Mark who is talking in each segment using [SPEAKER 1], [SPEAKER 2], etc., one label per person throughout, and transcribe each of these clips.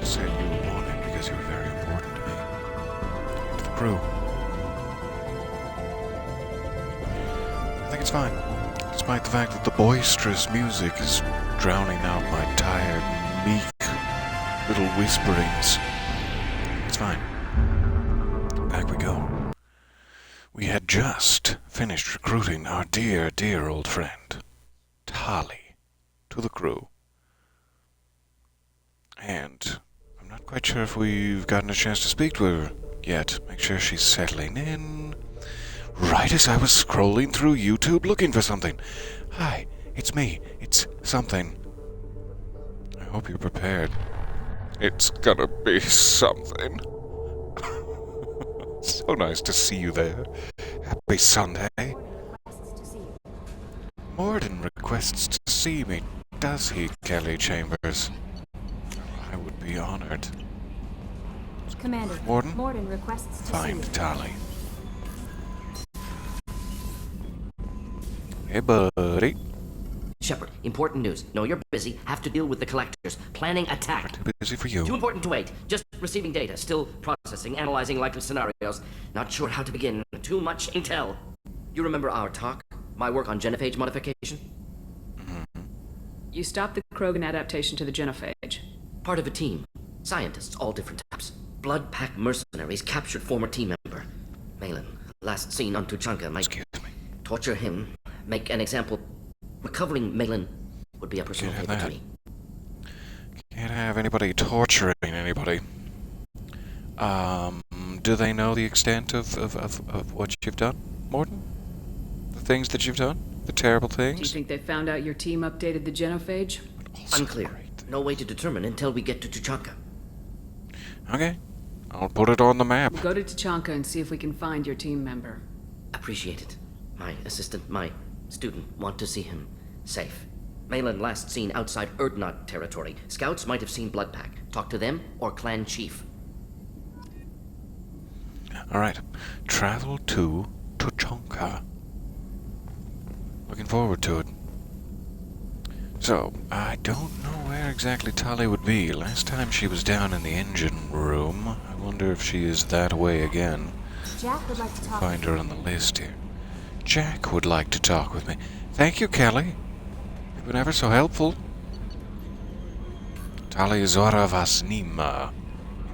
[SPEAKER 1] said you were wanted because you were very important to me. And to the crew. I think it's fine. Despite the fact that the boisterous music is drowning out my tired, meek little whisperings. It's fine. Back we go. We had just finished recruiting our dear, dear old friend, Tali, to the crew. And I'm not quite sure if we've gotten a chance to speak to her yet. Make sure she's settling in. Right as I was scrolling through YouTube looking for something. Hi, it's me. It's something. I hope you're prepared. It's gonna be something. So nice to see you there. Happy Sunday. Morden requests to see me, does he, Kelly Chambers? I would be honored.
[SPEAKER 2] Commander,
[SPEAKER 1] Morden
[SPEAKER 2] requests to
[SPEAKER 1] find
[SPEAKER 2] see you.
[SPEAKER 1] Tali. Hey, buddy.
[SPEAKER 3] Shepard, important news. No, you're busy. Have to deal with the collectors. Planning attack.
[SPEAKER 1] Too busy for you.
[SPEAKER 3] Too important to wait. Just receiving data. Still processing, analyzing likely scenarios. Not sure how to begin. Too much intel. You remember our talk? My work on genophage modification?
[SPEAKER 4] You stopped the Krogan adaptation to the genophage.
[SPEAKER 3] Part of a team. Scientists, all different types. Blood pack mercenaries captured former team member. Malin, last seen on Tuchanka, might
[SPEAKER 1] Excuse me.
[SPEAKER 3] torture him, make an example. Recovering Malin would be a personal
[SPEAKER 1] Can't
[SPEAKER 3] favor
[SPEAKER 1] have
[SPEAKER 3] to me.
[SPEAKER 1] Can't have anybody torturing anybody. Do they know the extent of what you've done, Morden? The things that you've done? The terrible
[SPEAKER 4] Do you
[SPEAKER 1] things?
[SPEAKER 4] think they found out your team updated the genophage?
[SPEAKER 1] Also
[SPEAKER 3] Unclear.
[SPEAKER 1] great.
[SPEAKER 3] No way to determine until we get to Tuchanka.
[SPEAKER 1] Okay. I'll put it on the map.
[SPEAKER 4] We'll go to Tuchanka and see if we can find your team member.
[SPEAKER 3] Appreciate it. My assistant, my student, want to see him safe. Malin last seen outside Erdnot territory. Scouts might have seen Bloodpack. Talk to them or clan chief.
[SPEAKER 1] Alright. Travel to Tuchanka. Looking forward to it. So, I don't know where exactly Tali would be. Last time she was down in the engine room. I wonder if she is that way again.
[SPEAKER 2] Jack would like to talk.
[SPEAKER 1] Find her on the list here. Jack would like to talk with me. Thank you, Kelly. You've been ever so helpful. Tali Zoravasnima on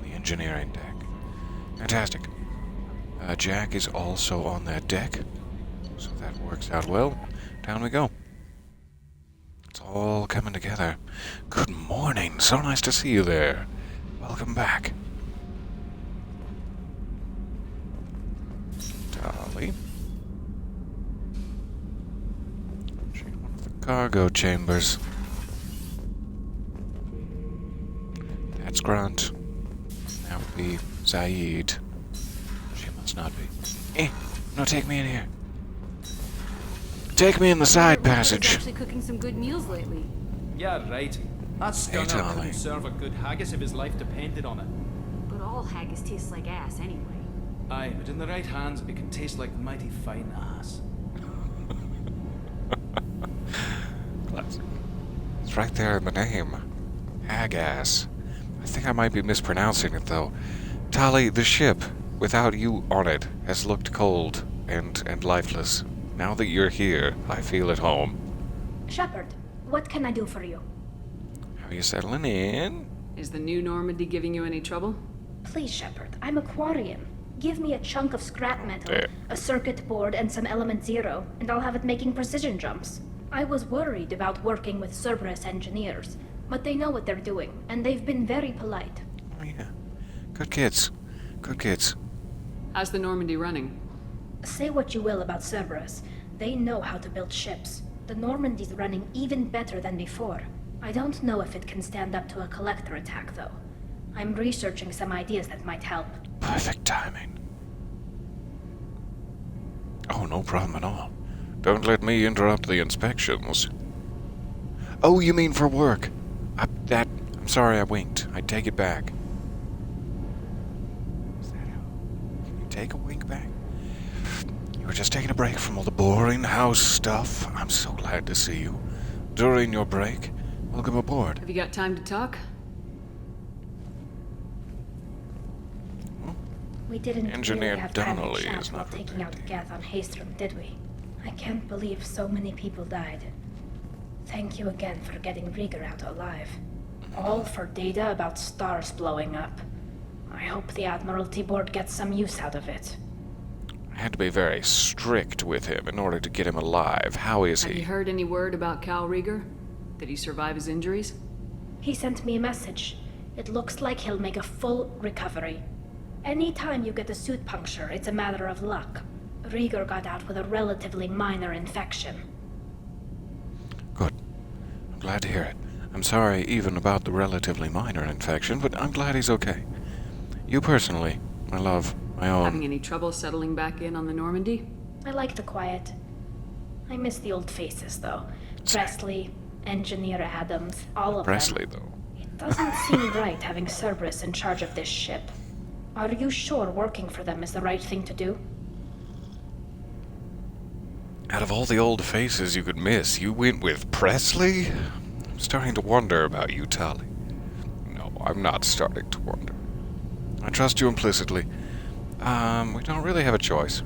[SPEAKER 1] the engineering deck. Fantastic. Jack is also on that deck, so that works out well. Down we go. It's all coming together. Good morning. So nice to see you there. Welcome back. Tali. She's one of the cargo chambers. That's Grant. That would be Zaid. She must not be. No, take me in here. Take me in the side passage.
[SPEAKER 2] Actually cooking some good meals lately.
[SPEAKER 5] Yeah, right. That stunner
[SPEAKER 1] Tali.
[SPEAKER 5] couldn't serve a good haggis if his life depended on it.
[SPEAKER 2] But all haggis tastes like ass anyway.
[SPEAKER 5] Aye, but in the right hands, it can taste like mighty fine ass.
[SPEAKER 1] Classic. It's right there in the name. Hagass. I think I might be mispronouncing it, though. Tali, the ship, without you on it, has looked cold and lifeless. Now that you're here, I feel at home.
[SPEAKER 6] Shepard, what can I do for you?
[SPEAKER 1] How are you settling in?
[SPEAKER 4] Is the new Normandy giving you any trouble?
[SPEAKER 6] Please, Shepard, I'm a Quarian. Give me a chunk of scrap metal,
[SPEAKER 1] There.
[SPEAKER 6] a circuit board, and some element zero, and I'll have it making precision jumps. I was worried about working with Cerberus engineers, but they know what they're doing, and they've been very polite.
[SPEAKER 1] Oh, yeah. Good kids. Good kids.
[SPEAKER 4] How's the Normandy running?
[SPEAKER 6] Say what you will about Cerberus, they know how to build ships. The Normandy's running even better than before. I don't know if it can stand up to a collector attack, though. I'm researching some ideas that might help.
[SPEAKER 1] Perfect timing. Oh, no problem at all. Don't let me interrupt the inspections. Oh, you mean for work? I'm sorry I winked. I take it back. Is that how? Can you take a wink back? You were just taking a break from all the boring house stuff. I'm so glad to see you. During your break, welcome aboard.
[SPEAKER 4] Have you got time to talk?
[SPEAKER 6] We didn't
[SPEAKER 1] Engineer
[SPEAKER 6] really have time to
[SPEAKER 1] Donnelly
[SPEAKER 6] chat
[SPEAKER 1] is
[SPEAKER 6] while
[SPEAKER 1] not
[SPEAKER 6] taking out
[SPEAKER 1] repenting.
[SPEAKER 6] Gath on Haystrom, did we? I can't believe so many people died. Thank you again for getting Rieger out alive. All for data about stars blowing up. I hope the Admiralty Board gets some use out of it.
[SPEAKER 1] I had to be very strict with him in order to get him alive. How is
[SPEAKER 4] Have you
[SPEAKER 1] he?
[SPEAKER 4] heard any word about Cal Rieger? Did he survive his injuries?
[SPEAKER 6] He sent me a message. It looks like he'll make a full recovery. Anytime you get a suit puncture, it's a matter of luck. Rieger got out with a relatively minor infection.
[SPEAKER 1] Good. I'm glad to hear it. I'm sorry even about the relatively minor infection, but I'm glad he's okay. You personally, my love, my
[SPEAKER 4] Having
[SPEAKER 1] own.
[SPEAKER 4] any trouble settling back in on the Normandy?
[SPEAKER 6] I like the quiet. I miss the old faces, though. Presley, Engineer Adams, all of
[SPEAKER 1] Presley,
[SPEAKER 6] them.
[SPEAKER 1] though.
[SPEAKER 6] It doesn't seem right having Cerberus in charge of this ship. Are you sure working for them is the right thing to do?
[SPEAKER 1] Out of all the old faces you could miss, you went with Presley? I'm starting to wonder about you, Tali. No, I'm not starting to wonder. I trust you implicitly. We don't really have a choice.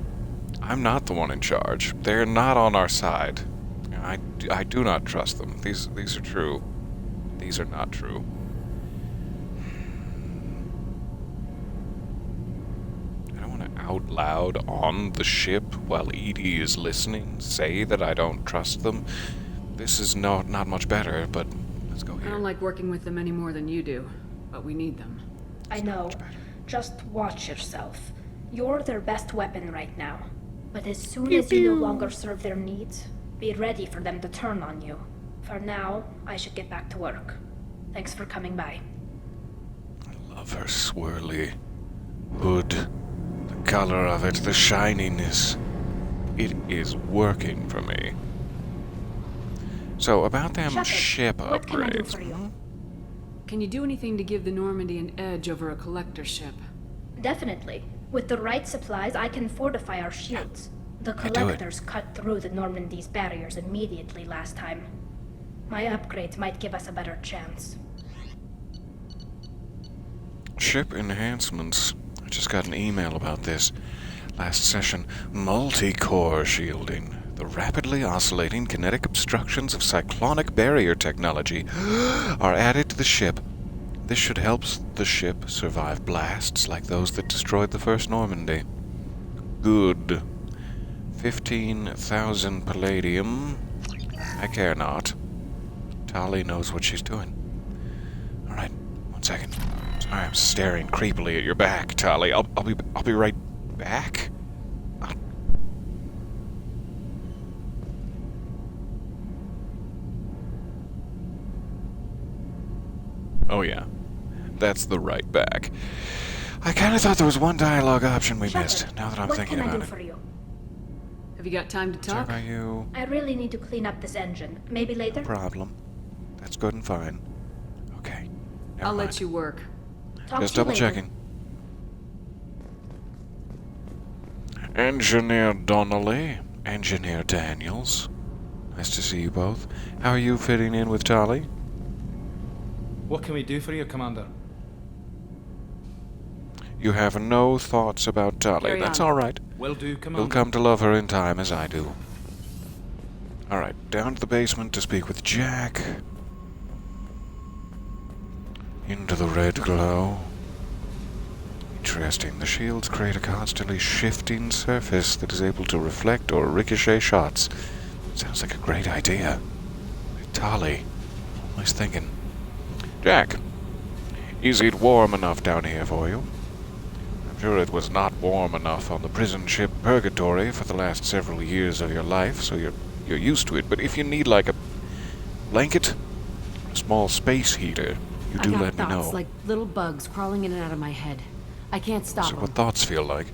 [SPEAKER 1] I'm not the one in charge. They're not on our side. I do not trust them. These are true. These are not true. I don't want to out loud on the ship while Edie is listening say that I don't trust them. This is not much better, but let's go
[SPEAKER 4] I
[SPEAKER 1] here.
[SPEAKER 4] don't like working with them any more than you do, but we need them.
[SPEAKER 6] I know. Just watch yourself. You're their best weapon right now. But as soon as you no longer serve their needs, be ready for them to turn on you. For now, I should get back to work. Thanks for coming by.
[SPEAKER 1] I love her swirly hood. The color of it, the shininess. It is working for me. So, about them
[SPEAKER 6] Shepard,
[SPEAKER 1] ship
[SPEAKER 6] what can I do
[SPEAKER 1] upgrades.
[SPEAKER 6] for you?
[SPEAKER 4] Can you do anything to give the Normandy an edge over a collector ship?
[SPEAKER 6] Definitely. With the right supplies, I can fortify our shields. The
[SPEAKER 1] I do it.
[SPEAKER 6] collectors cut through the Normandy's barriers immediately last time. My upgrades might give us a better chance.
[SPEAKER 1] Ship enhancements. I just got an email about this. Last session. Multi-core shielding. The rapidly oscillating kinetic obstructions of cyclonic barrier technology are added to the ship. This should help the ship survive blasts like those that destroyed the first Normandy. Good. 15,000 palladium. I care not. Tali knows what she's doing. Alright, 1 second. Sorry, I'm staring creepily at your back, Tali. I'll be right back. Oh yeah. That's the right back. I kind of thought there was one dialogue option we missed,
[SPEAKER 6] Shepard,
[SPEAKER 1] now that I'm
[SPEAKER 6] what
[SPEAKER 1] thinking
[SPEAKER 6] can I
[SPEAKER 1] about
[SPEAKER 6] do
[SPEAKER 1] it.
[SPEAKER 6] for you?
[SPEAKER 4] Have you got time to
[SPEAKER 1] Sorry
[SPEAKER 4] talk?
[SPEAKER 1] about you.
[SPEAKER 6] I really need to clean up this engine. Maybe later?
[SPEAKER 1] Problem. That's good and fine. Okay. Never
[SPEAKER 4] I'll
[SPEAKER 1] mind.
[SPEAKER 4] let you work.
[SPEAKER 6] Talk
[SPEAKER 1] Just
[SPEAKER 6] to you
[SPEAKER 1] double
[SPEAKER 6] later.
[SPEAKER 1] checking. Engineer Donnelly, Engineer Daniels. Nice to see you both. How are you fitting in with Tali?
[SPEAKER 5] What can we do for you, Commander?
[SPEAKER 1] You have no thoughts about Tali.
[SPEAKER 4] Carry
[SPEAKER 1] That's
[SPEAKER 4] on.
[SPEAKER 1] all right.
[SPEAKER 5] Will do, Commander.
[SPEAKER 1] You'll come to love her in time, as I do. All right, down to the basement to speak with Jack. Into the red glow. Interesting. The shields create a constantly shifting surface that is able to reflect or ricochet shots. Sounds like a great idea. Tali. Always thinking. Jack, is it warm enough down here for you? I'm sure it was not warm enough on the prison ship Purgatory for the last several years of your life, so you're used to it. But if you need like a blanket, a small space heater, you do
[SPEAKER 2] I got
[SPEAKER 1] let me
[SPEAKER 2] thoughts
[SPEAKER 1] know.
[SPEAKER 2] like little bugs crawling in and out of my head. I can't stop
[SPEAKER 1] So
[SPEAKER 2] them.
[SPEAKER 1] what thoughts feel like?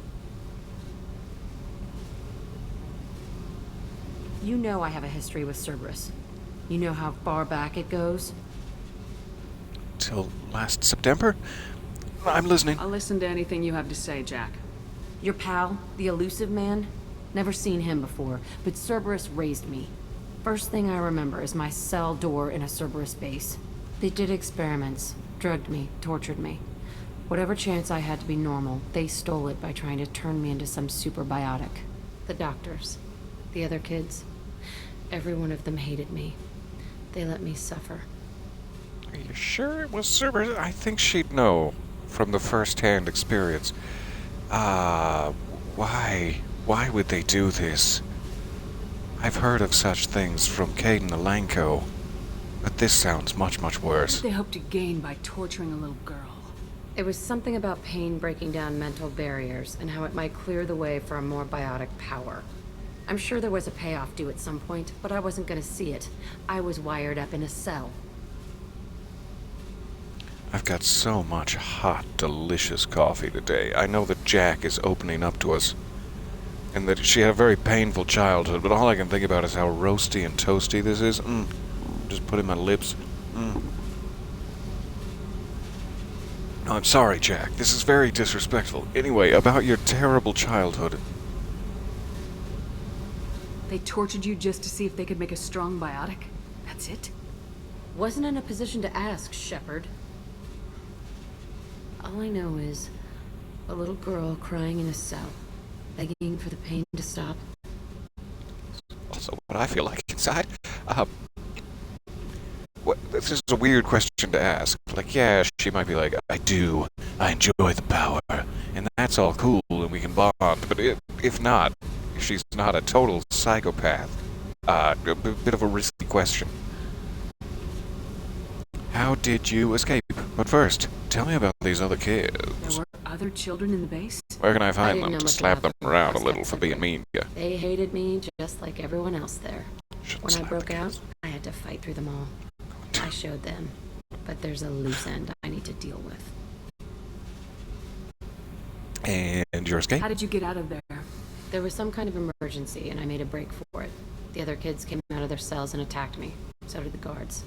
[SPEAKER 2] You know I have a history with Cerberus. You know how far back it goes?
[SPEAKER 1] Till last September? I'm listening.
[SPEAKER 4] I'll listen to anything you have to say, Jack.
[SPEAKER 2] Your pal, the elusive man? Never seen him before, but Cerberus raised me. First thing I remember is my cell door in a Cerberus base. They did experiments, drugged me, tortured me. Whatever chance I had to be normal, they stole it by trying to turn me into some super biotic. The doctors, the other kids, every one of them hated me. They let me suffer.
[SPEAKER 1] Are you sure it was Cerberus? I think she'd know from the first-hand experience. Why? Why would they do this? I've heard of such things from Caden Alanko, but this sounds much, much worse.
[SPEAKER 4] What did they hope to gain by torturing a little girl?
[SPEAKER 2] It was something about pain breaking down mental barriers and how it might clear the way for a more biotic power. I'm sure there was a payoff due at some point, but I wasn't gonna see it. I was wired up in a cell.
[SPEAKER 1] I've got so much hot, delicious coffee today. I know that Jack is opening up to us, and that she had a very painful childhood, but all I can think about is how roasty and toasty this is. Just put in my lips. No, I'm sorry, Jack. This is very disrespectful. Anyway, about your terrible childhood.
[SPEAKER 4] They tortured you just to see if they could make a strong biotic? That's it?
[SPEAKER 2] Wasn't in a position to ask, Shepard. All I know is a little girl crying in a cell, begging for the pain to stop.
[SPEAKER 1] Also, what I feel like inside. This is a weird question to ask. Like, yeah, she might be like, I do. I enjoy the power. And that's all cool, and we can bond. But if not, if she's not a total psychopath, a bit of a risky question. How did you escape? But first, tell me about these other kids.
[SPEAKER 4] There were other children in the base?
[SPEAKER 1] Where can I find
[SPEAKER 2] didn't
[SPEAKER 1] them
[SPEAKER 2] know
[SPEAKER 1] to
[SPEAKER 2] much
[SPEAKER 1] slap them
[SPEAKER 2] about
[SPEAKER 1] around a
[SPEAKER 2] them.
[SPEAKER 1] little for being mean to you?
[SPEAKER 2] They hated me just like everyone else there.
[SPEAKER 1] Shouldn't
[SPEAKER 2] When I
[SPEAKER 1] slap
[SPEAKER 2] broke
[SPEAKER 1] the
[SPEAKER 2] out,
[SPEAKER 1] kids.
[SPEAKER 2] I had to fight through them all. I showed them. But there's a loose end I need to deal with.
[SPEAKER 1] And your escape?
[SPEAKER 4] How did you get out of there?
[SPEAKER 2] There was some kind of emergency, and I made a break for it. The other kids came out of their cells and attacked me. So did the guards.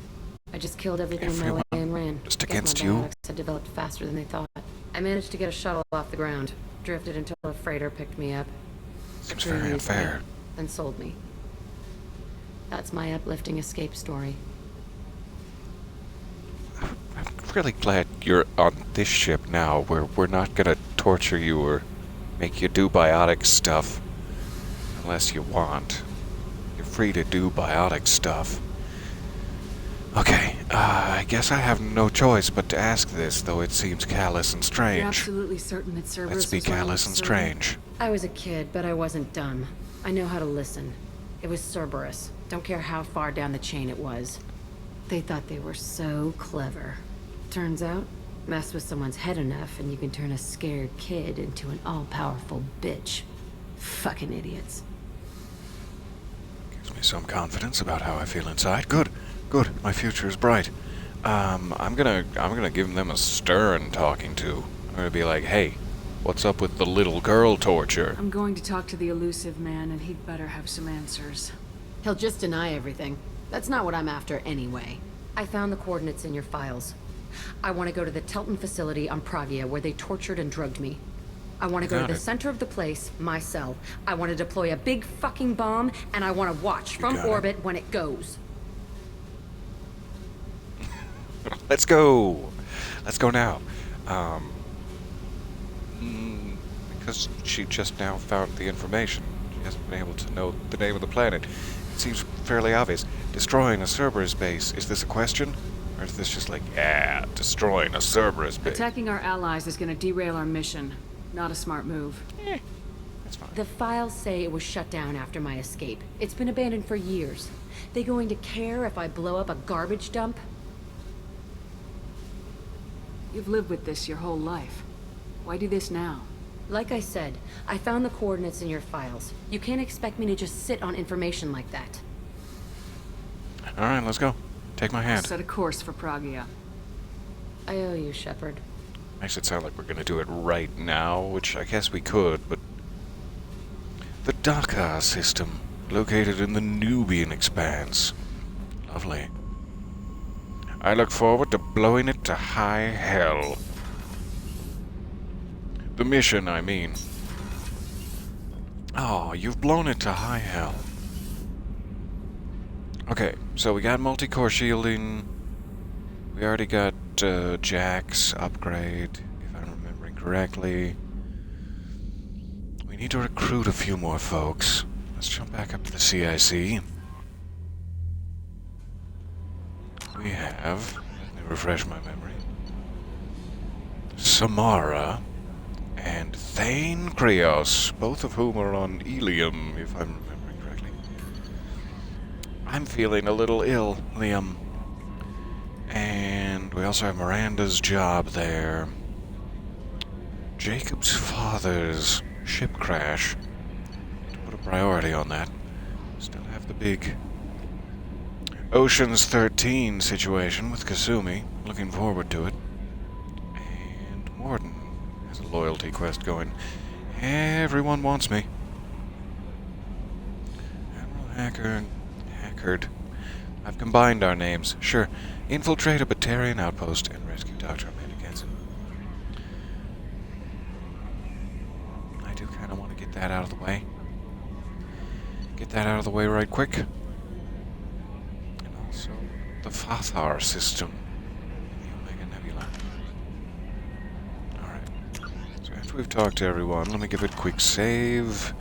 [SPEAKER 2] I just killed everything in my way and ran.
[SPEAKER 1] Just
[SPEAKER 2] Guess
[SPEAKER 1] against
[SPEAKER 2] my
[SPEAKER 1] you?
[SPEAKER 2] biotics had developed faster than they thought. I managed to get a shuttle off the ground. Drifted until a freighter picked me up.
[SPEAKER 1] Seems
[SPEAKER 2] For 3
[SPEAKER 1] very
[SPEAKER 2] years
[SPEAKER 1] unfair.
[SPEAKER 2] later, then sold me. That's my uplifting escape story.
[SPEAKER 1] I'm really glad you're on this ship now, where we're not gonna torture you or make you do biotic stuff. Unless you want. You're free to do biotic stuff. Okay, I guess I have no choice but to ask this, though it seems callous and
[SPEAKER 4] You're
[SPEAKER 1] strange.
[SPEAKER 4] absolutely certain that Cerberus
[SPEAKER 1] Let's be
[SPEAKER 4] was running
[SPEAKER 1] callous and
[SPEAKER 4] Cerberus?
[SPEAKER 1] strange.
[SPEAKER 2] I was a kid, but I wasn't dumb. I know how to listen. It was Cerberus. Don't care how far down the chain it was. They thought they were so clever. Turns out, mess with someone's head enough and you can turn a scared kid into an all-powerful bitch. Fucking idiots.
[SPEAKER 1] Gives me some confidence about how I feel inside. Good, good. My future is bright. I'm gonna give them a stern talking to. I'm gonna be like, hey, what's up with the little girl torture?
[SPEAKER 4] I'm going to talk to the elusive man, and he'd better have some answers.
[SPEAKER 2] He'll just deny everything. That's not what I'm after anyway. I found the coordinates in your files. I want to go to the Telton facility on Pravia where they tortured and drugged me. I want to go
[SPEAKER 1] Got
[SPEAKER 2] to the
[SPEAKER 1] it.
[SPEAKER 2] center of the place, my cell. I want to deploy a big fucking bomb, and I want to watch from
[SPEAKER 1] got it.
[SPEAKER 2] orbit when it goes.
[SPEAKER 1] Let's go. Let's go now. Because she just now found the information. She hasn't been able to know the name of the planet. It seems fairly obvious. Destroying a Cerberus base. Is this a question? Or is this just like, yeah, destroying a Cerberus base?
[SPEAKER 4] Attacking our allies is going to derail our mission. Not a smart move.
[SPEAKER 1] That's fine.
[SPEAKER 2] The files say it was shut down after my escape. It's been abandoned for years. They going to care if I blow up a garbage dump?
[SPEAKER 4] You've lived with this your whole life. Why do this now?
[SPEAKER 2] Like I said, I found the coordinates in your files. You can't expect me to just sit on information like that.
[SPEAKER 1] Alright, let's go. Take my hand.
[SPEAKER 4] Set a course for Pragia.
[SPEAKER 2] I owe you, Shepard.
[SPEAKER 1] Makes it sound like we're gonna do it right now, which I guess we could, but... The Dakar system, located in the Nubian Expanse. Lovely. I look forward to blowing it to high hell. The mission, I mean. Oh, you've blown it to high hell. Okay, so we got multi-core shielding. We already got Jack's upgrade, if I correctly. We need to recruit a few more folks. Let's jump back up to the CIC. We have, let me refresh my memory, Samara and Thane Krios, both of whom are on Ilium, if I'm remembering correctly. I'm feeling a little ill, Liam. And we also have Miranda's job there. Jacob's father's ship crash. To put a priority on that. Still have the big Ocean's 13 situation with Kasumi. Looking forward to it. And Morden has a loyalty quest going. Everyone wants me. Admiral Hackard. I've combined our names. Sure. Infiltrate a Batarian outpost and rescue Dr. Amanda Kenson. I do kind of want to get that out of the way. Get that out of the way right quick. And also the Fathar system in the Omega Nebula. Alright. So after we've talked to everyone, let me give it a quick save.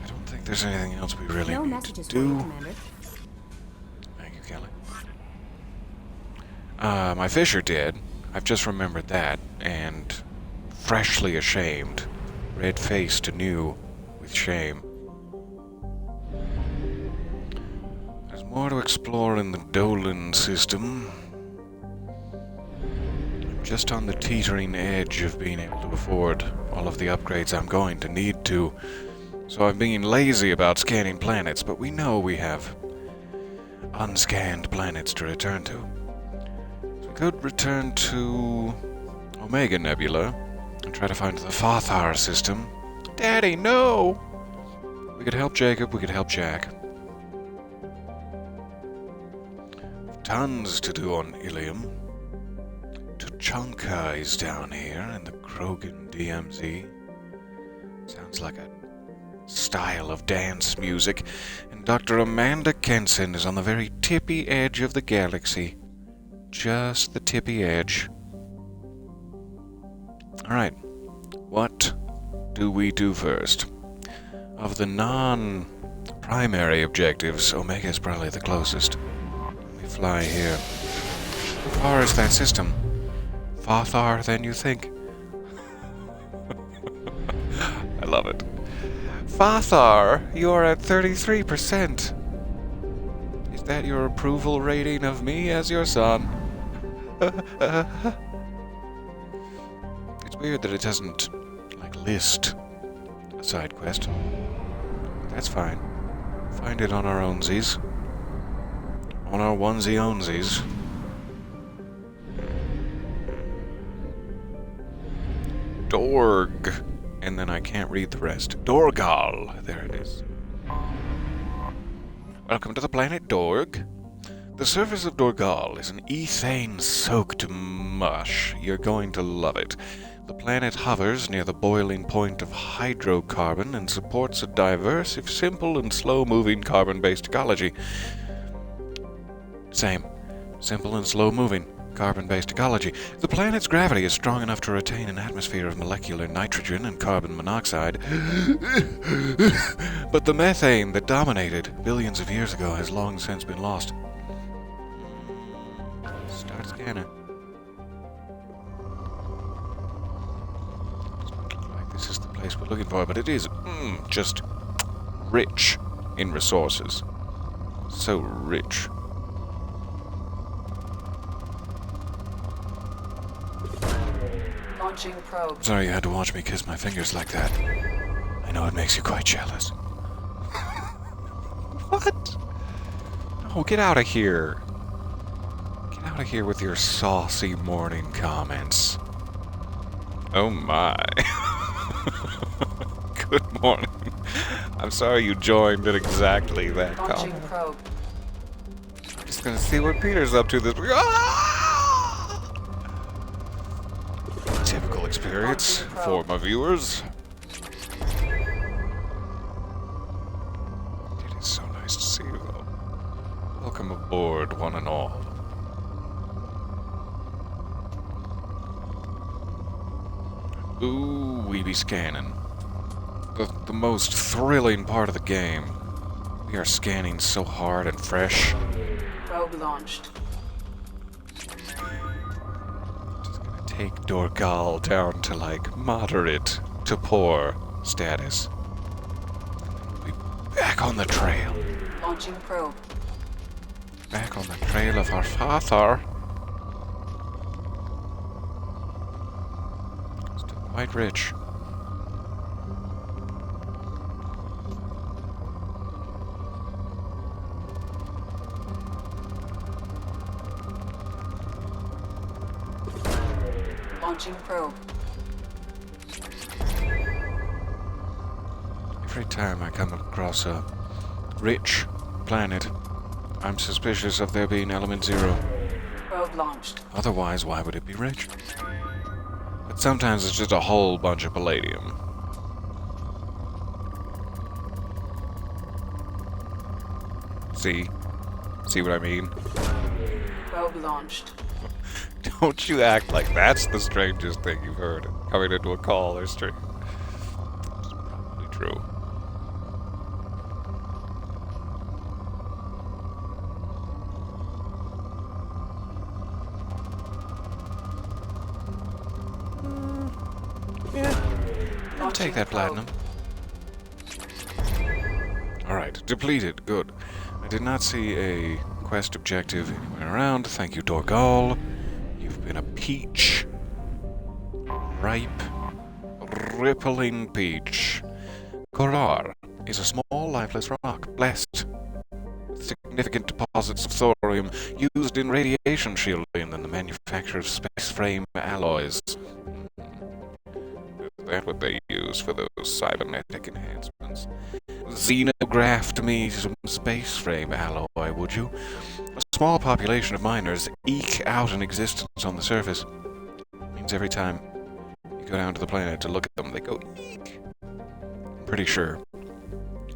[SPEAKER 1] I don't think there's anything else we really need to do. Thank you, Kelly. My fish are dead. I've just remembered that, and freshly ashamed, red-faced anew with shame. There's more to explore in the Dolan system. I'm just on the teetering edge of being able to afford all of the upgrades I'm going to need to, so I'm being lazy about scanning planets, but we know we have unscanned planets to return to. Could return to Omega Nebula and try to find the Fathar system. Daddy, no! We could help Jacob, we could help Jack. Tons to do on Ilium. Tuchanka is down here in the Krogan DMZ. Sounds like a style of dance music. And Dr. Amanda Kenson is on the very tippy edge of the galaxy. Just the tippy edge. Alright, what do we do first? Of the non-primary objectives, Omega is probably the closest. Let me fly here. How far is that system? Farther than you think. I love it. Farther, you're at 33%. Is that your approval rating of me as your son? It's weird that it doesn't, list a side quest. That's fine. Find it on our ownsies. On our onesie-onsies. Dorg. And then I can't read the rest. Dorgal. There it is. Welcome to the planet Dorg. The surface of Dorgal is an ethane-soaked mush. You're going to love it. The planet hovers near the boiling point of hydrocarbon and supports a diverse, if simple and slow-moving carbon-based ecology. Same. Simple and slow-moving carbon-based ecology. The planet's gravity is strong enough to retain an atmosphere of molecular nitrogen and carbon monoxide. But the methane that dominated billions of years ago has long since been lost. Start scanning. Doesn't look like this is the place we're looking for, but it is just rich in resources. So rich.
[SPEAKER 4] Launching probe.
[SPEAKER 1] Sorry you had to watch me kiss my fingers like that. I know it makes you quite jealous. What? No, get out of here. Get out of here with your saucy morning comments. Oh my. Good morning. I'm sorry you joined at exactly that
[SPEAKER 4] Launching
[SPEAKER 1] comment.
[SPEAKER 4] probe.
[SPEAKER 1] I'm just gonna see what Peter's up to this week. Ah! Typical experience for my viewers. It is so nice to see you though. Welcome aboard, one and all. Ooh, we be scanning. The most thrilling part of the game. We are scanning so hard and fresh.
[SPEAKER 4] Probe launched.
[SPEAKER 1] Just gonna take Dorgal down to like moderate to poor status. We'll be back on the trail.
[SPEAKER 4] Launching probe.
[SPEAKER 1] Back on the trail of our father. Still quite rich.
[SPEAKER 4] Launching probe.
[SPEAKER 1] Every time I come across a rich planet, I'm suspicious of there being element zero.
[SPEAKER 4] Probe launched.
[SPEAKER 1] Otherwise, why would it be rich? But sometimes it's just a whole bunch of palladium. See? See what I mean?
[SPEAKER 4] Probe launched.
[SPEAKER 1] Don't you act like that's the strangest thing you've heard coming into a call or stream. It's probably true. Yeah. I'll take that platinum. Alright, depleted. Good. I did not see a quest objective anywhere around. Thank you, Dorgal. You've been a peach. Ripe, rippling peach. Korar is a small, lifeless rock, blessed with significant deposits of thorium used in radiation shielding and the manufacture of space frame alloys. Is that what they use for those cybernetic enhancements? Xenographed me some space frame alloy, would you? A small population of miners eke out an existence on the surface. Means every time you go down to the planet to look at them, they go eek. Pretty sure.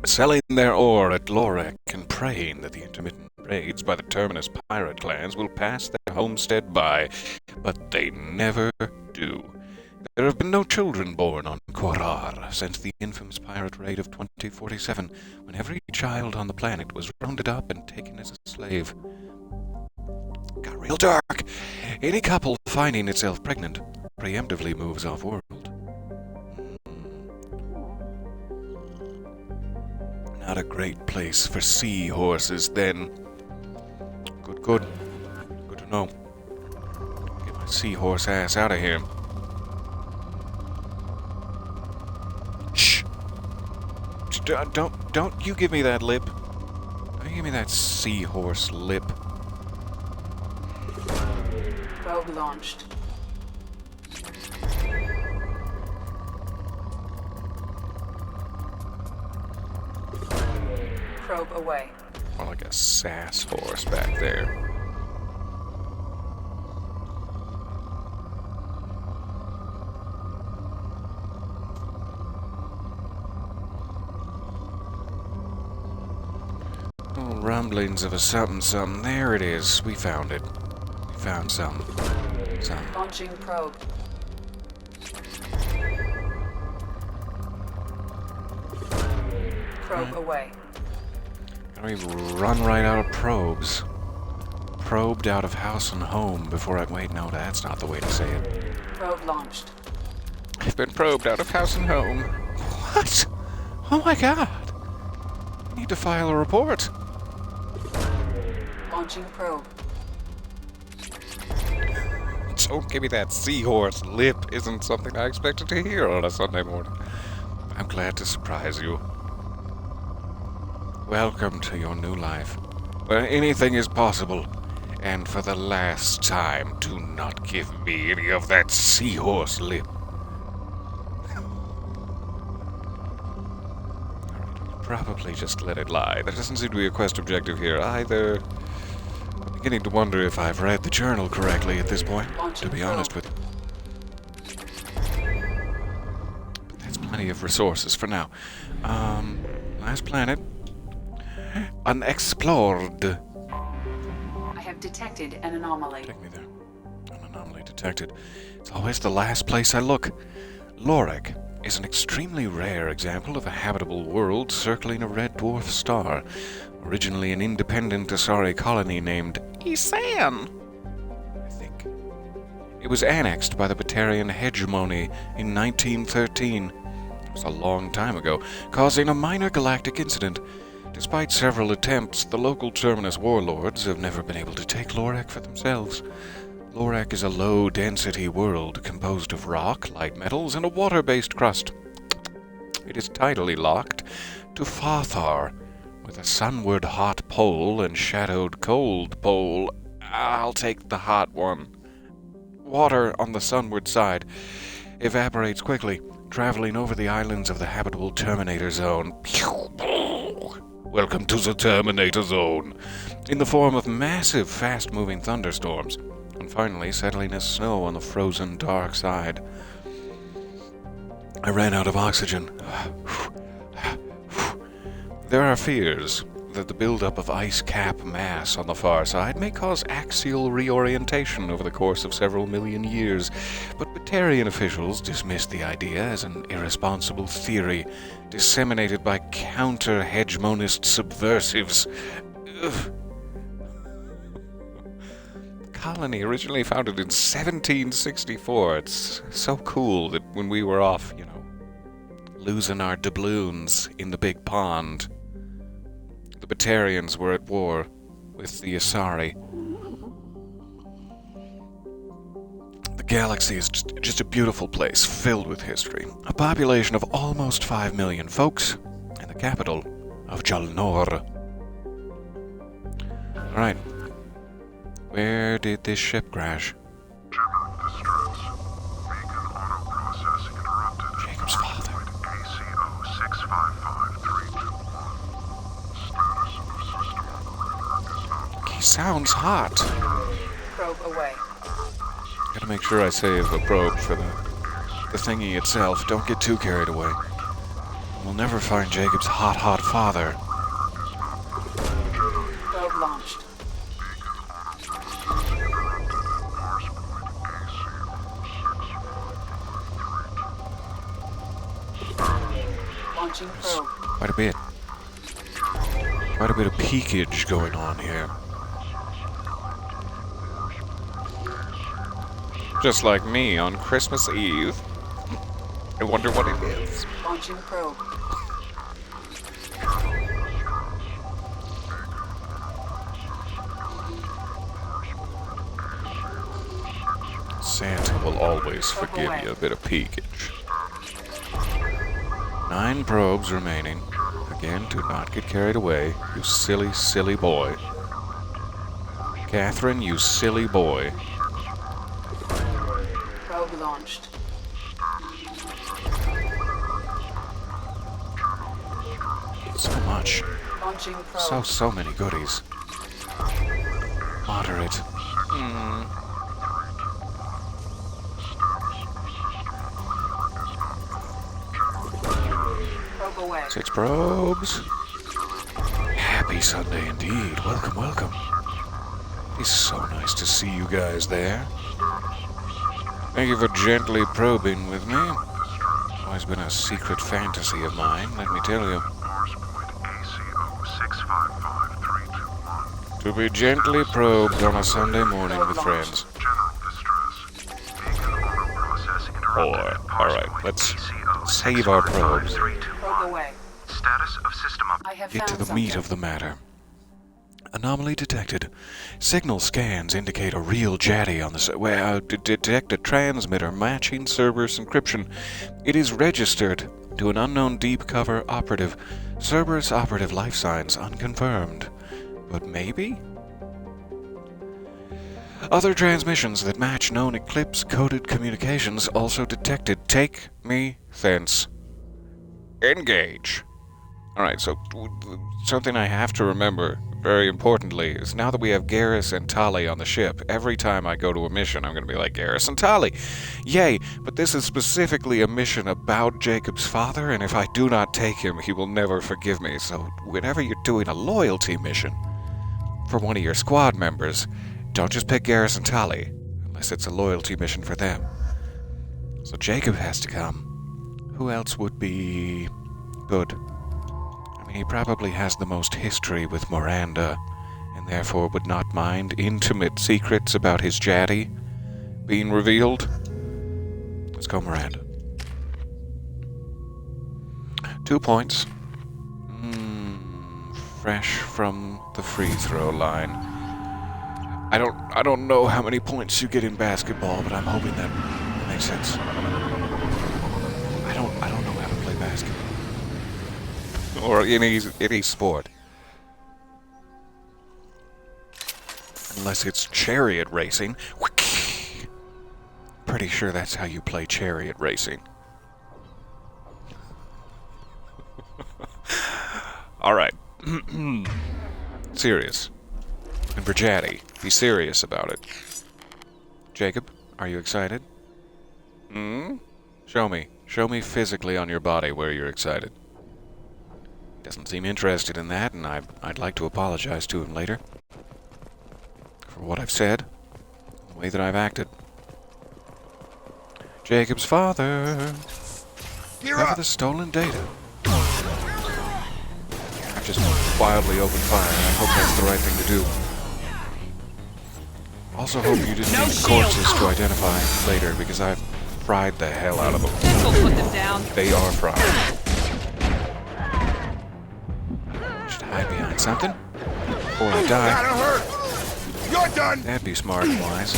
[SPEAKER 1] Selling their ore at Lorek and praying that the intermittent raids by the Terminus pirate clans will pass their homestead by, but they never do. There have been no children born on Korar since the infamous pirate raid of 2047, when every child on the planet was rounded up and taken as a slave. Got real dark. Any couple finding itself pregnant preemptively moves off-world. Not a great place for seahorses, then. Good. Good to know. Get my seahorse ass out of here. Shh. Don't you give me that lip. Don't you give me that seahorse lip.
[SPEAKER 4] Probe launched. Probe away.
[SPEAKER 1] More like a sass horse back there. Oh, rumblings of a something. There it is. We found it. We found some.
[SPEAKER 4] Launching probe. Probe away.
[SPEAKER 1] Gotta run right out of probes. Probed out of house and home before I... Wait, no, that's not the way to say it.
[SPEAKER 4] Probe launched.
[SPEAKER 1] I've been probed out of house and home. What? Oh my god. I need to file a report.
[SPEAKER 4] Launching probe.
[SPEAKER 1] Don't give me that seahorse lip. Isn't something I expected to hear on a Sunday morning. I'm glad to surprise you. Welcome to your new life, where anything is possible. And for the last time, do not give me any of that seahorse lip. Alright, we'll probably just let it lie. There doesn't seem to be a quest objective here either. I'm beginning to wonder if I've read the journal correctly at this point, to be honest with you. But that's plenty of resources for now. Last planet. Unexplored.
[SPEAKER 4] I have detected an anomaly.
[SPEAKER 1] Take me there. An anomaly detected. It's always the last place I look. Lorik is an extremely rare example of a habitable world circling a red dwarf star, originally an independent Asari colony named Isan, I think. It was annexed by the Batarian hegemony in 1913. It was a long time ago, causing a minor galactic incident. Despite several attempts, the local Terminus warlords have never been able to take Lorik for themselves. Lorik is a low-density world composed of rock, light metals, and a water-based crust. It is tidally locked to Fathar, with a sunward hot pole and shadowed cold pole. I'll take the hot one. Water on the sunward side evaporates quickly, traveling over the islands of the habitable Terminator Zone. Welcome to the Terminator Zone, in the form of massive, fast-moving thunderstorms, and finally settling as snow on the frozen dark side. I ran out of oxygen. There are fears that the buildup of ice cap mass on the far side may cause axial reorientation over the course of several million years, but Batarian officials dismissed the idea as an irresponsible theory disseminated by counter-hegemonist subversives. Ugh. The colony originally founded in 1764. It's so cool that when we were off, losing our doubloons in the big pond, the Batarians were at war with the Asari. The galaxy is just a beautiful place filled with history. A population of almost 5 million folks, and the capital of Jalnor. Alright. Where did this ship crash?
[SPEAKER 7] General distress. Beacon auto-processing interrupted.
[SPEAKER 1] Jacob's father.
[SPEAKER 7] ACO 655321. Status of system operator is not.
[SPEAKER 1] He sounds hot.
[SPEAKER 4] Probe away.
[SPEAKER 1] Gotta make sure I save the probe for the thingy itself. Don't get too carried away. We'll never find Jacob's hot father.
[SPEAKER 4] Probe launched. Launching probe.
[SPEAKER 1] Quite a bit. Quite a bit of peakage going on here. Just like me on Christmas Eve. I wonder what it is.
[SPEAKER 4] Launching probe.
[SPEAKER 1] Santa will always forgive you a bit of peakage. 9 probes remaining. Again, do not get carried away, you silly, silly boy. Catherine, you silly boy.
[SPEAKER 4] Probe launched.
[SPEAKER 1] So much.
[SPEAKER 4] Launching probe.
[SPEAKER 1] So many goodies. Moderate.
[SPEAKER 4] Probe away.
[SPEAKER 1] 6 probes. Happy Sunday indeed. Welcome, welcome. It's so nice to see you guys there. Thank you for gently probing with me. Always been a secret fantasy of mine, let me tell you.
[SPEAKER 7] Force point ACO 655321.
[SPEAKER 1] To be gently probed on a Sunday morning with friends.
[SPEAKER 7] General distress. Beacon auto-processing interrupted.
[SPEAKER 1] Alright, let's save our probes.
[SPEAKER 4] Probe away.
[SPEAKER 7] Status of system up.
[SPEAKER 4] I have
[SPEAKER 1] Get to
[SPEAKER 4] found
[SPEAKER 1] the meat
[SPEAKER 4] something.
[SPEAKER 1] of the matter. Anomaly detected. Signal scans indicate a real jetty on the detect a transmitter matching Cerberus encryption. It is registered to an unknown deep cover operative. Cerberus operative life signs unconfirmed. But maybe? Other transmissions that match known Eclipse-coded communications also detected. Take me thence. Engage. Alright, so something I have to remember, very importantly, is now that we have Garrus and Tali on the ship, every time I go to a mission, I'm going to be like, Garrus and Tali! Yay! But this is specifically a mission about Jacob's father, and if I do not take him, he will never forgive me. So whenever you're doing a loyalty mission for one of your squad members, don't just pick Garrus and Tali, unless it's a loyalty mission for them. So Jacob has to come. Who else would be good? I mean, he probably has the most history with Miranda, and therefore would not mind intimate secrets about his Jaddy being revealed. Let's go Miranda. 2 points. Fresh from the free throw line. I don't know how many points you get in basketball, but I'm hoping that makes sense. I don't know how to play basketball. Or any sport. Unless it's chariot racing. Pretty sure that's how you play chariot racing. Alright. Serious. And for Jaddy, be serious about it. Jacob, are you excited? Show me. Show me physically on your body where you're excited. Doesn't seem interested in that, and I'd like to apologize to him later. For what I've said, the way that I've acted. Jacob's father. Cover the stolen data. I've just wildly opened fire, and I hope that's the right thing to do. Also hope you didn't need corpses to identify later, because I've fried the hell out of them.
[SPEAKER 4] This'll put them down.
[SPEAKER 1] They are fried. Should hide behind something before I die.
[SPEAKER 7] Gotta hurt! You're done!
[SPEAKER 1] That'd be smart and wise.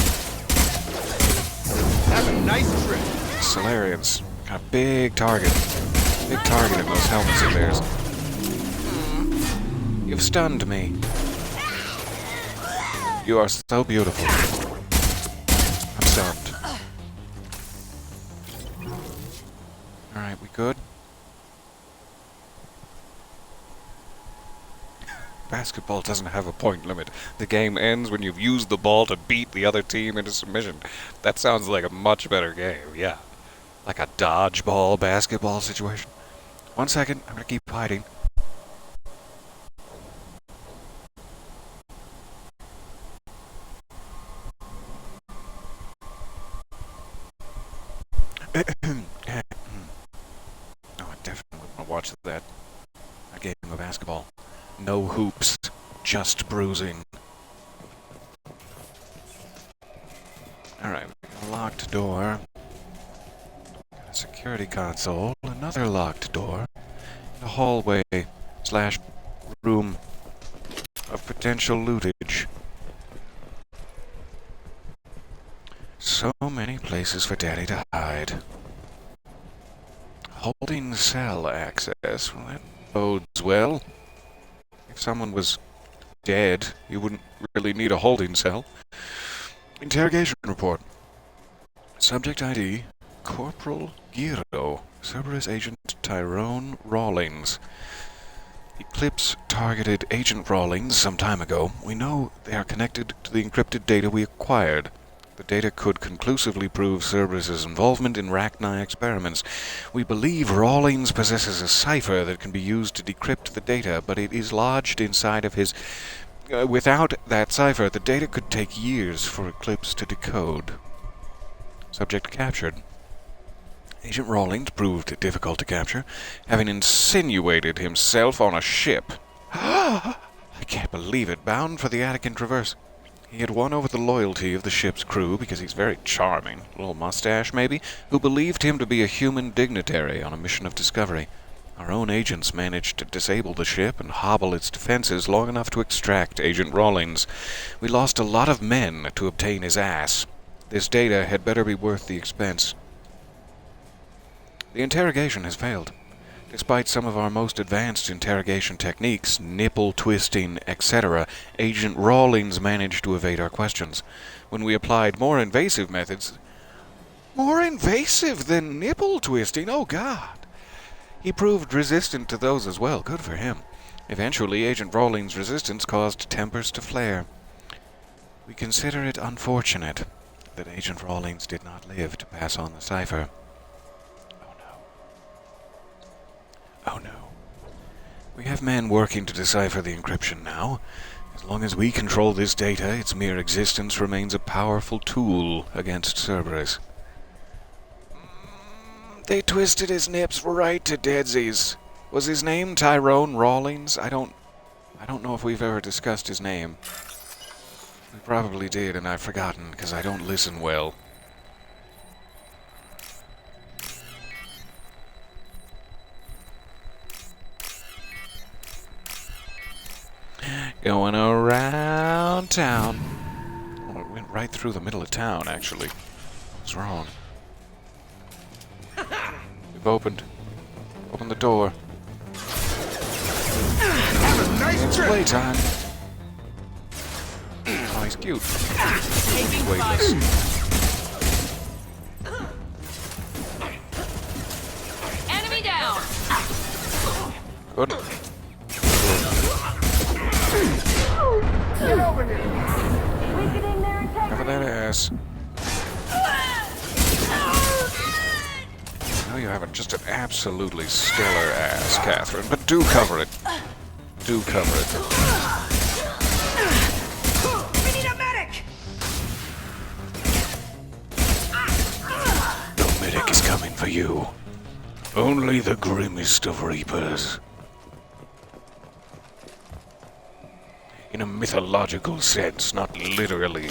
[SPEAKER 7] Have a nice trip.
[SPEAKER 1] Solarians got a big target. Big target in those helmets of theirs. You've stunned me. You are so beautiful. I'm stunned. Alright, we good? Basketball doesn't have a point limit. The game ends when you've used the ball to beat the other team into submission. That sounds like a much better game, yeah. Like a dodgeball basketball situation. 1 second, I'm gonna keep hiding. No, I definitely want to watch that. A game of basketball. No hoops, just bruising. Alright, a locked door. Got a security console, another locked door. A hallway / room of potential lootage. So many places for Daddy to hide. Holding cell access, well, that bodes well. If someone was dead, you wouldn't really need a holding cell. Interrogation report. Subject ID, Corporal Giro, Cerberus Agent Tyrone Rawlings. Eclipse targeted Agent Rawlings some time ago. We know they are connected to the encrypted data we acquired. The data could conclusively prove Cerberus's involvement in Rachni experiments. We believe Rawlings possesses a cipher that can be used to decrypt the data, but it is lodged inside of his... without that cipher, the data could take years for Eclipse to decode. Subject captured. Agent Rawlings proved difficult to capture, having insinuated himself on a ship. I can't believe it, bound for the Attican Traverse. He had won over the loyalty of the ship's crew because he's very charming, a little mustache maybe, who believed him to be a human dignitary on a mission of discovery. Our own agents managed to disable the ship and hobble its defenses long enough to extract Agent Rawlings. We lost a lot of men to obtain his ass. This data had better be worth the expense. The interrogation has failed. Despite some of our most advanced interrogation techniques, nipple twisting, etc., Agent Rawlings managed to evade our questions. When we applied more invasive methods... More invasive than nipple twisting? Oh, God! He proved resistant to those as well. Good for him. Eventually, Agent Rawlings' resistance caused tempers to flare. We consider it unfortunate that Agent Rawlings did not live to pass on the cipher. Oh no. We have men working to decipher the encryption now. As long as we control this data, its mere existence remains a powerful tool against Cerberus. They twisted his nips right to deadsies. Was his name Tyrone Rawlings? I don't know if we've ever discussed his name. We probably did, and I've forgotten, because I don't listen well. Going around town. Oh, it went right through the middle of town, actually. What's wrong? We've opened. Open the door. It's playtime. Oh, he's cute. He's weightless.
[SPEAKER 4] Enemy down!
[SPEAKER 1] Good. Cover that ass. I know you have just an absolutely stellar ass, Catherine, but do cover it. Do cover it.
[SPEAKER 8] We need a medic!
[SPEAKER 1] The medic is coming for you. Only the grimmest of reapers. In a mythological sense, not literally.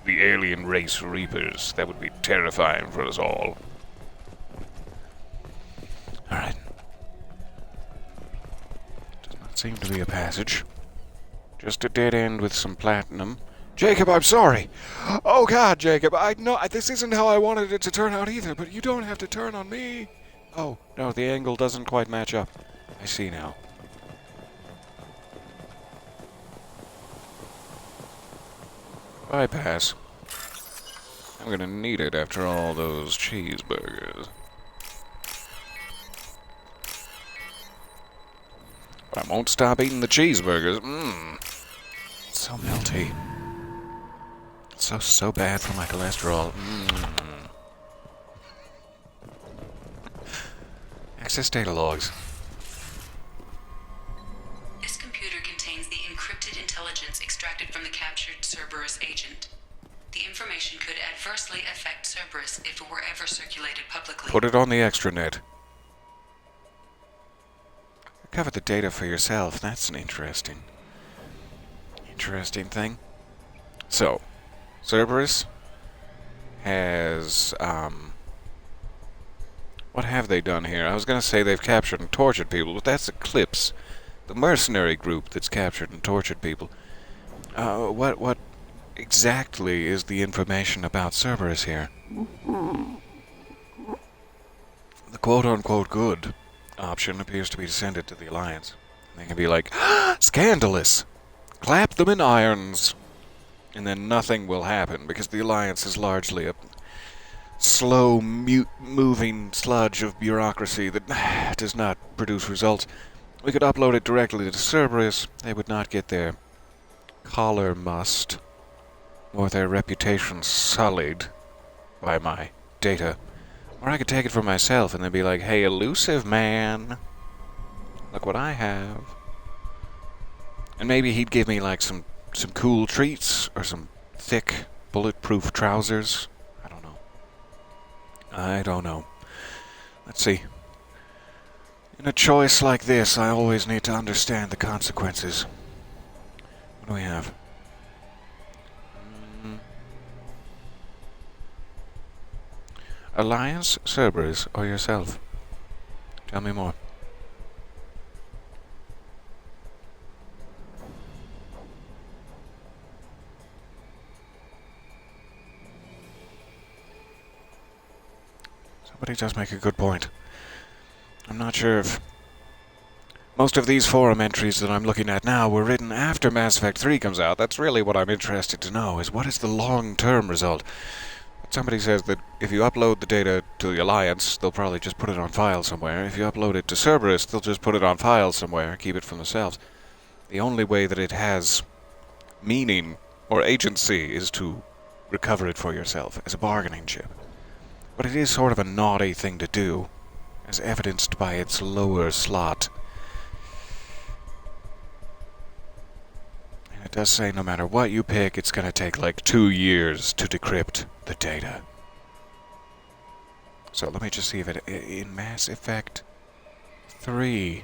[SPEAKER 1] The alien race reapers. That would be terrifying for us all. Alright. Does not seem to be a passage. Just a dead end with some platinum. Jacob, I'm sorry! Oh god, Jacob, I know this isn't how I wanted it to turn out either, but you don't have to turn on me. Oh, no, the angle doesn't quite match up. I see now. Bypass. I'm gonna need it after all those cheeseburgers. But I won't stop eating the cheeseburgers. Mmm. So melty. So bad for my cholesterol. Mmm. Access data logs.
[SPEAKER 9] This computer contains the encrypted intelligence extracted from the captured Cerberus agent. The information could adversely affect Cerberus if it were ever circulated publicly.
[SPEAKER 1] Put it on the extranet. Recover the data for yourself. That's an interesting thing. So, Cerberus has, what have they done here? I was going to say they've captured and tortured people, but that's Eclipse, the mercenary group that's captured and tortured people. What exactly is the information about Cerberus here? The quote-unquote good option appears to be to send it to the Alliance. They can be like, scandalous! Clap them in irons! And then nothing will happen, because the Alliance is largely a slow, moving sludge of bureaucracy that does not produce results. We could upload it directly to Cerberus. They would not get their collar mussed, or their reputation sullied by my data. Or I could take it for myself and then be like, hey, elusive man, look what I have. And maybe he'd give me like some cool treats, or some thick, bulletproof trousers. I don't know. Let's see. In a choice like this, I always need to understand the consequences. What do we have? Alliance, Cerberus, or yourself? Tell me more. Somebody does make a good point. I'm not sure if most of these forum entries that I'm looking at now were written after Mass Effect 3 comes out. That's really what I'm interested to know, is what is the long-term result? Somebody says that if you upload the data to the Alliance, they'll probably just put it on file somewhere. If you upload it to Cerberus, they'll just put it on file somewhere, keep it for themselves. The only way that it has meaning or agency is to recover it for yourself as a bargaining chip. But it is sort of a naughty thing to do, as evidenced by its lower slot. And it does say no matter what you pick, it's going to take like 2 years to decrypt the data. So let me just see if it... In Mass Effect 3,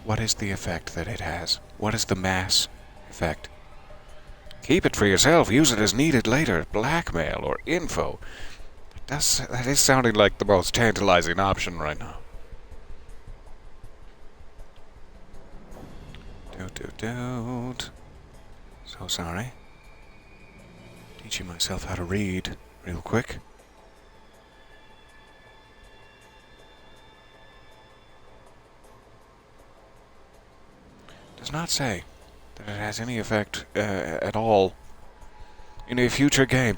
[SPEAKER 1] what is the effect that it has? What is the mass effect? Keep it for yourself. Use it as needed later. Blackmail or info. That is sounding like the most tantalizing option right now. Doot. So sorry. Teaching myself how to read real quick. Does not say that it has any effect at all in a future game.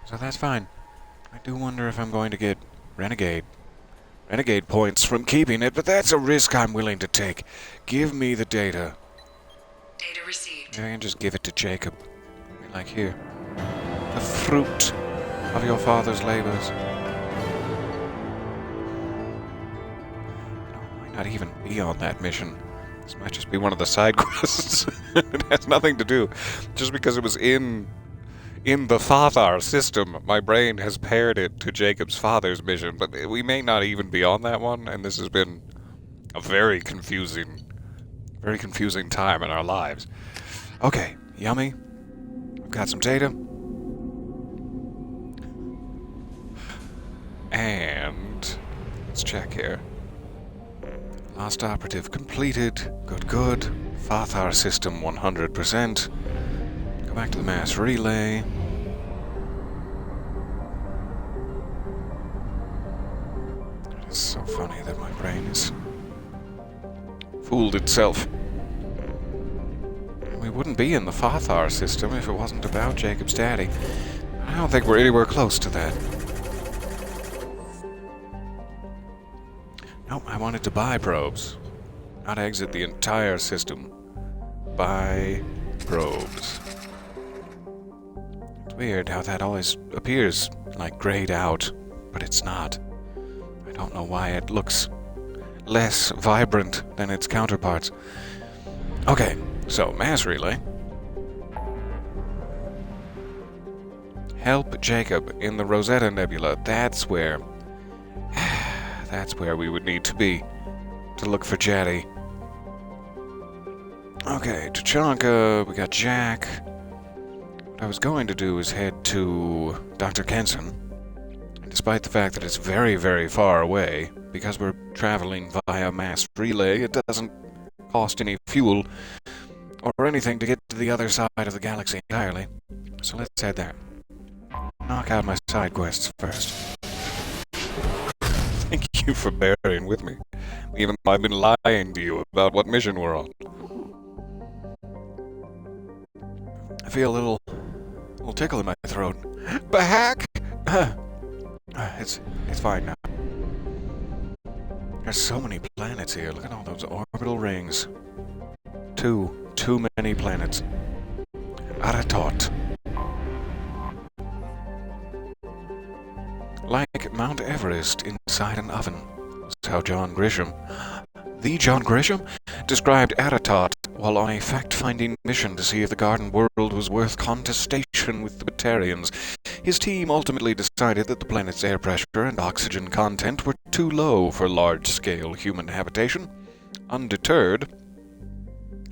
[SPEAKER 1] So that's fine. I do wonder if I'm going to get Renegade points from keeping it, but that's a risk I'm willing to take. Give me the data.
[SPEAKER 9] Data received.
[SPEAKER 1] Maybe I can just give it to Jacob. Like here. The fruit of your father's labors. I might not even be on that mission. This might just be one of the side quests. It has nothing to do. Just because it was in the Fathar system, my brain has paired it to Jacob's father's mission, but we may not even be on that one, and this has been a very confusing time in our lives. Okay, yummy. I've got some data. And let's check here. Last operative completed. Good. Fathar system 100%. Go back to the mass relay. It is so funny that my brain is fooled itself. We wouldn't be in the Fathar system if it wasn't about Jacob's daddy. I don't think we're anywhere close to that. Nope, I wanted to buy probes. Not exit the entire system. Buy probes. It's weird how that always appears like grayed out, but it's not. I don't know why it looks less vibrant than its counterparts. Okay, so mass relay. Help Jacob in the Rosetta Nebula. That's where we would need to be to look for Jetty. Okay, Tachanka, we got Jack. What I was going to do is head to Dr. Kenson. And despite the fact that it's very, very far away, because we're traveling via mass relay, it doesn't cost any fuel or anything to get to the other side of the galaxy entirely. So let's head there. Knock out my side quests first. Thank you for bearing with me, even though I've been lying to you about what mission we're on. I feel a little tickle in my throat. Back! It's fine now. There's so many planets here. Look at all those orbital rings. Too many planets. Aratohtally. Like Mount Everest inside an oven. That's how John Grisham, the John Grisham, described Aratohtally while on a fact-finding mission to see if the garden world was worth contestation with the Batarians. His team ultimately decided that the planet's air pressure and oxygen content were too low for large-scale human habitation. Undeterred,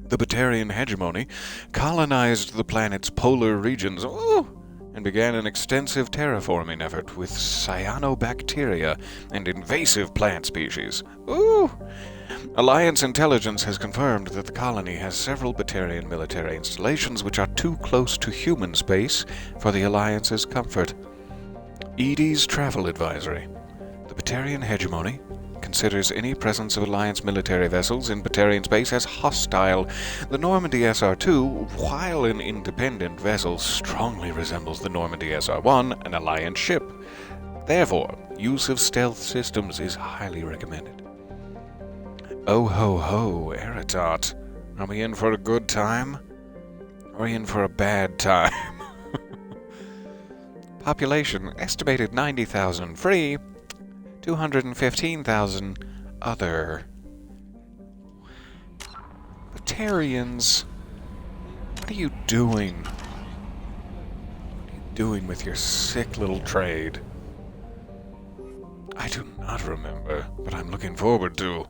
[SPEAKER 1] the Batarian hegemony colonized the planet's polar regions and began an extensive terraforming effort with cyanobacteria and invasive plant species. Alliance intelligence has confirmed that the colony has several Batarian military installations which are too close to human space for the Alliance's comfort. Edie's travel advisory. The Batarian hegemony considers any presence of Alliance military vessels in Batarian space as hostile. The Normandy SR-2, while an independent vessel, strongly resembles the Normandy SR-1, an Alliance ship. Therefore, use of stealth systems is highly recommended. Oh ho ho, Aratohtally. Are we in for a good time? Or are we in for a bad time? Population estimated 90,000 free, 215,000 other. Batarians, what are you doing? What are you doing with your sick little trade? I do not remember, but I'm looking forward to.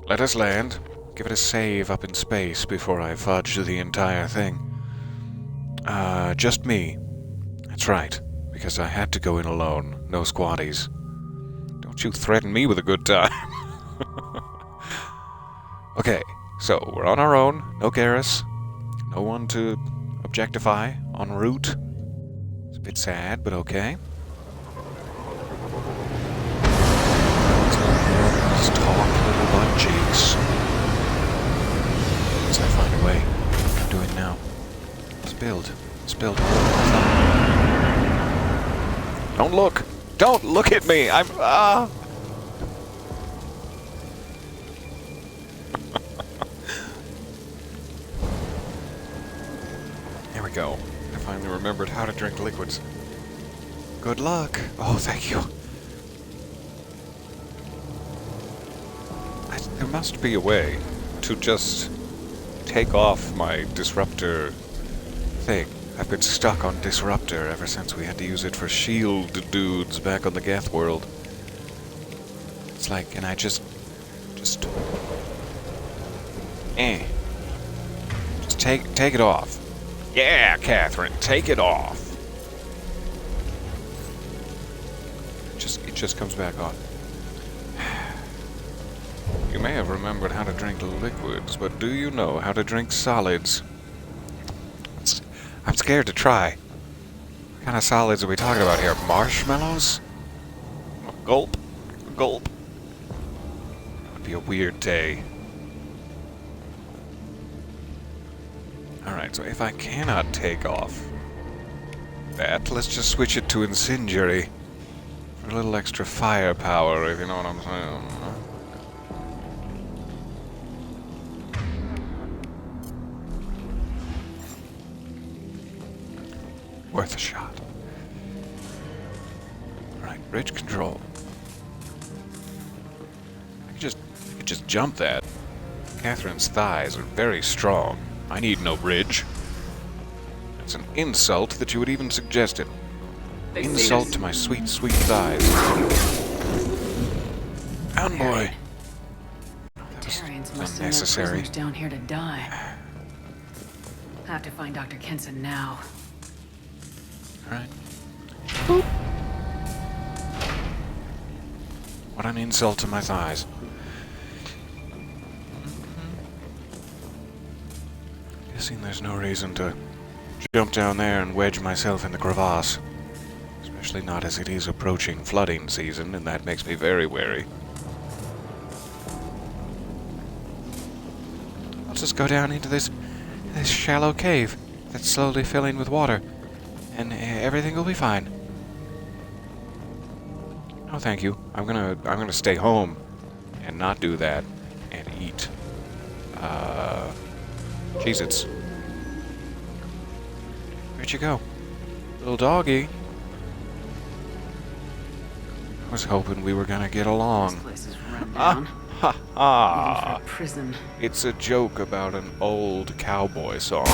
[SPEAKER 1] Let us land. Give it a save up in space before I fudge the entire thing. Just me. That's right, because I had to go in alone. No squatties. Don't you threaten me with a good time. Okay, so we're on our own. No Garrus. No one to objectify en route. It's a bit sad, but okay. Let's talk little butt cheeks. As I find a way. What I'm doing now. Let's build. Let's build. Don't look! Don't look at me! I'm There we go. I finally remembered how to drink liquids. Good luck. Oh, thank you. There must be a way to just take off my disruptor thing. I've been stuck on disruptor ever since we had to use it for shield dudes back on the Geth world. It's like, and I just take it off. Yeah, Catherine, take it off. It just comes back on. You may have remembered how to drink liquids, but do you know how to drink solids? I'm scared to try. What kind of solids are we talking about here? Marshmallows? Gulp? Gulp? That would be a weird day. Alright, so if I cannot take off that, let's just switch it to incendiary. For a little extra firepower, if you know what I'm saying. Worth a shot. Alright, bridge control. I could just jump that. Catherine's thighs are very strong. I need no bridge. It's an insult that you would even suggest it. Insult to my sweet, sweet thighs. Down, boy.
[SPEAKER 2] Tarians must send their
[SPEAKER 1] unnecessary.
[SPEAKER 2] prisoners down here to die. I have to find Dr. Kenson now.
[SPEAKER 1] Alright. What an insult to my thighs. Guessing there's no reason to jump down there and wedge myself in the crevasse. Especially not as it is approaching flooding season, and that makes me very wary. I'll just go down into this shallow cave that's slowly filling with water, and everything will be fine. Oh, thank you. I'm gonna stay home and not do that and eat. Cheez-Its. Where'd you go? Little doggy. I was hoping we were gonna get along.
[SPEAKER 2] This place is run down.
[SPEAKER 1] Ha ha!
[SPEAKER 2] Even for a prison.
[SPEAKER 1] It's a joke about an old cowboy song.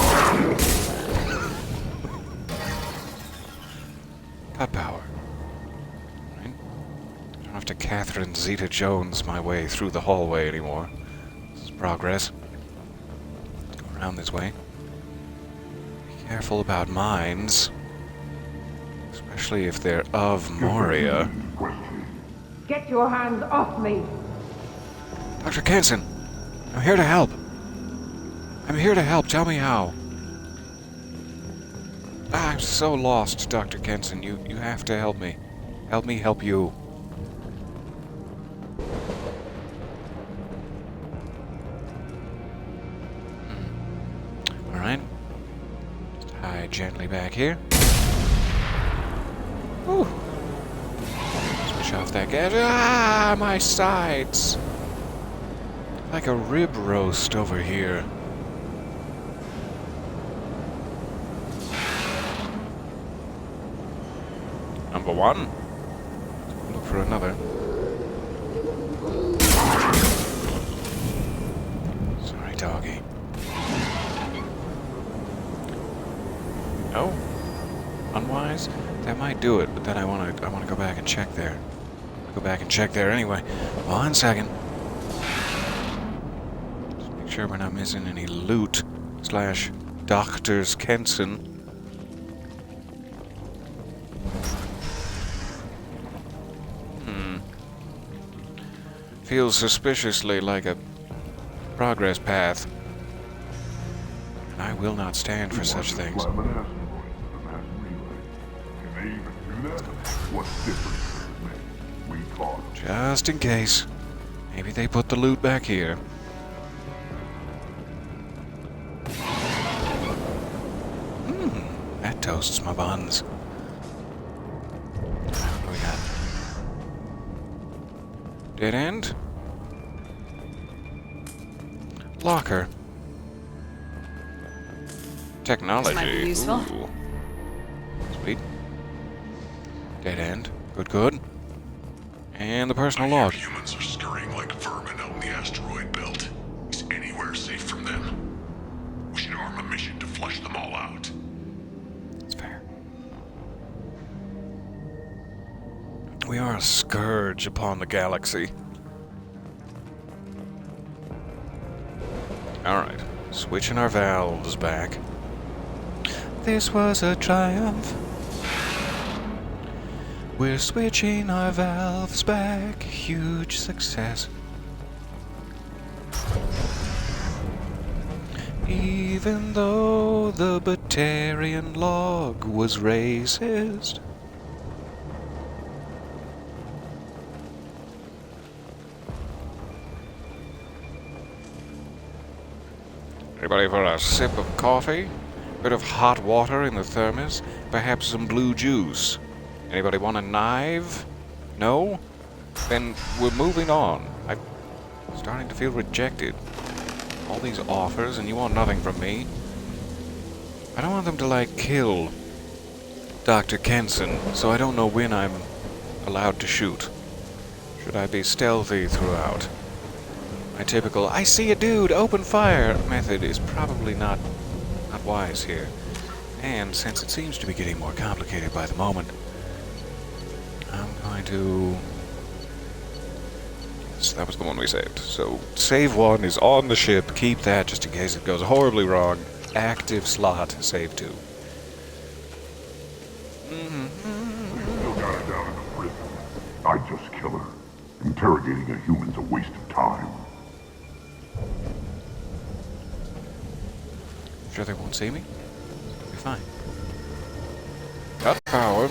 [SPEAKER 1] Cut power. Right? I don't have to Catherine Zeta-Jones my way through the hallway anymore. This is progress. Go around this way. Be careful about mines. Especially if they're of Moria.
[SPEAKER 8] Get your hands off me!
[SPEAKER 1] Dr. Kenson! I'm here to help! I'm here to help, tell me how. I'm so lost, Dr. Kenson. You have to help me. Help me help you. Alright. Just hide gently back here. Whew. Switch off that gas. Ah, my sides! Like a rib roast over here. Number one. Look for another. Sorry, doggy. No? Unwise? That might do it, but then I wanna go back and check there. Go back and check there anyway. 1 second. Just make sure we're not missing any loot. / Doctors Kenson. Feels suspiciously like a progress path. And I will not stand for such things.
[SPEAKER 7] Can they even do that? What difference does it make? We caught them.
[SPEAKER 1] Just in case. Maybe they put the loot back here. That toasts my buns. What do we got? Dead end? Locker. Technology.
[SPEAKER 4] This might be useful.
[SPEAKER 1] Ooh. Sweet. Dead end. Good, good. And the personal log.
[SPEAKER 7] Humans are scurrying like vermin out in the asteroid belt. Is anywhere safe from them? We should arm a mission to flush them all out.
[SPEAKER 1] That's fair. We are a scourge upon the galaxy. Alright. Switching our valves back. This was a triumph. We're switching our valves back. Huge success. Even though the Batarian log was racist. Anybody for a sip of coffee? Bit of hot water in the thermos? Perhaps some blue juice? Anybody want a knife? No? Then we're moving on. I'm starting to feel rejected. All these offers and you want nothing from me. I don't want them to, like, kill Dr. Kenson, so I don't know when I'm allowed to shoot. Should I be stealthy throughout? My typical, I see a dude, open fire method is probably not wise here. And since it seems to be getting more complicated by the moment, I'm going to... Yes, that was the one we saved. So, save one is on the ship. Keep that just in case it goes horribly wrong. Active slot, save 2.
[SPEAKER 7] Still got her down in the prison. I'd just kill her. Interrogating a human's a waste of time.
[SPEAKER 1] Sure they won't see me? It'll be fine. Got power.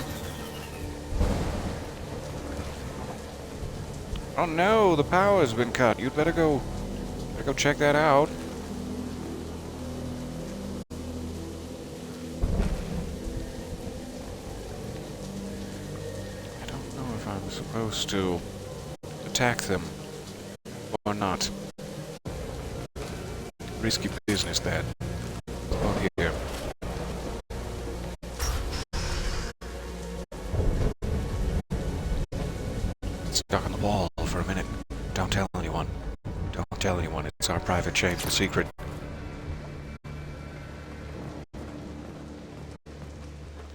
[SPEAKER 1] Oh no, the power's been cut. You'd better go check that out. I don't know if I'm supposed to attack them or not. Risky business, that. Oh, here. Stuck on the wall for a minute. Don't tell anyone. Don't tell anyone. It's our private, shameful secret.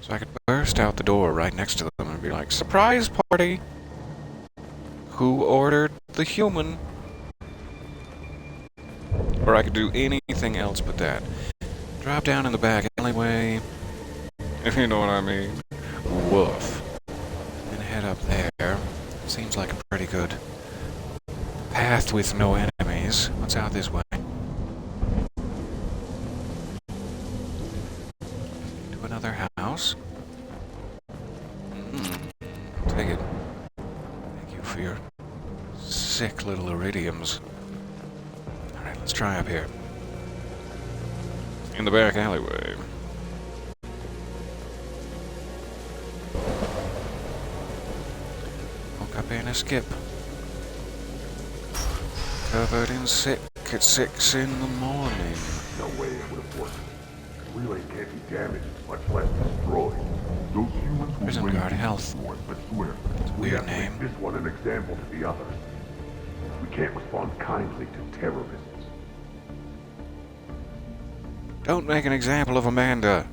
[SPEAKER 1] So I could burst out the door right next to them and be like, surprise party! Who ordered the human? Or I could do anything else but that. Drop down in the back alleyway, if you know what I mean. Woof. And head up there. Seems like a pretty good path with no enemies. What's out this way? To another house. I'll take it. Thank you for your sick little iridiums. Alright, let's try up here. In the back alleyway. Woke up in a skip. Covered in sick at 6 in the morning.
[SPEAKER 7] No way it would have worked. The relay can't be damaged, much less destroyed. Those humans will
[SPEAKER 1] Prison
[SPEAKER 7] win
[SPEAKER 1] guard
[SPEAKER 7] these
[SPEAKER 1] health.
[SPEAKER 7] wars, but swear,
[SPEAKER 1] It's a
[SPEAKER 7] we
[SPEAKER 1] weird
[SPEAKER 7] have to
[SPEAKER 1] name.
[SPEAKER 7] make this one an example to the others. We can't respond kindly to terrorists.
[SPEAKER 1] Don't make an example of Amanda.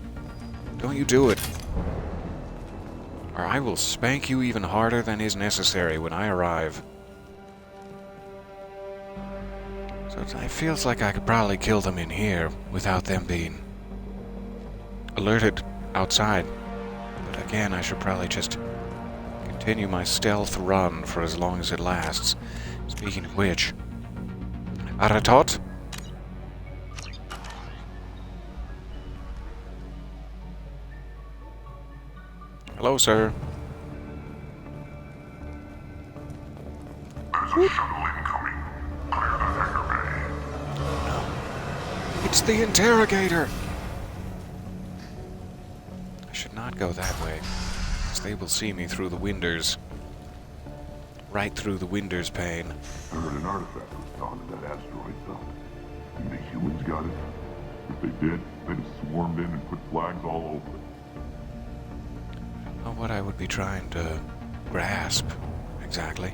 [SPEAKER 1] Don't you do it. or I will spank you even harder than is necessary when I arrive. So it feels like I could probably kill them in here without them being alerted outside. But again, I should probably just continue my stealth run for as long as it lasts. Speaking of which, Aratot? Hello, sir.
[SPEAKER 7] There's a shuttle incoming. Clear the hangar bay.
[SPEAKER 1] It's the interrogator! I should not go that way, as they will see me through the windows. Right through the windows pane.
[SPEAKER 7] I heard an artifact was found in that asteroid belt. Think the humans got it? If they did, they'd have swarmed in and put flags all over it.
[SPEAKER 1] Not what I would be trying to grasp, exactly.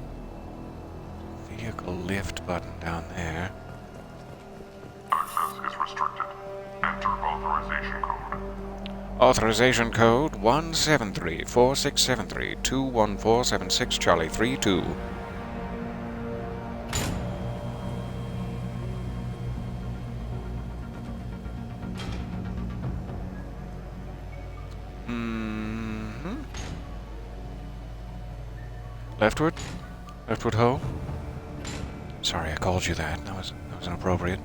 [SPEAKER 1] Vehicle lift button down there.
[SPEAKER 7] Access is restricted. Enter authorization code.
[SPEAKER 1] Authorization code 173-4673-21476 Charlie 32. Leftward? Leftward ho? Sorry, I called you that. That was inappropriate.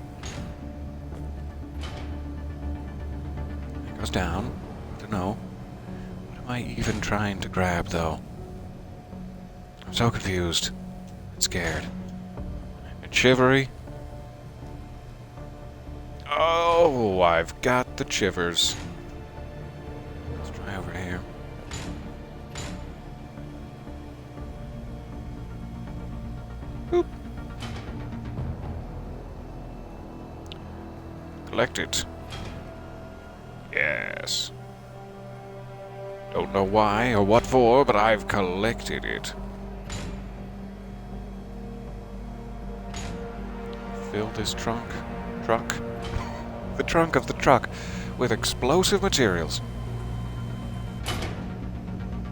[SPEAKER 1] It goes down. I don't know. What am I even trying to grab, though? I'm so confused. And scared. And shivery. Oh, I've got the shivers. Let's try over here. Boop. Collect it. Yes. Don't know why or what for, but I've collected it. Fill this truck. The trunk of the truck with explosive materials.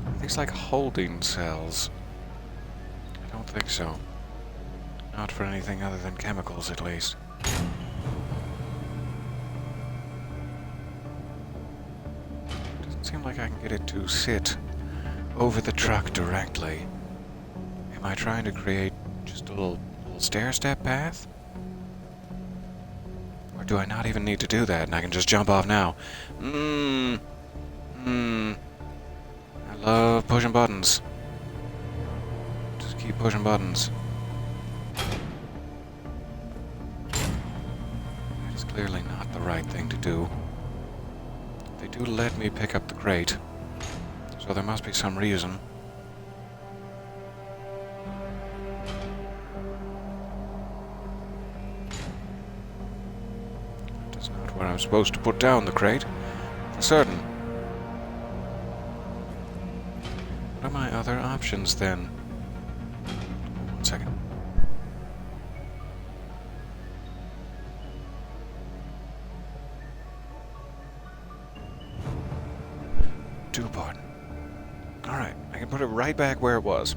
[SPEAKER 1] Are these like holding cells? I don't think so. Not for anything other than chemicals, at least. Doesn't seem like I can get it to sit over the truck directly. Am I trying to create just a little stair-step path? Or do I not even need to do that and I can just jump off now? I love pushing buttons. Just keep pushing buttons. That is clearly not the right thing to do. They do let me pick up the crate, so there must be some reason. That's not where I'm supposed to put down the crate, for certain. What are my other options then? 1 second. Do pardon. Alright, I can put it right back where it was.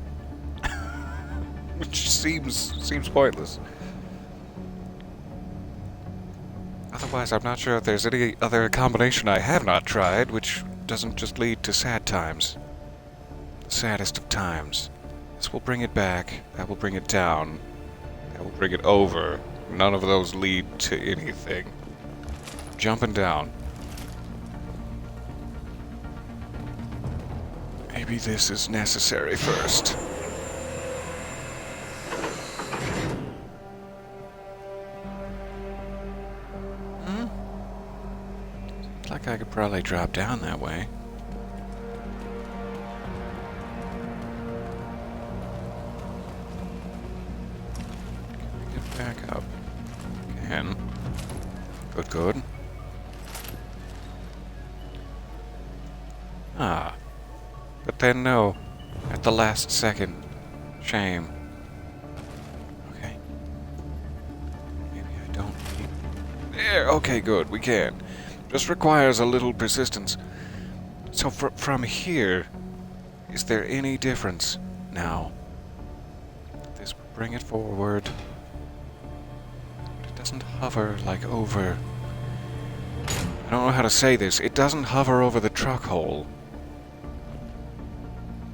[SPEAKER 1] Which seems pointless. Otherwise, I'm not sure if there's any other combination I have not tried, which doesn't just lead to sad times. The saddest of times. This will bring it back, that will bring it down, that will bring it over. None of those lead to anything. Jumping down. Maybe this is necessary first. Seems like I could probably drop down that way. Can I get back up? Can. Good. Ah. But then no, at the last second. Shame. Okay. Maybe I don't need... There, okay, good, we can. Just requires a little persistence. So from here, Is there any difference now? This bring it forward. It doesn't hover like over... I don't know how to say this. It doesn't hover over the truck hole.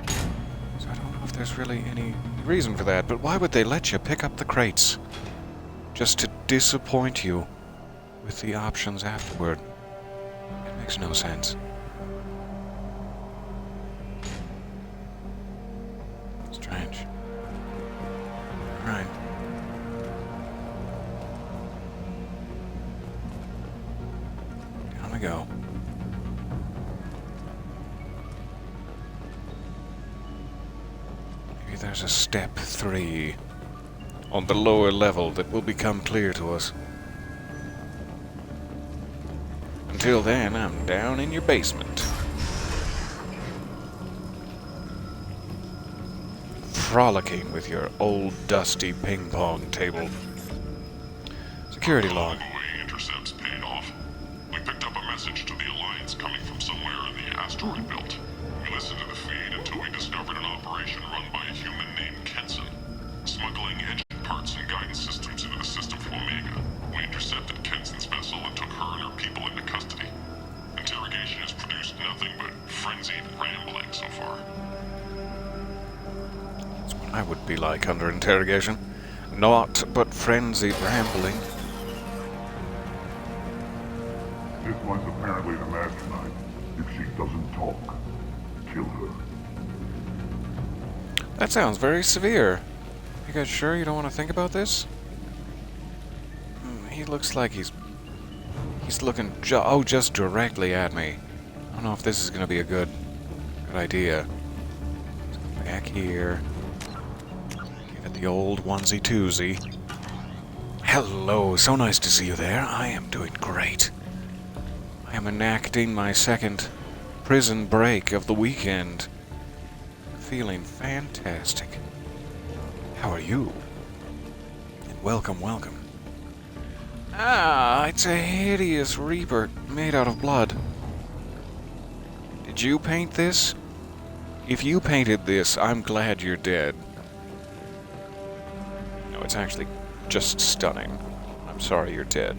[SPEAKER 1] So I don't know if there's really any reason for that, but why would they let you pick up the crates? Just to disappoint you with the options afterward. It makes no sense. Strange. Alright. Down we go. Maybe there's a step 3 on the lower level that will become clear to us. Until then, I'm down in your basement. Frolicking with your old dusty ping pong table. Security log.
[SPEAKER 7] Envoy intercepts paid off. We picked up a message to the Alliance coming from somewhere in the asteroid belt. We listened to the feed until we discovered an operation run by a human named Kenson, smuggling engine parts and guidance systems into the system from Omega. We intercepted Kenson's vessel and took her and her people into custody. Interrogation has produced nothing but frenzied rambling so far.
[SPEAKER 1] That's what I would be like under interrogation. Naught but frenzied rambling.
[SPEAKER 7] This one's apparently the mastermind. If she doesn't talk, kill her.
[SPEAKER 1] That sounds very severe. You guys sure you don't want to think about this? He looks like he's looking just directly at me. I don't know if this is going to be a good idea. Let's go back here. Give it the old onesie-twosie. Hello, so nice to see you there. I am doing great. I am enacting my second prison break of the weekend. Feeling fantastic. How are you? And welcome, welcome. Ah, it's a hideous reaper made out of blood. Did you paint this? If you painted this, I'm glad you're dead. No, it's actually just stunning. I'm sorry you're dead.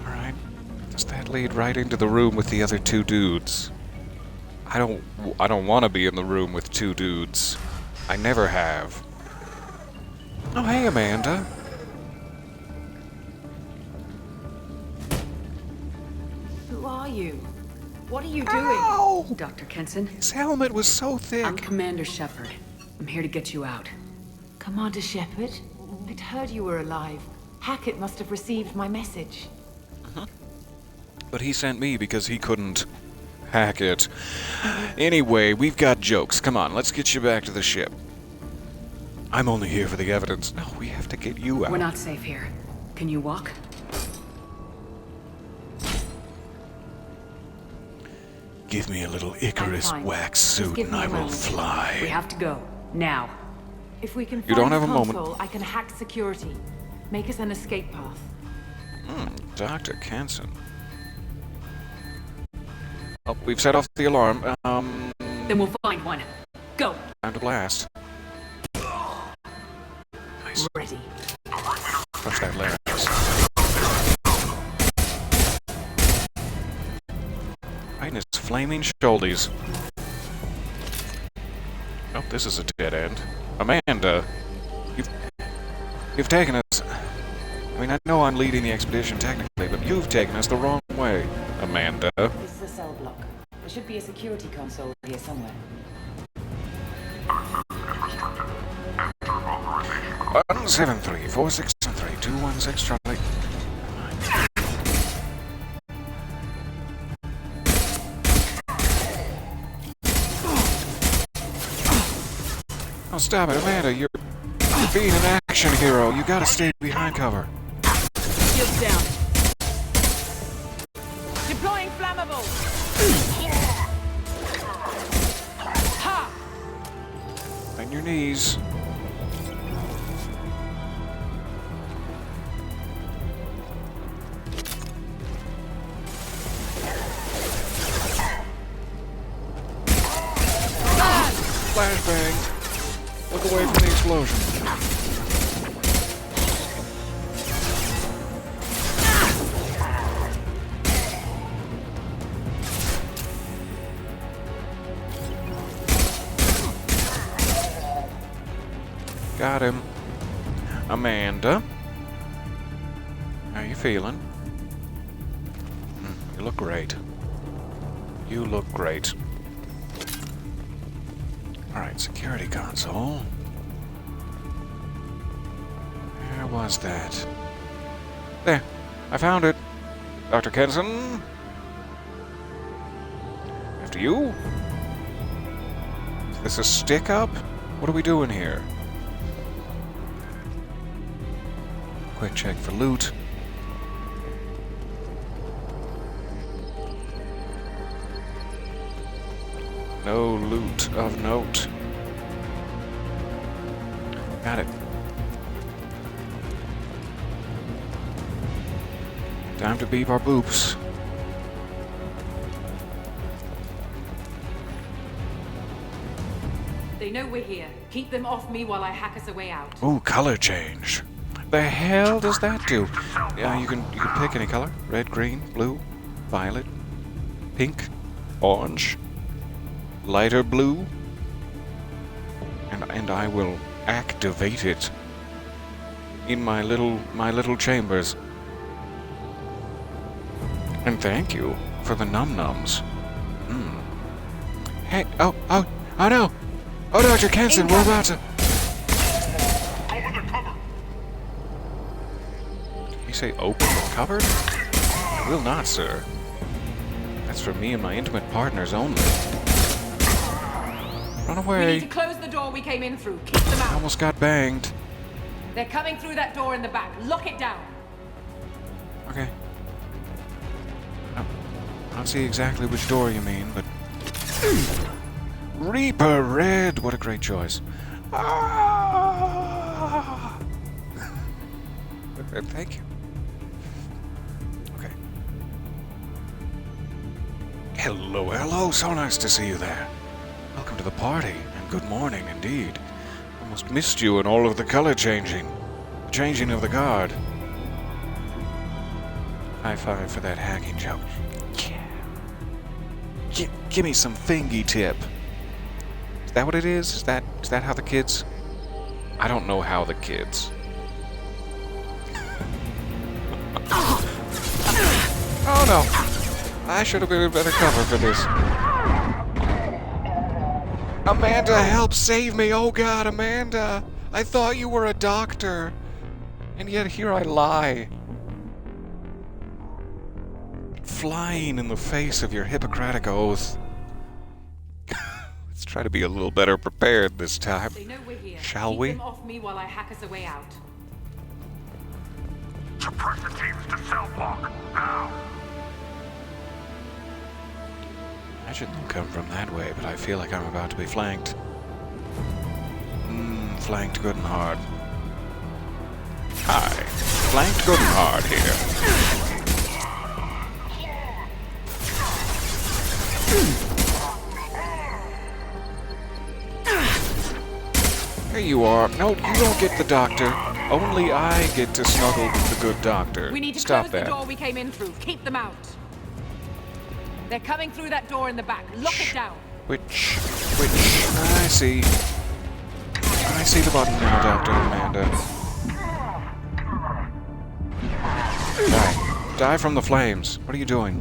[SPEAKER 1] Alright. Does that lead right into the room with the other two dudes? I don't want to be in the room with two dudes. I never have. Oh, hey, Amanda.
[SPEAKER 4] Who are you? What are you doing?
[SPEAKER 1] Ow!
[SPEAKER 4] Dr. Kenson?
[SPEAKER 1] His helmet was so thick.
[SPEAKER 4] I'm Commander Shepard. I'm here to get you out.
[SPEAKER 10] Commander Shepard? I'd heard you were alive. Hackett must have received my message.
[SPEAKER 1] But he sent me because he couldn't hack it. Anyway, we've got jokes. Come on, let's get you back to the ship. I'm only here for the evidence. No, we have to get you out.
[SPEAKER 4] We're not safe here. Can you walk?
[SPEAKER 1] Give me a little Icarus
[SPEAKER 10] fine.
[SPEAKER 1] wax
[SPEAKER 10] Just
[SPEAKER 1] suit
[SPEAKER 10] give
[SPEAKER 1] and
[SPEAKER 10] me
[SPEAKER 1] I
[SPEAKER 10] a
[SPEAKER 1] will
[SPEAKER 10] moment.
[SPEAKER 1] fly.
[SPEAKER 4] We have to go. Now.
[SPEAKER 10] If we can
[SPEAKER 1] You
[SPEAKER 10] find
[SPEAKER 1] don't have a
[SPEAKER 10] the
[SPEAKER 1] moment.
[SPEAKER 10] console, I can hack security. Make us an escape path.
[SPEAKER 1] Dr. Kenson. Oh, we've set off the alarm.
[SPEAKER 4] Then we'll find one. Go.
[SPEAKER 1] Time to blast. Nice.
[SPEAKER 4] Ready.
[SPEAKER 1] Punch that last. Right in his flaming shoulders. Oh, this is a dead end. Amanda, you've taken us. I mean, I know I'm leading the expedition technically, but you've taken us the wrong way, Amanda.
[SPEAKER 10] This is a cell block. There should be a security console here somewhere.
[SPEAKER 1] 173-463-216 Charlie. Oh, stop it, Amanda. You're being an action hero. You gotta stay behind cover.
[SPEAKER 4] Shields down.
[SPEAKER 10] Deploying flammable! Ha!
[SPEAKER 1] On your knees. Flashbang. Look away from the explosion. Got him. Amanda. How you feeling? You look great. You look great. Alright, security console. Where was that? There. I found it. Dr. Kenson. After you? Is this a stick-up? What are we doing here? Quick check for loot. No loot of note. Got it. Time to beep our boops.
[SPEAKER 10] They know we're here. Keep them off me while I hack us a way out.
[SPEAKER 1] Ooh, color change. The hell does that do? Yeah, you can pick any color. Red, green, blue, violet, pink, orange, lighter blue. And I will activate it in my little chambers. And thank you for the num-nums. Hey, oh no! Oh, Dr. Kenson, we're about to...
[SPEAKER 7] Open the cupboard!
[SPEAKER 1] Did he say open the cupboard? I will not, sir. That's for me and my intimate partners only. Run
[SPEAKER 10] We
[SPEAKER 1] away.
[SPEAKER 10] need to close the door we came in through. Keep them
[SPEAKER 1] I
[SPEAKER 10] out.
[SPEAKER 1] almost got banged.
[SPEAKER 10] They're coming through that door in the back. Lock it down.
[SPEAKER 1] Okay. I don't see exactly which door you mean, but... Reaper Red! What a great choice. Ah! Thank you. Okay. Hello. So nice to see you there. Welcome to the party, and good morning indeed. Almost missed you in all of the color changing. The changing of the guard. High five for that hacking joke. Yeah. Give me some fingy tip. Is that what it is? Is that how the kids? I don't know how the kids. Oh no! I should have been in better cover for this. Amanda, help save me! Oh God, Amanda! I thought you were a doctor, and yet here I lie. Flying in the face of your Hippocratic oath. Let's try to be a little better prepared this time.
[SPEAKER 10] They know we're here.
[SPEAKER 1] Shall
[SPEAKER 10] Keep
[SPEAKER 1] we?
[SPEAKER 10] them off me while I hack us a way out.
[SPEAKER 7] Suppressor teams to cell block, now!
[SPEAKER 1] Imagine them come from that way, but I feel like I'm about to be flanked. Flanked good and hard. Hi, flanked good and hard here. There you are. No, you don't get the doctor. Only I get to snuggle with the good doctor.
[SPEAKER 10] We need to
[SPEAKER 1] Stop
[SPEAKER 10] close
[SPEAKER 1] that.
[SPEAKER 10] the door we came in through. Keep them out. They're coming through that door in the back. Lock it down.
[SPEAKER 1] Which, I see. I see the button now, Dr. Amanda. Die from the flames. What are you doing?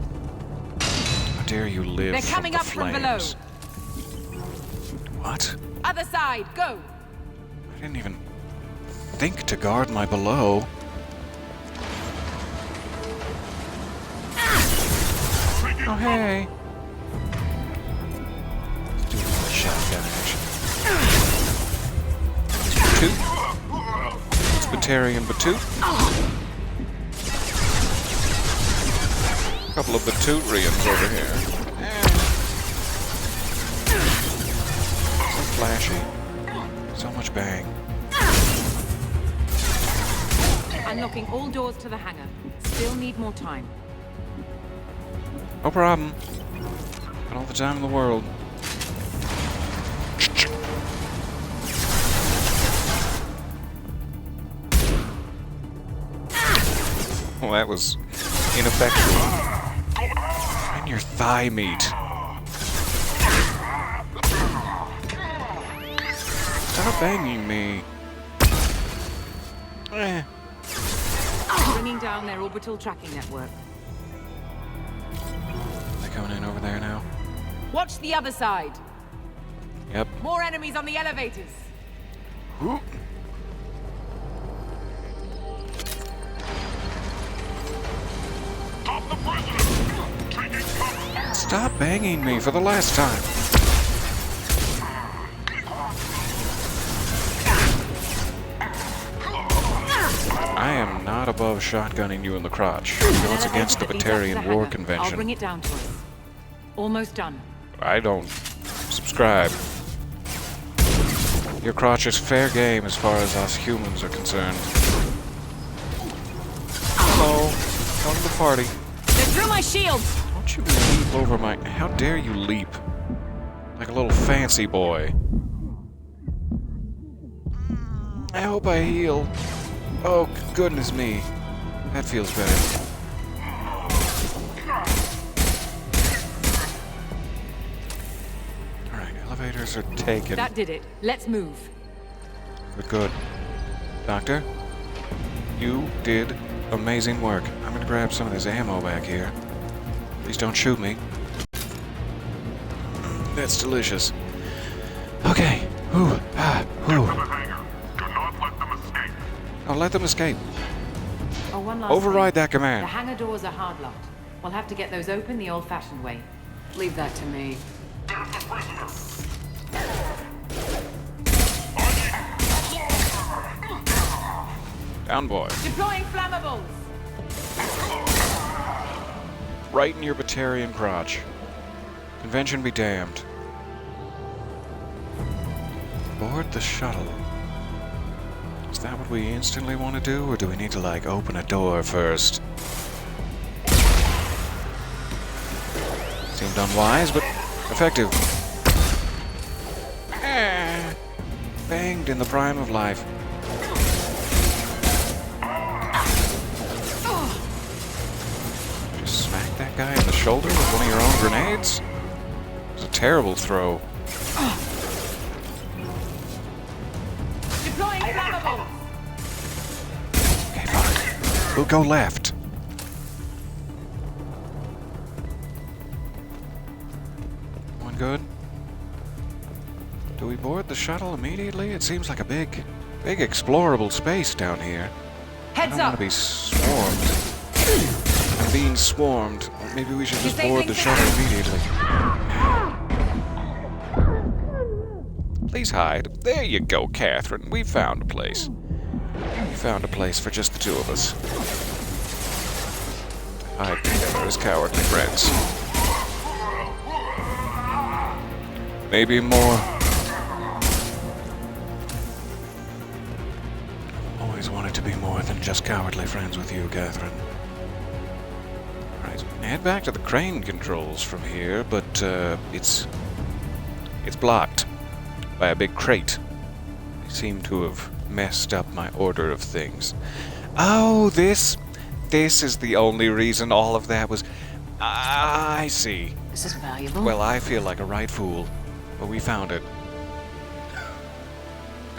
[SPEAKER 1] How dare you live
[SPEAKER 10] They're coming up
[SPEAKER 1] from the
[SPEAKER 10] from below.
[SPEAKER 1] flames? What?
[SPEAKER 10] Other side. Go.
[SPEAKER 1] I didn't even think to guard my below. Oh, hey. Let's do a little shotgun action. Batoot. Batarian Batoot. Couple of Batootrians over here. So flashy. So much bang.
[SPEAKER 10] Unlocking all doors to the hangar. Still need more time.
[SPEAKER 1] No problem. Got all the time in the world. Well, that was ineffectual. And your thigh meat. Stop banging me.
[SPEAKER 10] Bringing down their orbital tracking network.
[SPEAKER 1] They coming in over there now?
[SPEAKER 10] Watch the other side.
[SPEAKER 1] Yep.
[SPEAKER 10] More enemies on the elevators.
[SPEAKER 1] Ooh.
[SPEAKER 7] Stop the president! Taking cover!
[SPEAKER 1] Stop banging me for the last time. I am not above shotgunning you in the crotch. You know, it's against the Batarian War
[SPEAKER 10] I'll
[SPEAKER 1] Convention.
[SPEAKER 10] bring it down to us. Almost done.
[SPEAKER 1] I don't subscribe. Your crotch is fair game as far as us humans are concerned. Hello. Welcome to the party.
[SPEAKER 10] They're through my shields!
[SPEAKER 1] Don't you leap over my... How dare you leap? Like a little fancy boy. I hope I heal. Oh, goodness me. That feels better. Alright, elevators are taken.
[SPEAKER 10] That did it. Let's move.
[SPEAKER 1] Good, good. Doctor, you did amazing work. I'm gonna grab some of this ammo back here. Please don't shoot me. That's delicious. Okay. Ooh, ah, ooh.
[SPEAKER 7] To the hangar. Do not let them escape.
[SPEAKER 1] I'll let them escape.
[SPEAKER 10] Oh, one last
[SPEAKER 1] Override
[SPEAKER 10] thing.
[SPEAKER 1] that command.
[SPEAKER 10] The hangar doors are hard locked. We'll have to get those open the old-fashioned way.
[SPEAKER 4] Leave that to me.
[SPEAKER 7] Get the prisoner.
[SPEAKER 1] Down, boy.
[SPEAKER 10] Deploying flammables!
[SPEAKER 1] Right in your Batarian crotch. Convention be damned. Board the shuttle. Is that what we instantly want to do, or do we need to, like, open a door first? Seemed unwise, but effective. Ah, banged in the prime of life. Just smack that guy in the shoulder with one of your own grenades? It was a terrible throw.
[SPEAKER 10] Deploying flammables!
[SPEAKER 1] Okay, fine. We'll go left. One good. Do we board the shuttle immediately? It seems like a big explorable space down here.
[SPEAKER 10] Heads
[SPEAKER 1] I don't want
[SPEAKER 10] up!
[SPEAKER 1] to be swarmed. I'm being swarmed. Maybe we should just
[SPEAKER 10] say
[SPEAKER 1] board the
[SPEAKER 10] things
[SPEAKER 1] shuttle
[SPEAKER 10] fast.
[SPEAKER 1] immediately. Please hide. There you go, Catherine. We found a place. We found a place for just the two of us. Hide together as cowardly friends. Maybe more. Always wanted to be more than just cowardly friends with you, Catherine. Right, head back to the crane controls from here, but it's blocked by a big crate. They seem to have messed up my order of things. Oh, this is the only reason all of that was... I see.
[SPEAKER 2] This is valuable.
[SPEAKER 1] Well, I feel like a right fool, but we found it.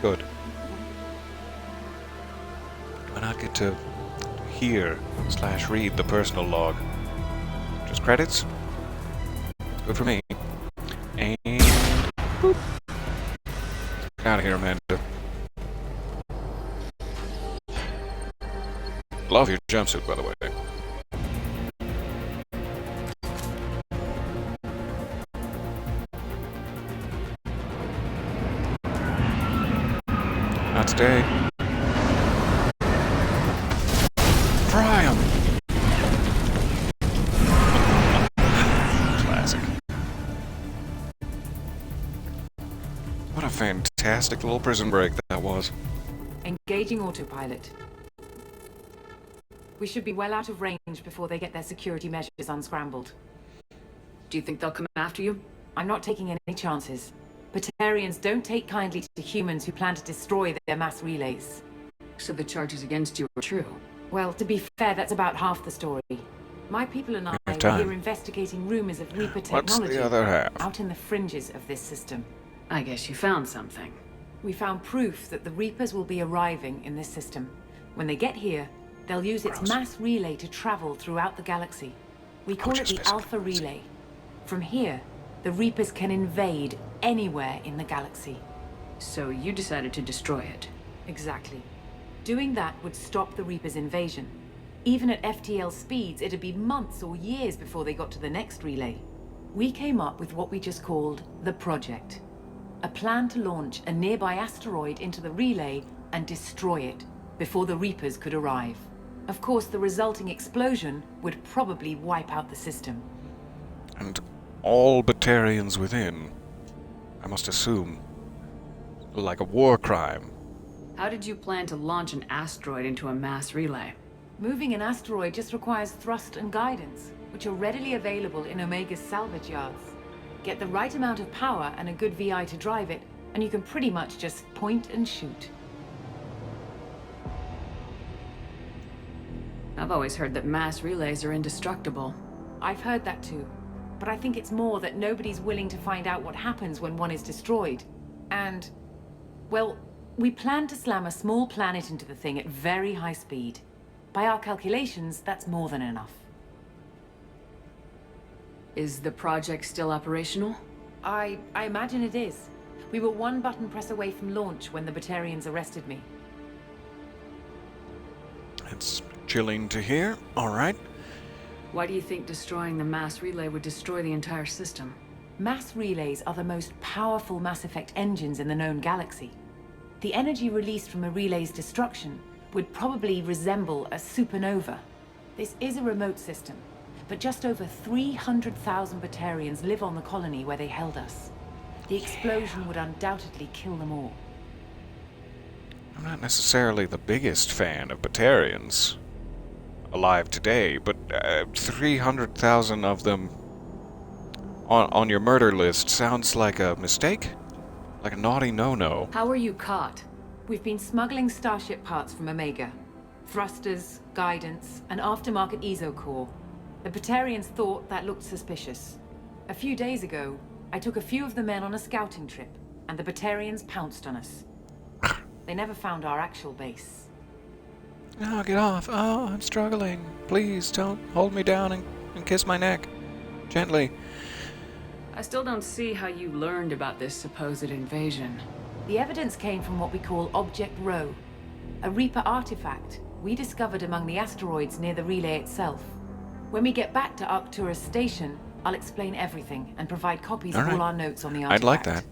[SPEAKER 1] Good. Do I not get to hear / read the personal log? Just credits? Good for me. And... boop. Get out of here, Amanda. Love your jumpsuit, by the way. Not today. Fry 'em! Classic. What a fantastic little prison break that was.
[SPEAKER 10] Engaging autopilot. We should be well out of range before they get their security measures unscrambled.
[SPEAKER 4] Do you think they'll come after you?
[SPEAKER 10] I'm not taking any chances. Batarians don't take kindly to humans who plan to destroy their mass relays.
[SPEAKER 4] So the charges against you are true.
[SPEAKER 10] Well, to be fair, that's about half the story. My people and I were
[SPEAKER 1] time.
[SPEAKER 10] here investigating rumors of Reaper
[SPEAKER 1] What's
[SPEAKER 10] technology
[SPEAKER 1] the other half?
[SPEAKER 10] out in the fringes of this system.
[SPEAKER 4] I guess you found something.
[SPEAKER 10] We found proof that the Reapers will be arriving in this system. When they get here, they'll use its
[SPEAKER 1] Gross.
[SPEAKER 10] mass relay to travel throughout the galaxy. We call it the Alpha Relay. From here, the Reapers can invade anywhere in the galaxy.
[SPEAKER 4] So you decided to destroy it.
[SPEAKER 10] Exactly. Doing that would stop the Reapers' invasion. Even at FTL speeds, it'd be months or years before they got to the next relay. We came up with what we just called the Project. A plan to launch a nearby asteroid into the relay and destroy it before the Reapers could arrive. Of course, the resulting explosion would probably wipe out the system.
[SPEAKER 1] And all Batarians within, I must assume, like a war crime.
[SPEAKER 4] How did you plan to launch an asteroid into a mass relay?
[SPEAKER 10] Moving an asteroid just requires thrust and guidance, which are readily available in Omega's salvage yards. Get the right amount of power and a good VI to drive it, and you can pretty much just point and shoot.
[SPEAKER 4] I've always heard that mass relays are indestructible.
[SPEAKER 10] I've heard that too, but I think it's more that nobody's willing to find out what happens when one is destroyed. And, well, we plan to slam a small planet into the thing at very high speed. By our calculations, that's more than enough.
[SPEAKER 4] Is the project still operational?
[SPEAKER 10] I imagine it is. We were one button press away from launch when the Batarians arrested me.
[SPEAKER 1] It's chilling to hear. All right.
[SPEAKER 4] Why do you think destroying the mass relay would destroy the entire system?
[SPEAKER 10] Mass relays are the most powerful Mass Effect engines in the known galaxy. The energy released from a relay's destruction would probably resemble a supernova. This is a remote system, but just over 300,000 Batarians live on the colony where they held us. The explosion would undoubtedly kill them all.
[SPEAKER 1] I'm not necessarily the biggest fan of Batarians alive today, but 300,000 of them on your murder list sounds like a mistake? Like a naughty no-no.
[SPEAKER 4] How were you caught?
[SPEAKER 10] We've been smuggling Starship parts from Omega. Thrusters, guidance, and aftermarket Ezo core. The Batarians thought that looked suspicious. A few days ago, I took a few of the men on a scouting trip, and the Batarians pounced on us. They never found our actual base.
[SPEAKER 1] No, get off. Oh, I'm struggling. Please don't hold me down and kiss my neck. Gently.
[SPEAKER 4] I still don't see how you learned about this supposed invasion.
[SPEAKER 10] The evidence came from what we call Object Rho, a Reaper artifact we discovered among the asteroids near the relay itself. When we get back to Arcturus Station, I'll explain everything and provide copies of all our notes on the artifact.
[SPEAKER 1] I'd like that.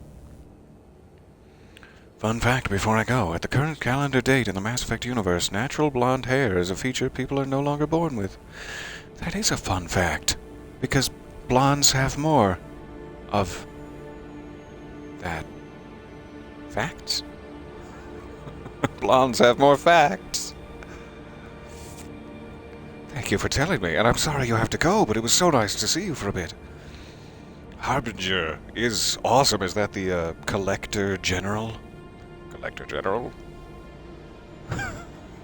[SPEAKER 1] Fun fact before I go. At the current calendar date in the Mass Effect universe, natural blonde hair is a feature people are no longer born with. That is a fun fact, because blondes have more of that. Facts? Blondes have more facts. Thank you for telling me, and I'm sorry you have to go, but it was so nice to see you for a bit. Harbinger is awesome. Is that the Collector General? Collector General?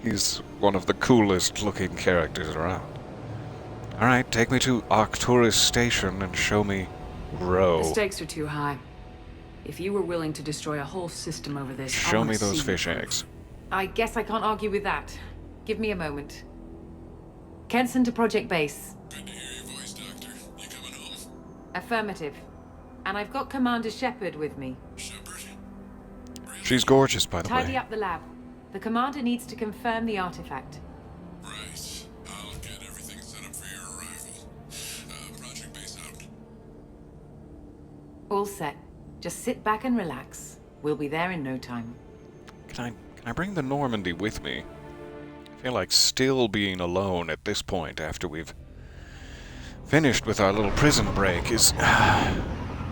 [SPEAKER 1] He's one of the coolest looking characters around. Alright, take me to Arcturus Station and show me Rho.
[SPEAKER 4] The stakes are too high. If you were willing to destroy a whole system over this,
[SPEAKER 1] Show me those fish eggs.
[SPEAKER 10] I guess I can't argue with that. Give me a moment. Kenson to Project Base.
[SPEAKER 7] Good to hear your voice, Doctor. You coming home?
[SPEAKER 10] Affirmative. And I've got Commander Shepard with me.
[SPEAKER 7] Shepard?
[SPEAKER 1] She's gorgeous, by the
[SPEAKER 10] Tidy
[SPEAKER 1] way.
[SPEAKER 10] up the lab. The Commander needs to confirm the artifact.
[SPEAKER 7] Right. I'll get everything set up for your arrival. Project Base out.
[SPEAKER 10] All set. Just sit back and relax. We'll be there in no time.
[SPEAKER 1] Can I bring the Normandy with me? I feel like still being alone at this point after we've finished with our little prison break is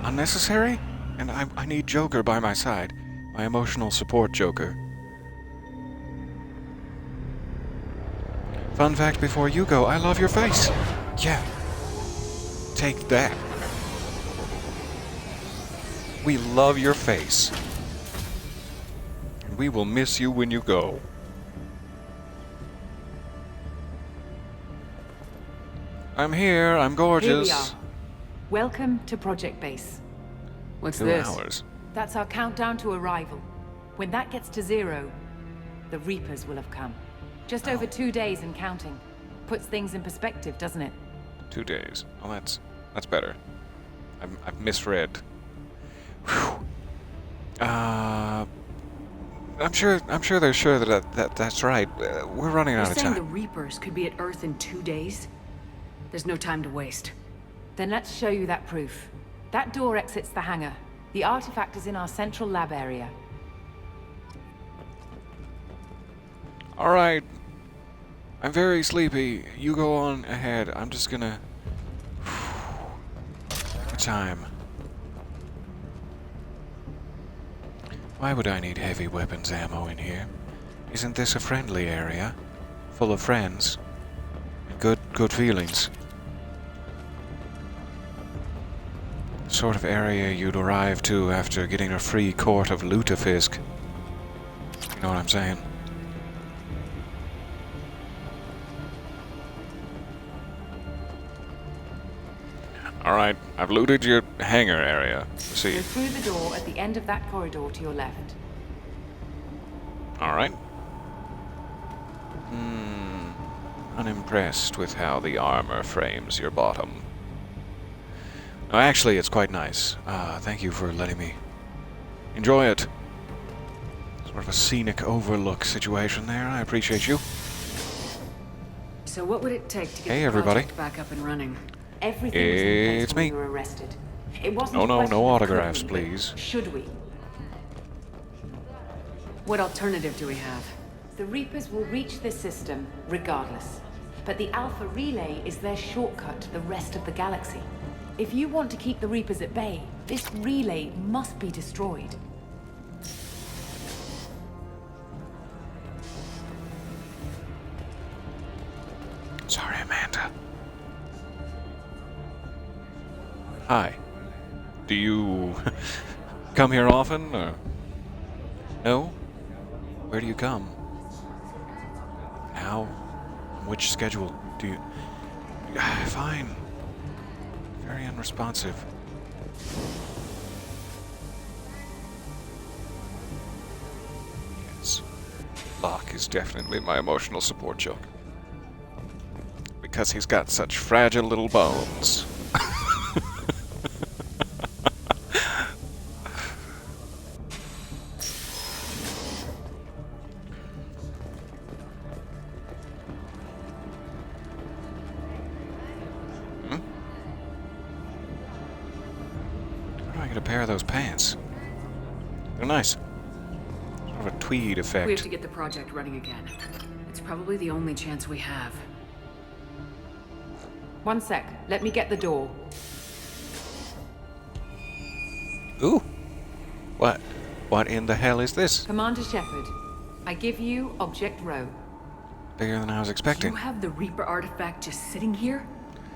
[SPEAKER 1] unnecessary, and I need Joker by my side. My emotional support Joker. Fun fact before you go, I love your face. Yeah. Take that. We love your face. And we will miss you when you go. I'm here. I'm gorgeous.
[SPEAKER 10] Here we are. Welcome to Project Base.
[SPEAKER 4] What's
[SPEAKER 1] 2
[SPEAKER 4] this?
[SPEAKER 1] hours.
[SPEAKER 10] That's our countdown to arrival. When that gets to 0, the Reapers will have come. Just over 2 days and counting. Puts things in perspective, doesn't it?
[SPEAKER 1] 2 days. Oh, that's better. I've misread. Whew. I'm sure they're sure that's right. We're running out
[SPEAKER 2] You're
[SPEAKER 1] of
[SPEAKER 2] saying the
[SPEAKER 1] time.
[SPEAKER 2] Reapers could be at Earth in 2 days? There's no time to waste.
[SPEAKER 10] Then let's show you that proof. That door exits the hangar. The artifact is in our central lab area.
[SPEAKER 1] All right. I'm very sleepy. You go on ahead. I'm just gonna take my time. Why would I need heavy weapons ammo in here? Isn't this a friendly area? Full of friends? And good feelings? The sort of area you'd arrive to after getting a free quart of lutefisk. You know what I'm saying? Alright, I've looted your hangar area. Let's see.
[SPEAKER 10] Go through the door at the end of that corridor to your left.
[SPEAKER 1] Alright. Unimpressed with how the armor frames your bottom. No, actually, it's quite nice. Thank you for letting me enjoy it. Sort of a scenic overlook situation there. I appreciate you.
[SPEAKER 2] So what would it take to get
[SPEAKER 1] Hey,
[SPEAKER 2] the
[SPEAKER 1] everybody.
[SPEAKER 2] project back up and running?
[SPEAKER 10] Everything was in place
[SPEAKER 1] It's
[SPEAKER 10] when
[SPEAKER 1] me.
[SPEAKER 10] we were arrested. It wasn't
[SPEAKER 1] No,
[SPEAKER 10] a
[SPEAKER 1] no,
[SPEAKER 10] question
[SPEAKER 1] no
[SPEAKER 10] of
[SPEAKER 1] autographs,
[SPEAKER 10] could we, but
[SPEAKER 1] please.
[SPEAKER 10] should we?
[SPEAKER 2] What alternative do we have?
[SPEAKER 10] The Reapers will reach this system regardless. But the Alpha Relay is their shortcut to the rest of the galaxy. If you want to keep the Reapers at bay, this relay must be destroyed.
[SPEAKER 1] Sorry, Amanda. Hi. Do you come here often, or no? Where do you come? How? Which schedule do you... Fine. Very unresponsive. Yes. Locke is definitely my emotional support joke. Because he's got such fragile little bones. How do I get a pair of those pants? They're nice. Sort of a tweed effect.
[SPEAKER 2] We have to get the project running again. It's probably the only chance we have.
[SPEAKER 10] One sec. Let me get the door.
[SPEAKER 1] Ooh. What? What in the hell is this?
[SPEAKER 10] Commander Shepard, I give you Object Row.
[SPEAKER 1] Bigger than I was expecting.
[SPEAKER 2] You have the Reaper artifact just sitting here?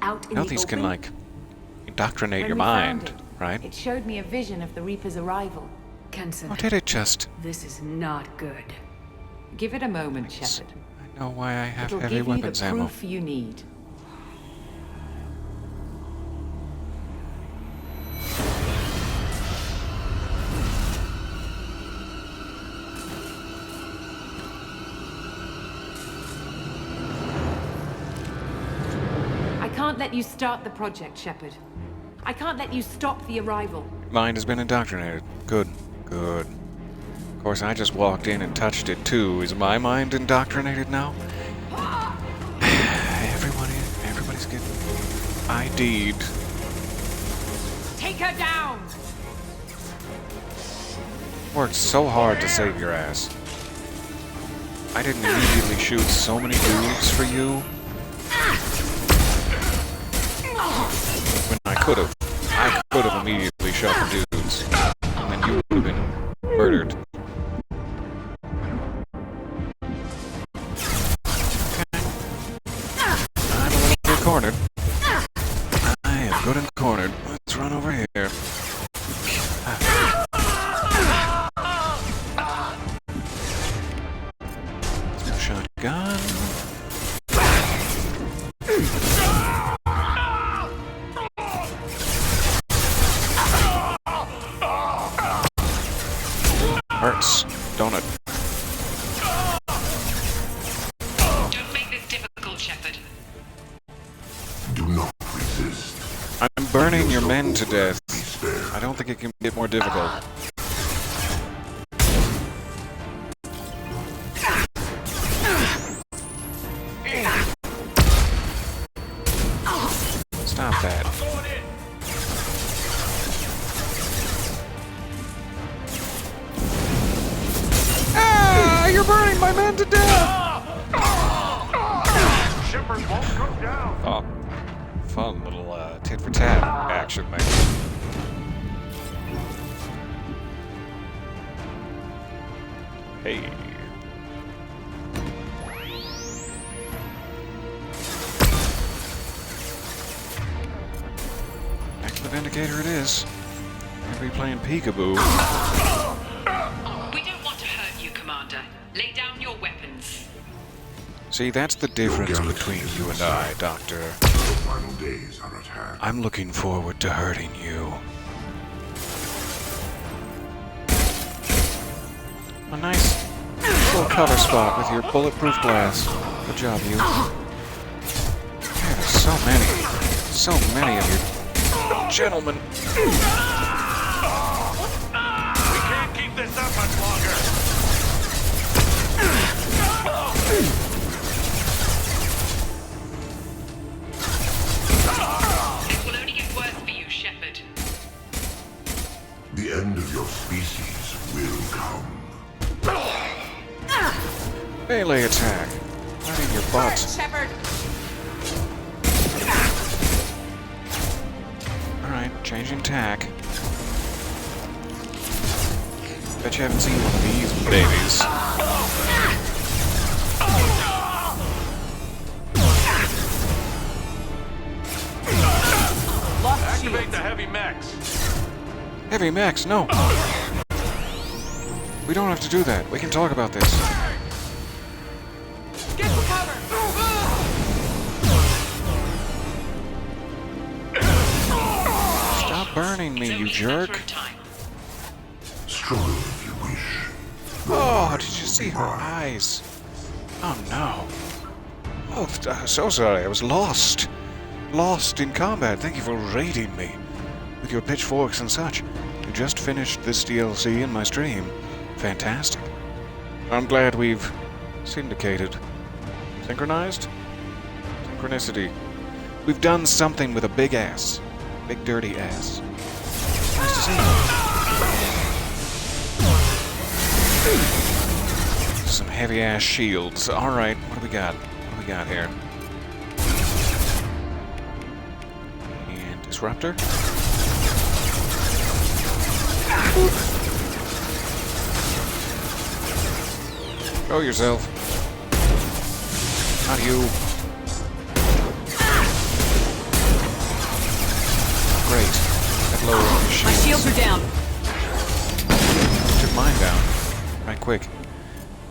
[SPEAKER 2] Out in
[SPEAKER 1] Now
[SPEAKER 2] the
[SPEAKER 1] these
[SPEAKER 2] open?
[SPEAKER 1] can, like, indoctrinate
[SPEAKER 10] When
[SPEAKER 1] your
[SPEAKER 10] we found
[SPEAKER 1] mind,
[SPEAKER 10] it,
[SPEAKER 1] right?
[SPEAKER 10] It showed me a vision of the Reaper's arrival.
[SPEAKER 2] Kenson,
[SPEAKER 1] Or did it just?
[SPEAKER 2] this is not good.
[SPEAKER 10] Give it a moment, Shepard.
[SPEAKER 1] I know why I have
[SPEAKER 10] It'll
[SPEAKER 1] heavy
[SPEAKER 10] give you the
[SPEAKER 1] weapons ammo.
[SPEAKER 10] proof you need. I can't let you start the project, Shepard. I can't let you stop the arrival.
[SPEAKER 1] Mind has been indoctrinated. Good. Good. Of course, I just walked in and touched it too. Is my mind indoctrinated now? Everybody's getting ID'd.
[SPEAKER 10] Take her down!
[SPEAKER 1] Worked so hard to save your ass. I didn't immediately shoot so many dudes for you. When I could have. I could have immediately shot the dudes. And then you would have been murdered. I'm a little bit cornered. I am good and cornered. Let's run over here. Shotgun. hurts, don't it?
[SPEAKER 9] Don't make this difficult, Shepard.
[SPEAKER 7] Do not resist.
[SPEAKER 1] I'm burning your men to death. I don't think it can get more difficult. Stop that. Ah! You're burning my men to death!
[SPEAKER 7] Shepard won't come down.
[SPEAKER 1] Oh, fun little tit for tat action there. Hey. Active indicator it is. Gonna be playing peekaboo.
[SPEAKER 9] We don't want to hurt you, Commander. Lay down your weapons.
[SPEAKER 1] See, that's the difference between you and I, Doctor.
[SPEAKER 7] The final days are at hand.
[SPEAKER 1] I'm looking forward to hurting you. A nice little cover spot with your bulletproof glass. Good job, you. There's so many of you gentlemen.
[SPEAKER 7] We can't keep this up much longer.
[SPEAKER 9] It will only get worse for you, Shepard.
[SPEAKER 7] The end of your species will come.
[SPEAKER 1] Melee attack. Right in your butt.
[SPEAKER 10] Shepard!
[SPEAKER 1] Alright, changing tack. Bet you haven't seen one of these babies.
[SPEAKER 7] Activate the heavy mechs.
[SPEAKER 1] Heavy mechs, no. We don't have to do that. We can talk about this.
[SPEAKER 10] Get to cover!
[SPEAKER 1] Stop burning me, you jerk.
[SPEAKER 7] Struggle if you wish.
[SPEAKER 1] Oh, did you see her eyes? Oh no. Oh, so sorry. I was lost. Lost in combat. Thank you for raiding me with your pitchforks and such. You just finished this DLC in my stream. Fantastic. I'm glad we've syndicated. Synchronized? Synchronicity. We've done something with a big ass. Big dirty ass. Nice to see you. Some heavy ass shields. Alright, what do we got? What do we got here? And disruptor? Show yourself. Not you. Great. That lowered the shields.
[SPEAKER 10] My shields are down.
[SPEAKER 1] Took mine down. Right, quick.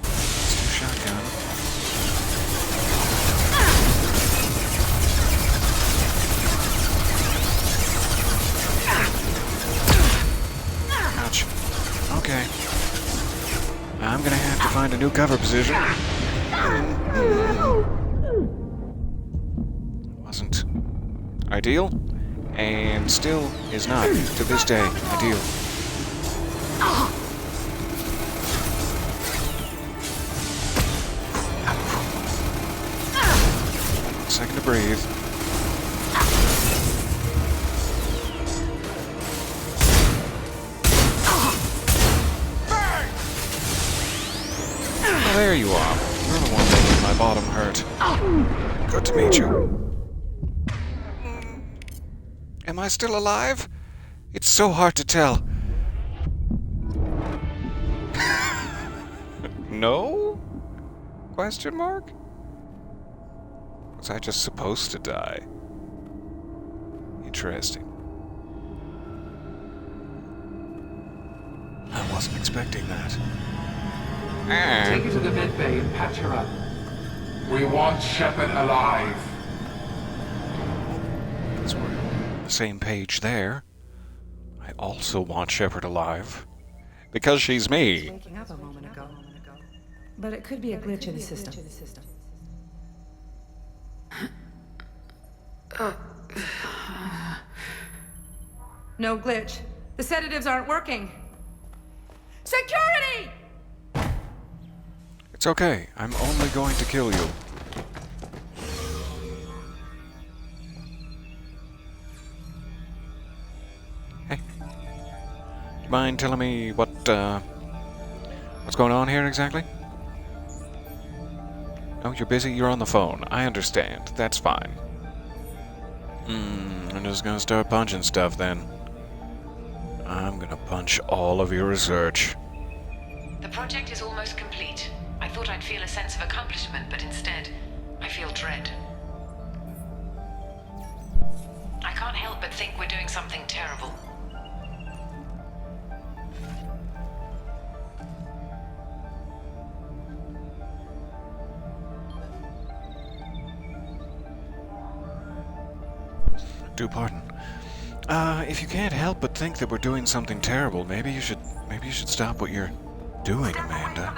[SPEAKER 1] Let's do shotgun. Ouch. Okay. I'm gonna have to find a new cover position. Wasn't ideal, and still is not, to this day, ideal. Second to breathe. Oh, there you are. You're the one making my bottom hurt. Good to meet you. Am I still alive? It's so hard to tell. No? Question mark? Was I just supposed to die? Interesting. I wasn't expecting that.
[SPEAKER 8] Take her to the med bay and patch her up. We want Shepard alive.
[SPEAKER 1] Because we're on the same page there. I also want Shepard alive. Because she's me.
[SPEAKER 10] Waking up a moment ago. But it could be a glitch in the system. No glitch. The sedatives aren't working. Security!
[SPEAKER 1] It's okay. I'm only going to kill you. Hey. Do you mind telling me what's going on here exactly? Oh, you're busy? You're on the phone. I understand. That's fine. I'm just gonna start punching stuff then. I'm gonna punch all of your research.
[SPEAKER 10] The project is almost complete. I thought I'd feel a sense of accomplishment, but instead, I feel dread. I can't help but think we're doing something terrible.
[SPEAKER 1] Do pardon. If you can't help but think that we're doing something terrible, maybe you should stop what you're doing, Amanda.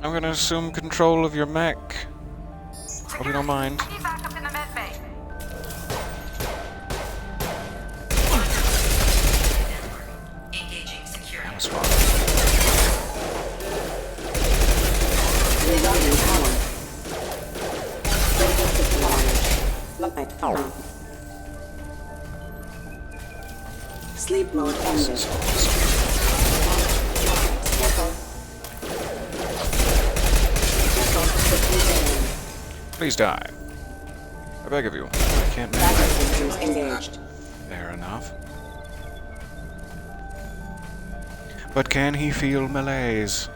[SPEAKER 1] I'm gonna assume control of your mech. Hope you don't mind.
[SPEAKER 9] Engaging security.
[SPEAKER 1] That was fun.
[SPEAKER 11] Sleep mode ended.
[SPEAKER 1] Please die. I beg of you. I can't make it.
[SPEAKER 11] Engaged.
[SPEAKER 1] Fair enough. But can he feel malaise?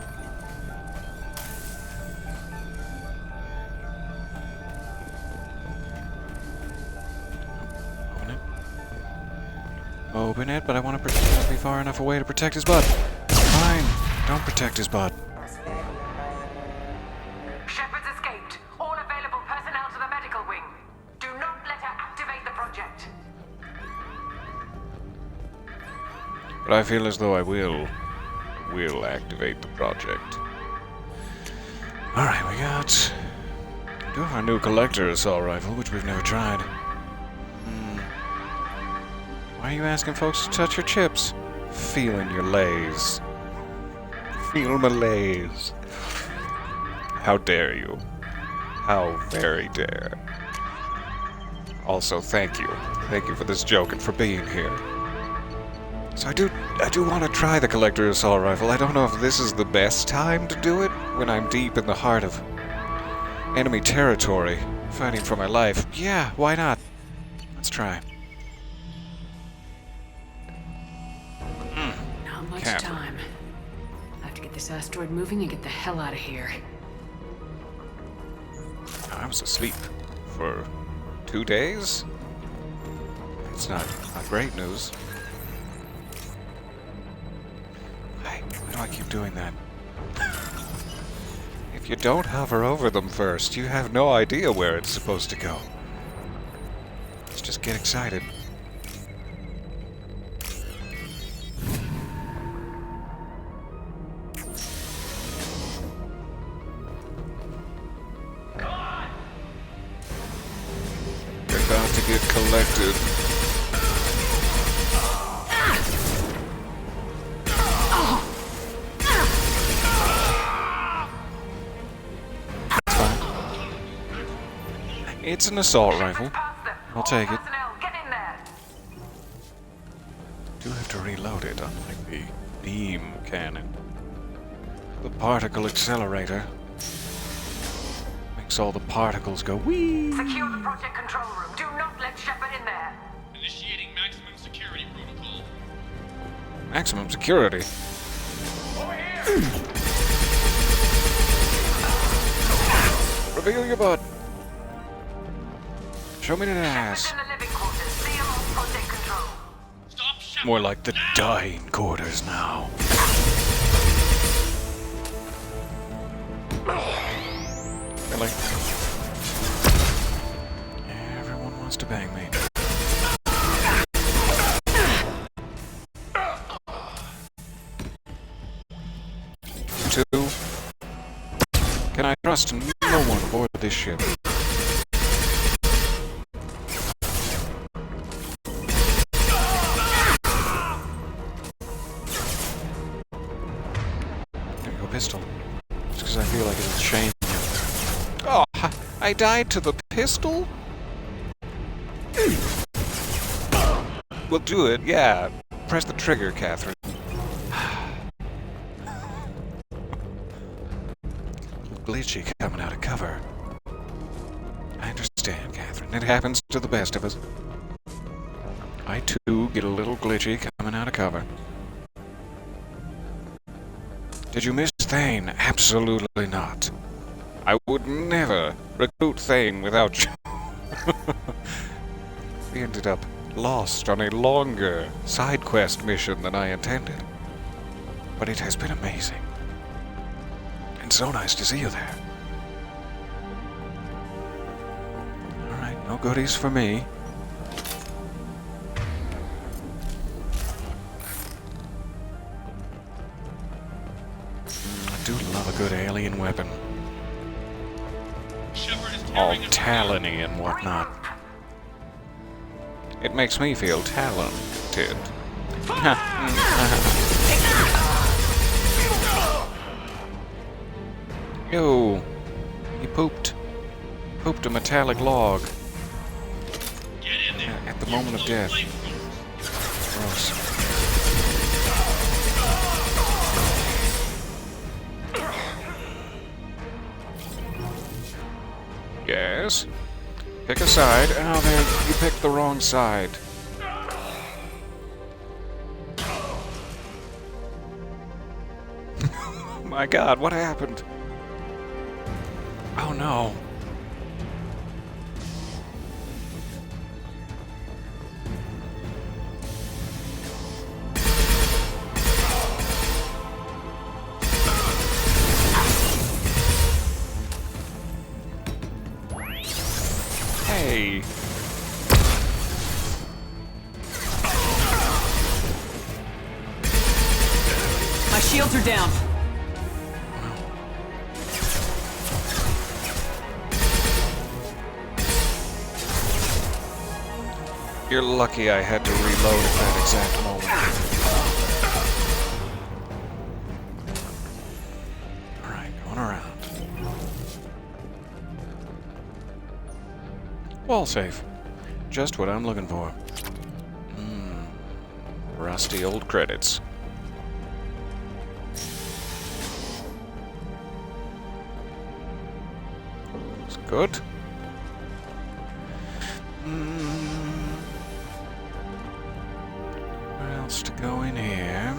[SPEAKER 1] Open it. Open it, but I want to be far enough away to protect his butt. Fine. Don't protect his butt.
[SPEAKER 10] Shepard's escaped. All available personnel to the medical wing. Do not let her activate the project.
[SPEAKER 1] But I feel as though I will activate the project. Alright, we do have our new collector assault rifle, which we've never tried. Why are you asking folks to touch your chips? Feeling your lays. Feel malaise. How dare you? How very dare. Also, thank you. Thank you for this joke and for being here. So I do want to try the collector assault rifle. I don't know if this is the best time to do it when I'm deep in the heart of enemy territory, fighting for my life. Yeah, why not? Let's try.
[SPEAKER 2] Not much
[SPEAKER 1] Cap.
[SPEAKER 2] time. I have to get this asteroid moving and get the hell out of here.
[SPEAKER 1] I was asleep for 2 days. It's not great news. Why do I keep doing that? If you don't hover over them first, you have no idea where it's supposed to go. Let's just get excited. You're about to get collected. It's an assault rifle. I'll take it. Do have to reload it, unlike the beam cannon. The particle accelerator makes all the particles go whee.
[SPEAKER 10] Secure the project control room. Do not let Shepard in there.
[SPEAKER 12] Initiating maximum security protocol.
[SPEAKER 1] Maximum security. Reveal your butt. Show me the ass.
[SPEAKER 10] In the living quarters. See him on project control.
[SPEAKER 12] Stop Shepard.
[SPEAKER 1] More like the dying quarters now. Really? Everyone wants to bang me. trust no one aboard this ship. There you go, pistol. Just because I feel like it'll shame you. Oh, I died to the pistol? We'll do it, yeah. Press the trigger, Catherine. Glitchy coming out of cover. I understand, Catherine. It happens to the best of us. I, too, get a little glitchy coming out of cover. Did you miss Thane? Absolutely not. I would never recruit Thane without you. We ended up lost on a longer side quest mission than I intended. But it has been amazing. And so nice to see you there. Alright, no goodies for me. I do love a good alien weapon. All talony and whatnot. It makes me feel talented. Yo, he pooped a metallic log at the moment of death. Gross. Yes? Pick a side. Oh, there, you picked the wrong side. My God, what happened? Oh no. Hey.
[SPEAKER 10] My shields are down.
[SPEAKER 1] You're lucky I had to reload at that exact moment. Alright, going around. Wall safe. Just what I'm looking for. Rusty old credits. It's good. Where else to go in here?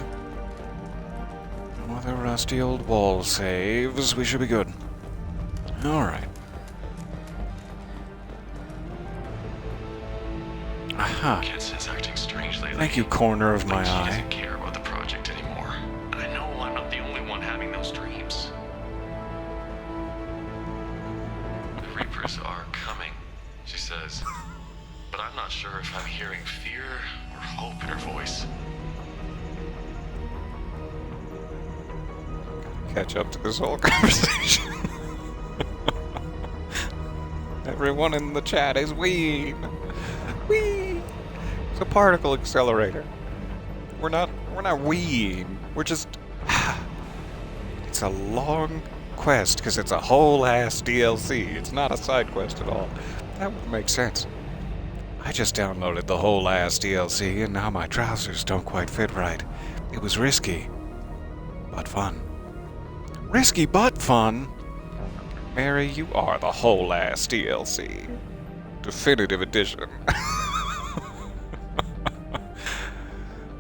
[SPEAKER 1] No other rusty old wall saves. We should be good. Alright. Aha.
[SPEAKER 11] Kenson's acting strangely.
[SPEAKER 1] Thank you, corner of my
[SPEAKER 11] He
[SPEAKER 1] eye.
[SPEAKER 11] doesn't care about the project anymore. And I know I'm not the only one having those dreams. The Reapers are coming, she says. But I'm not sure if I'm hearing fear or hope in her voice.
[SPEAKER 1] Catch up to this whole conversation. Everyone in the chat is Ween. Wee. It's a particle accelerator. We're not Ween. We're just. It's a long quest because it's a whole ass DLC. It's not a side quest at all. That would make sense. I just downloaded the whole ass DLC and now my trousers don't quite fit right. It was risky, but fun. Risky but fun? Mary, you are the whole ass DLC. Definitive edition.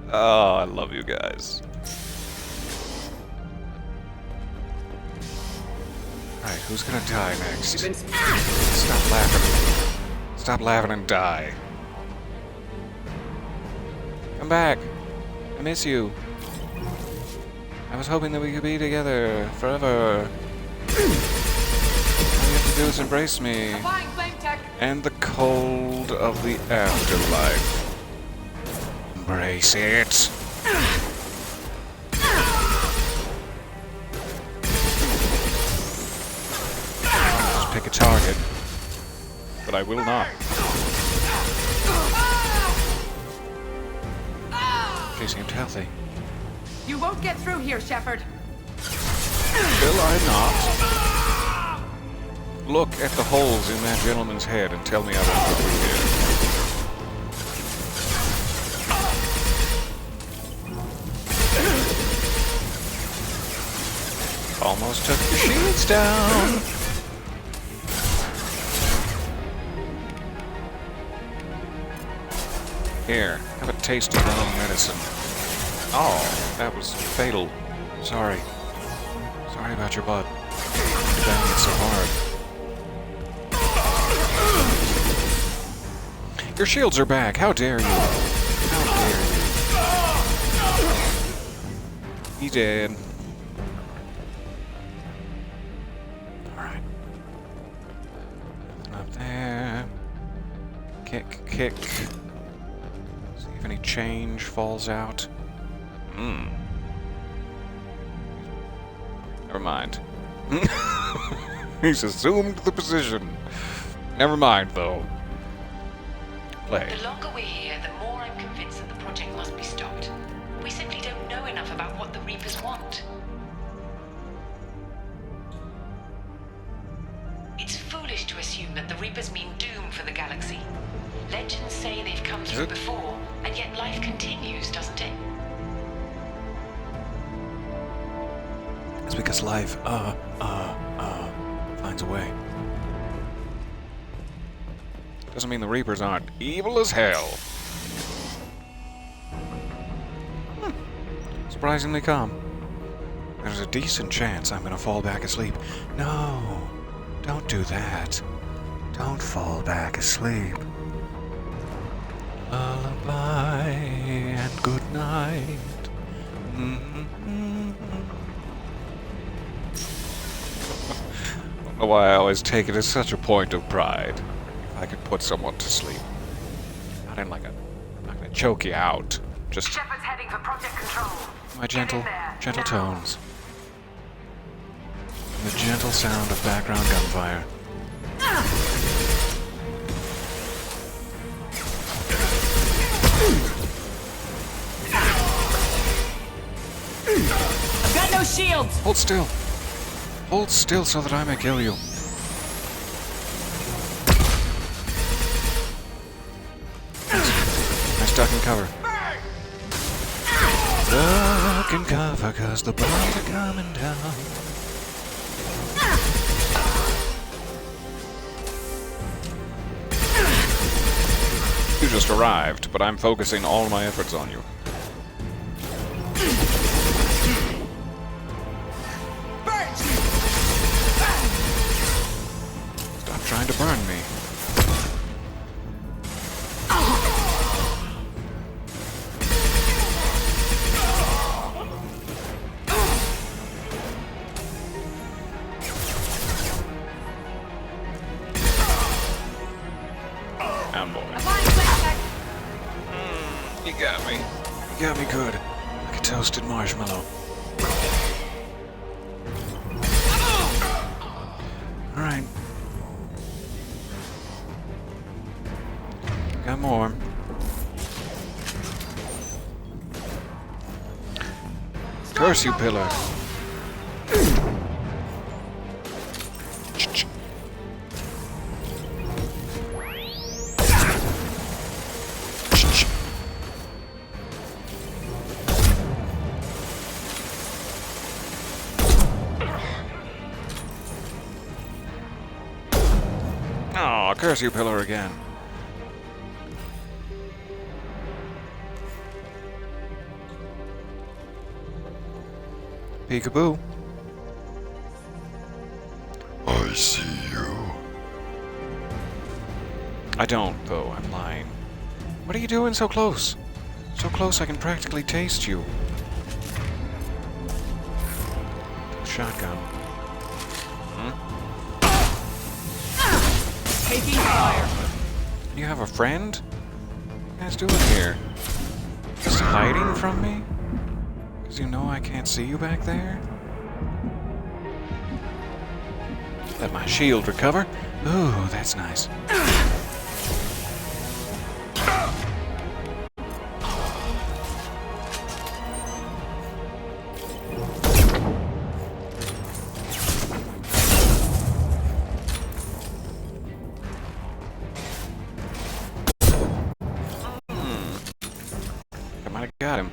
[SPEAKER 1] Oh, I love you guys. Alright, who's gonna die next? Stop laughing. Stop laughing and die. Come back. I miss you. I was hoping that we could be together forever. All you have to do is embrace me. And the cold of the afterlife. Embrace it. a target, but I will not. She seemed healthy.
[SPEAKER 10] You won't get through here, Shepard.
[SPEAKER 1] Will I not? Look at the holes in that gentleman's head and tell me I won't go through here. Almost took your shields down. Here, have a taste of your own medicine. Oh, that was fatal. Sorry. Sorry about your butt. Banging it so hard. Your shields are back. How dare you? How dare you? He did. Alright. Nothing up there. Kick. See if any change falls out. Never mind. He's assumed the position. Never mind, though. Play.
[SPEAKER 10] The longer we're here, the more I'm convinced that the project must be stopped. We simply don't know enough about what the Reapers want. It's foolish to assume that the Reapers mean doom for the galaxy. Legends say they've come through before, and yet life continues, doesn't it?
[SPEAKER 1] It's because life, finds a way. Doesn't mean the Reapers aren't evil as hell. Surprisingly calm. There's a decent chance I'm gonna fall back asleep. No, don't do that. Don't fall back asleep. Lullaby and good night. I don't know why I always take it as such a point of pride. If I could put someone to sleep. Not in like a... I'm not gonna choke you out. Just...
[SPEAKER 10] Shepard's heading for Project Control.
[SPEAKER 1] My gentle tones. And the gentle sound of background gunfire.
[SPEAKER 10] I've got no shields!
[SPEAKER 1] Hold still. Hold still so that I may kill you. I stuck in cover. Stuck in cover cause the bombs are coming down. You just arrived, but I'm focusing all my efforts on you. Stop trying to burn me. You got me. You got me good. Like a toasted marshmallow. Alright. Got more. Curse you, pillar. Oh, curse you, pillar, again. Peekaboo.
[SPEAKER 7] I see you.
[SPEAKER 1] I don't, though. I'm lying. What are you doing so close? So close I can practically taste you. Shotgun.
[SPEAKER 10] Taking fire.
[SPEAKER 1] You have a friend? What are you guys doing here? Just hiding from me? Because you know I can't see you back there? Let my shield recover. Ooh, that's nice. I might have got him.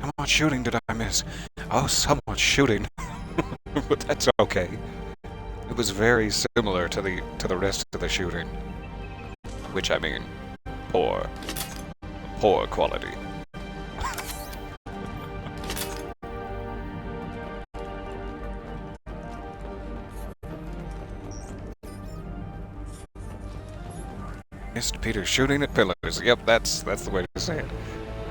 [SPEAKER 1] How much shooting did I miss? Oh, so much shooting. But that's okay. It was very similar to the rest of the shooting. Which, I mean, poor. Poor quality. Missed Peter shooting at pillars. Yep, that's the way to say it.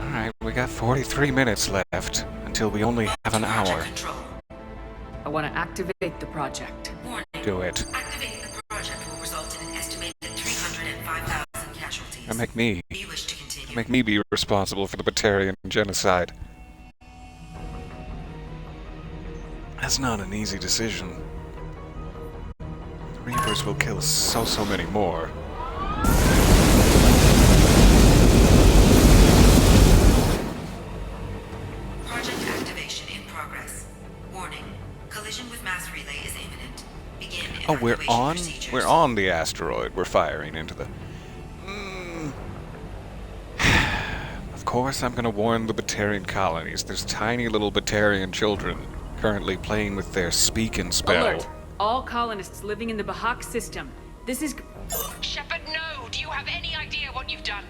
[SPEAKER 1] Alright, we got 43 minutes left until we only have an hour.
[SPEAKER 4] I want to activate the project.
[SPEAKER 1] Do it.
[SPEAKER 9] Activating the project will result in an estimated 305,000 casualties.
[SPEAKER 1] And make me.
[SPEAKER 9] Do you wish to continue?
[SPEAKER 1] Make me be responsible for the Batarian genocide. That's not an easy decision. The Reapers will kill so many more.
[SPEAKER 9] Project activation in progress. Warning. Collision with mass relay is imminent. Begin
[SPEAKER 1] Oh,
[SPEAKER 9] evacuation procedures.
[SPEAKER 1] we're on the asteroid. We're firing into the... Of course I'm gonna warn the Batarian colonies. There's tiny little Batarian children currently playing with their speak and spell.
[SPEAKER 4] Alert! All colonists living in the Bahak system. This is...
[SPEAKER 10] Shepard, no! Do you have any idea what you've done?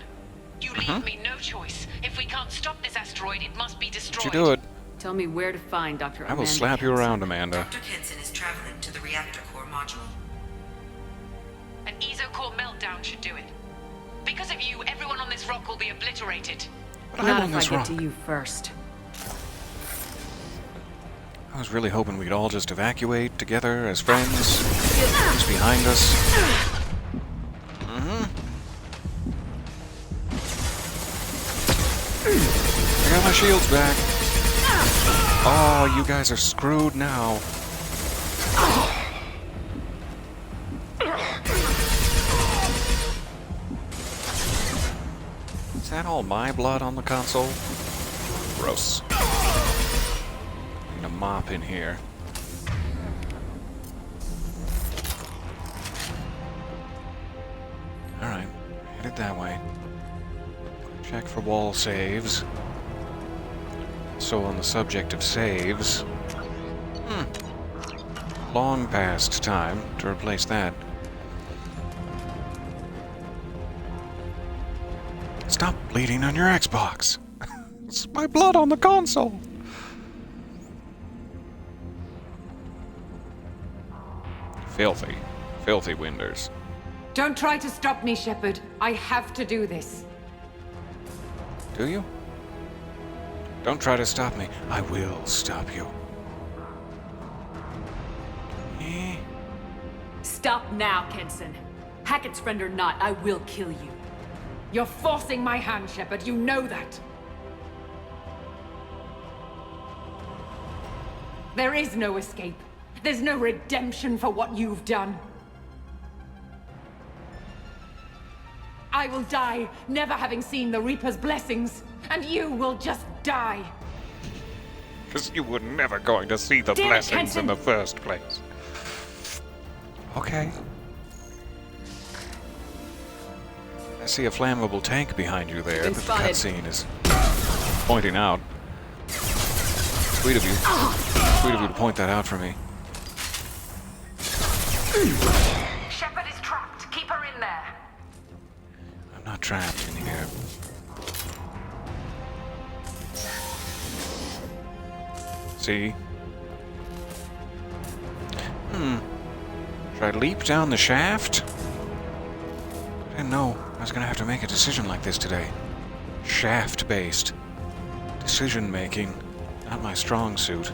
[SPEAKER 10] You leave me no choice. If we can't stop this asteroid, it must be destroyed.
[SPEAKER 1] Would you do it?
[SPEAKER 4] Tell me where to find Dr.
[SPEAKER 1] I will
[SPEAKER 4] Amanda
[SPEAKER 1] slap you
[SPEAKER 4] Kenson.
[SPEAKER 1] around, Amanda.
[SPEAKER 9] Dr. Kenson is traveling to the reactor core module.
[SPEAKER 10] An ESO-core meltdown should do it. Because of you, everyone on this rock will be obliterated.
[SPEAKER 1] But I'm
[SPEAKER 4] Not
[SPEAKER 1] on
[SPEAKER 4] if I
[SPEAKER 1] this
[SPEAKER 4] get
[SPEAKER 1] rock.
[SPEAKER 4] to you first.
[SPEAKER 1] I was really hoping we'd all just evacuate together as friends. He's behind us. I got my shields back. Oh, you guys are screwed now. Is that all my blood on the console? Gross. Need a mop in here. Alright, headed that way. Check for wall saves. So on the subject of saves... Long past time to replace that. Stop bleeding on your Xbox! It's my blood on the console! Filthy. Filthy winders.
[SPEAKER 10] Don't try to stop me, Shepard. I have to do this.
[SPEAKER 1] Do you? Don't try to stop me. I will stop you.
[SPEAKER 4] Stop now, Kenson. Hackett's friend or not, I will kill you.
[SPEAKER 10] You're forcing my hand, Shepard. You know that. There is no escape. There's no redemption for what you've done. I will die, never having seen the Reaper's blessings, and you will just die.
[SPEAKER 1] Because you were never going to see the
[SPEAKER 10] Damn it,
[SPEAKER 1] blessings
[SPEAKER 10] Kenson.
[SPEAKER 1] in the first place. Okay. I see a flammable tank behind you there
[SPEAKER 4] Been
[SPEAKER 1] that the
[SPEAKER 4] spotted.
[SPEAKER 1] cutscene is pointing out. Sweet of you. Sweet of you to point that out for me.
[SPEAKER 10] Shepard is trapped. Keep her in there.
[SPEAKER 1] I'm not trapped in here. See? Should I leap down the shaft? I didn't know I was gonna have to make a decision like this today. Shaft-based. Decision-making. Not my strong suit.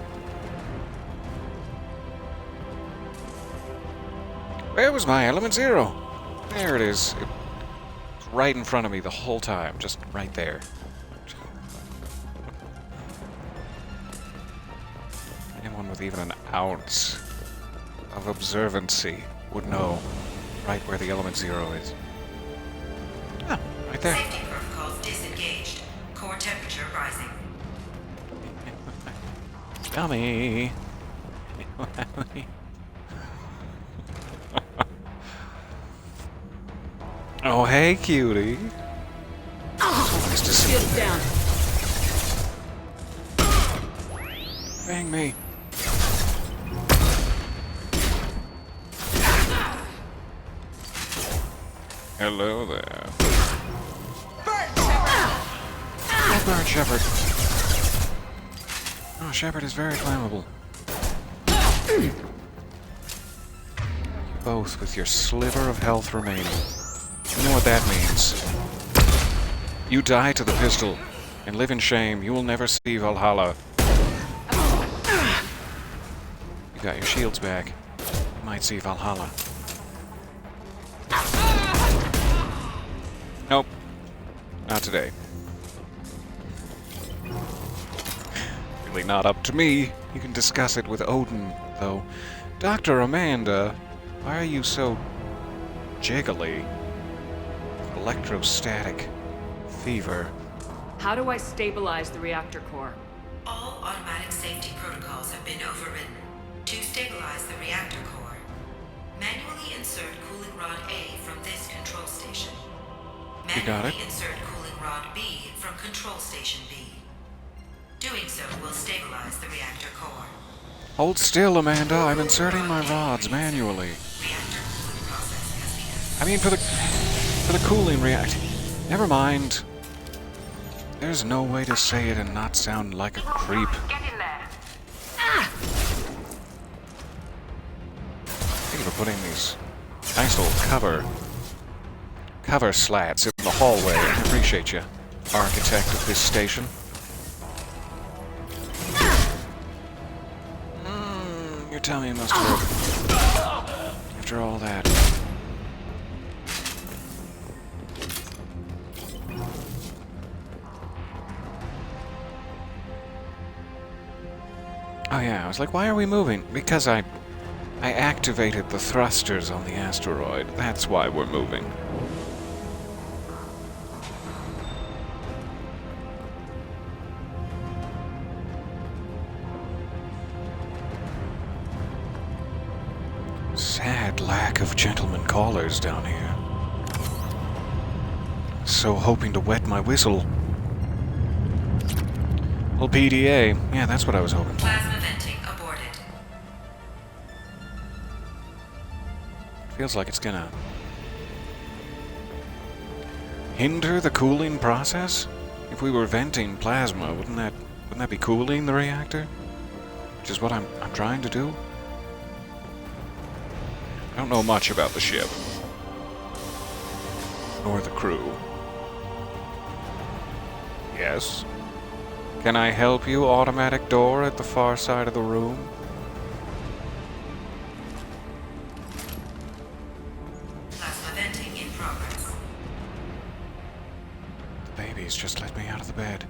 [SPEAKER 1] Where was my element 0? There it is. It was right in front of me the whole time. Just right there. Anyone with even an ounce of observancy would know right where the element 0 is. Ah, right there.
[SPEAKER 9] Safety protocols disengaged. Core temperature rising.
[SPEAKER 1] Dummy. Oh, hey, cutie. Nice to see
[SPEAKER 2] Shield down.
[SPEAKER 1] Bang me. Hello there. Oh, burn Shepard. Oh, Shepard is very flammable. You both with your sliver of health remaining. You know what that means. You die to the pistol and live in shame. You will never see Valhalla. You got your shields back. You might see Valhalla. Nope. Not today. Really not up to me. You can discuss it with Odin, though. Dr. Amanda, why are you so jiggly? Electrostatic fever.
[SPEAKER 4] How do I stabilize the reactor core?
[SPEAKER 9] All automatic safety protocols have been overridden. To stabilize the reactor core, manually insert cooling rod A from this control station.
[SPEAKER 1] You got it.
[SPEAKER 9] Manually insert cooling rod B from control station B. Doing so will stabilize the reactor core.
[SPEAKER 1] Hold still, Amanda. I'm inserting my rods manually.
[SPEAKER 9] Reactor cooling process has begun.
[SPEAKER 1] I mean, for the cooling react. Never mind. There's no way to say it and not sound like a creep.
[SPEAKER 10] Get in there.
[SPEAKER 1] Thank you for putting these nice little cover slats in the hallway. I appreciate you, architect of this station. Your tummy must hurt after all that. Oh yeah, I was like, why are we moving? Because I activated the thrusters on the asteroid. That's why we're moving. Sad lack of gentleman callers down here. So hoping to wet my whistle. Well, PDA. Yeah, that's what I was hoping for.
[SPEAKER 9] Plasma venting aborted.
[SPEAKER 1] Feels like it's gonna hinder the cooling process? If we were venting plasma, wouldn't that be cooling the reactor? Which is what I'm trying to do? I don't know much about the ship. Nor the crew. Yes? Can I help you, automatic door at the far side of the room?
[SPEAKER 9] Plasma venting in progress.
[SPEAKER 1] The babies just let me out of the bed.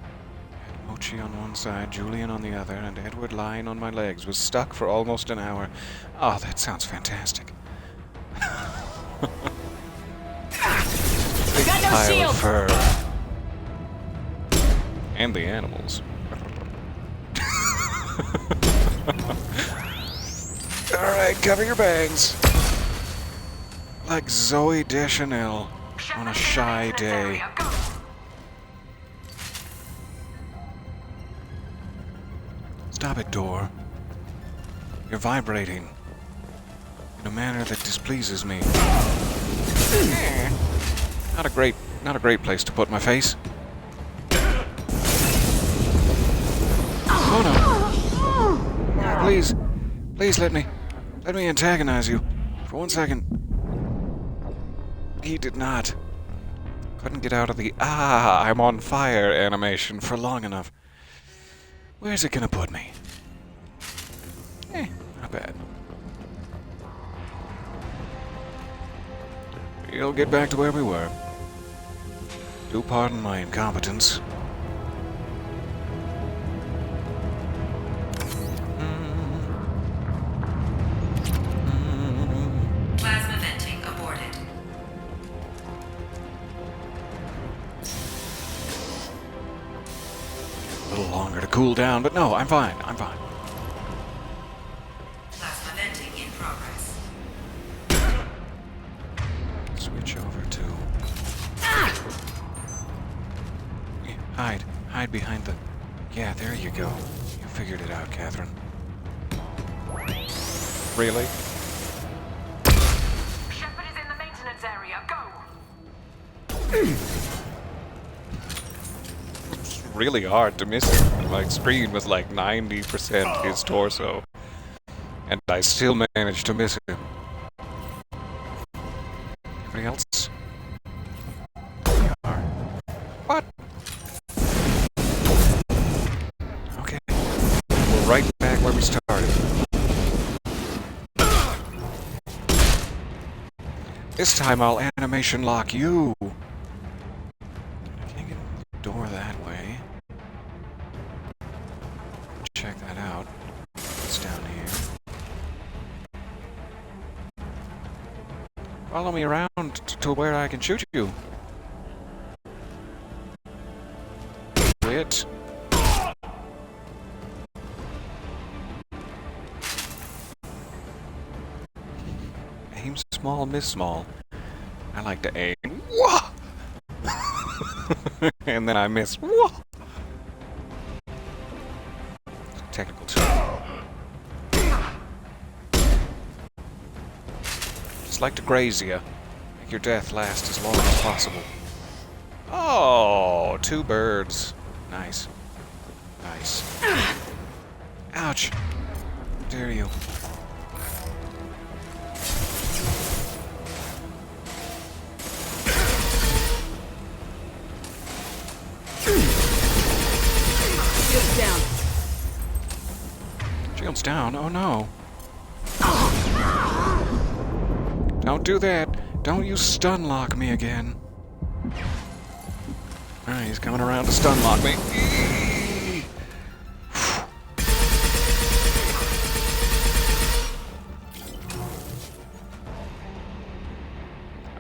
[SPEAKER 1] I had Mochi on one side, Julian on the other, and Edward lying on my legs was stuck for almost an hour. Oh, that sounds fantastic. Big
[SPEAKER 2] Got no
[SPEAKER 1] pile
[SPEAKER 2] shield.
[SPEAKER 1] of fur. And the animals. Alright, cover your bangs. Like Zoe Deschanel on a shy day. Stop it, door. You're vibrating in a manner that displeases me. Not a great place to put my face. Oh no. Please let me antagonize you for 1 second. He did not. Couldn't get out of the I'm on fire animation for long enough. Where's it gonna put me? Not bad. We'll get back to where we were. Do pardon my incompetence. cool down, but no, I'm fine. I'm fine.
[SPEAKER 9] Plasma venting in progress.
[SPEAKER 1] Switch over to... Yeah, hide. Hide behind the... Yeah, there you go. You figured it out, Catherine. Really?
[SPEAKER 10] Shepard is in the maintenance area. Go!
[SPEAKER 1] It's really hard to miss him. My screen was like 90% his torso. And I still managed to miss him. Anybody else? There you are. What? Okay. We're right back where we started. This time I'll animation lock you. I can't get the door that way. Check that out. It's down here. Follow me around to where I can shoot you. Quit. Aim small, miss small. I like to aim. Whoa! And then I miss. Whoa! Technical term. Just like to graze you. Make your death last as long as possible. Oh, 2 birds. Nice. Nice. Ouch. How dare you.
[SPEAKER 2] Shield's down.
[SPEAKER 1] Shield's down? Oh no. Don't do that. Don't you stun lock me again. Alright, he's coming around to stun lock me.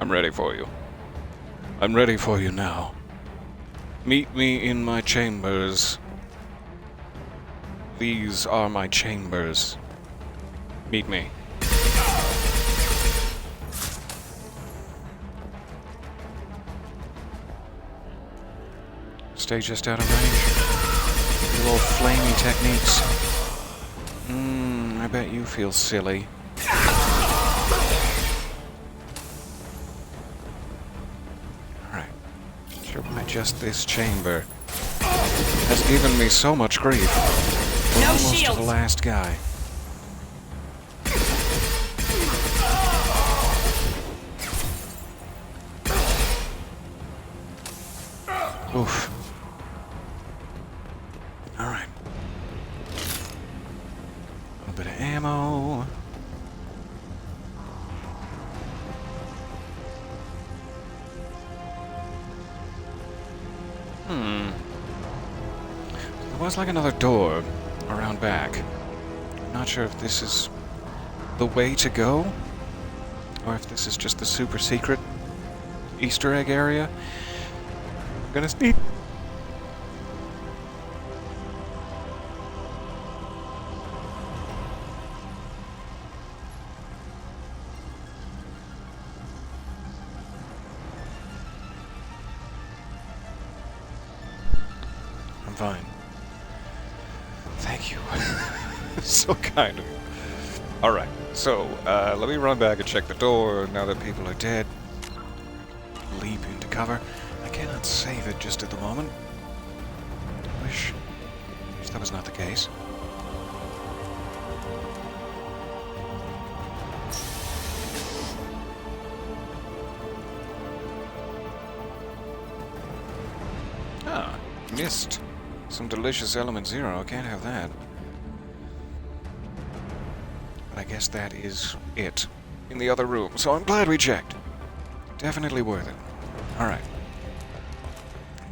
[SPEAKER 1] I'm ready for you. I'm ready for you now. Meet me in my chambers. These are my chambers. Meet me. Stay just out of range. Your little flamey techniques. I bet you feel silly. Alright. Sure why just this chamber has given me so much grief. We're almost to the last guy. Oof. Alright. A little bit of ammo. There was like another door around back. I'm not sure if this is the way to go, or if this is just the super secret Easter egg area. I'm gonna sneak. I'm fine. Thank you. So kind of you. Alright, so, let me run back and check the door now that people are dead. Leap into cover. I cannot save it just at the moment. Wish that was not the case. Ah, missed. Some delicious element 0. I can't have that. But I guess that is it in the other room, so I'm glad we checked. Definitely worth it. Alright.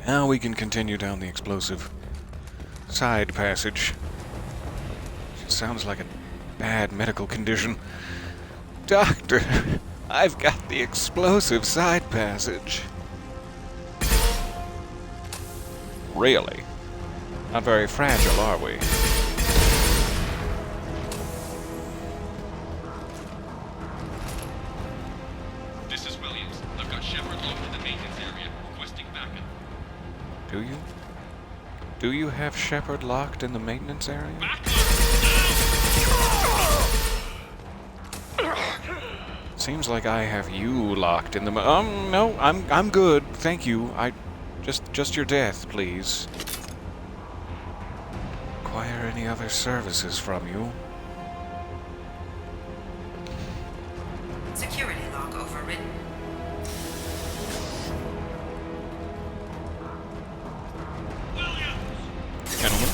[SPEAKER 1] Now we can continue down the explosive side passage. It sounds like a bad medical condition. Doctor, I've got the explosive side passage. Really? Not very fragile, are we?
[SPEAKER 12] This is Williams. I've got Shepard locked in the maintenance area, requesting backup.
[SPEAKER 1] Do you? Do you have Shepard locked in the maintenance area? Seems like I have you locked in the no, I'm good. Thank you. Just your death, please. Require any other services from you?
[SPEAKER 9] Security log overwritten.
[SPEAKER 1] Gentlemen.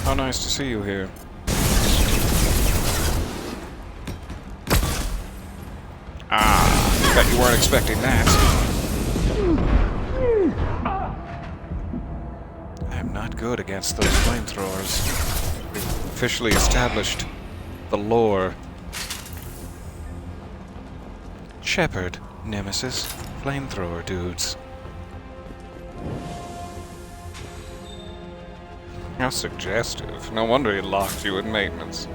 [SPEAKER 1] How nice to see you here. Bet you weren't expecting that. I'm not good against those flamethrowers. We've officially established the lore. Shepard, Nemesis, flamethrower dudes. How suggestive. No wonder he locked you in maintenance.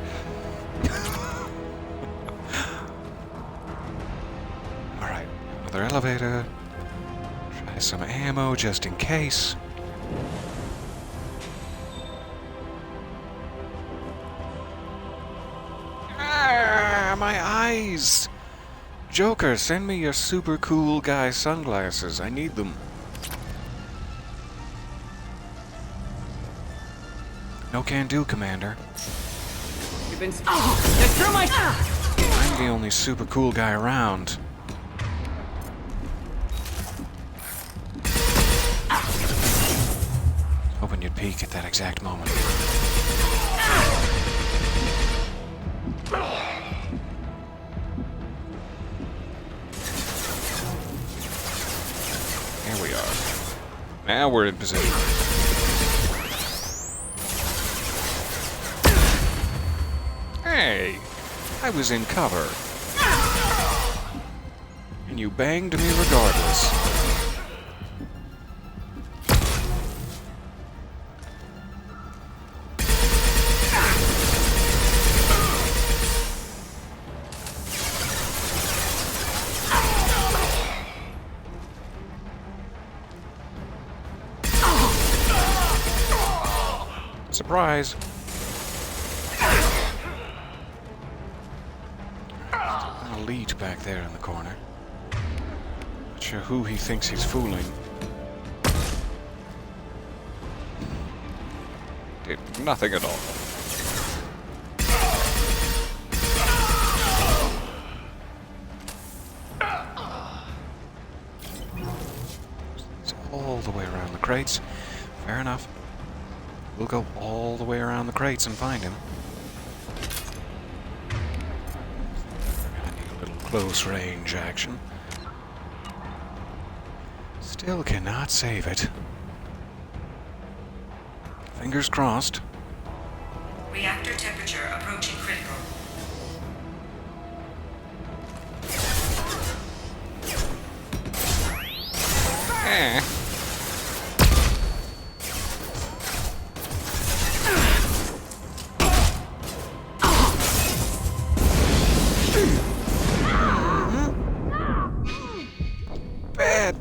[SPEAKER 1] Alright, another elevator. Try some ammo just in case. Ah, my eyes! Joker, send me your super cool guy sunglasses. I need them. No can do, Commander.
[SPEAKER 4] You've been... Oh! Get through my...
[SPEAKER 1] I'm the only super cool guy around. Hoping you'd peek at that exact moment. Here we are. Now we're in position. Hey, I was in cover. And you banged me regardless. Surprise. Elite back there in the corner. Not sure who he thinks he's fooling. Did nothing at all. It's all the way around the crates. Fair enough. We'll go all the way around the crates and find him. Close range action. Still cannot save it. Fingers crossed.
[SPEAKER 9] Reactor temperature approaching critical.
[SPEAKER 1] Eh.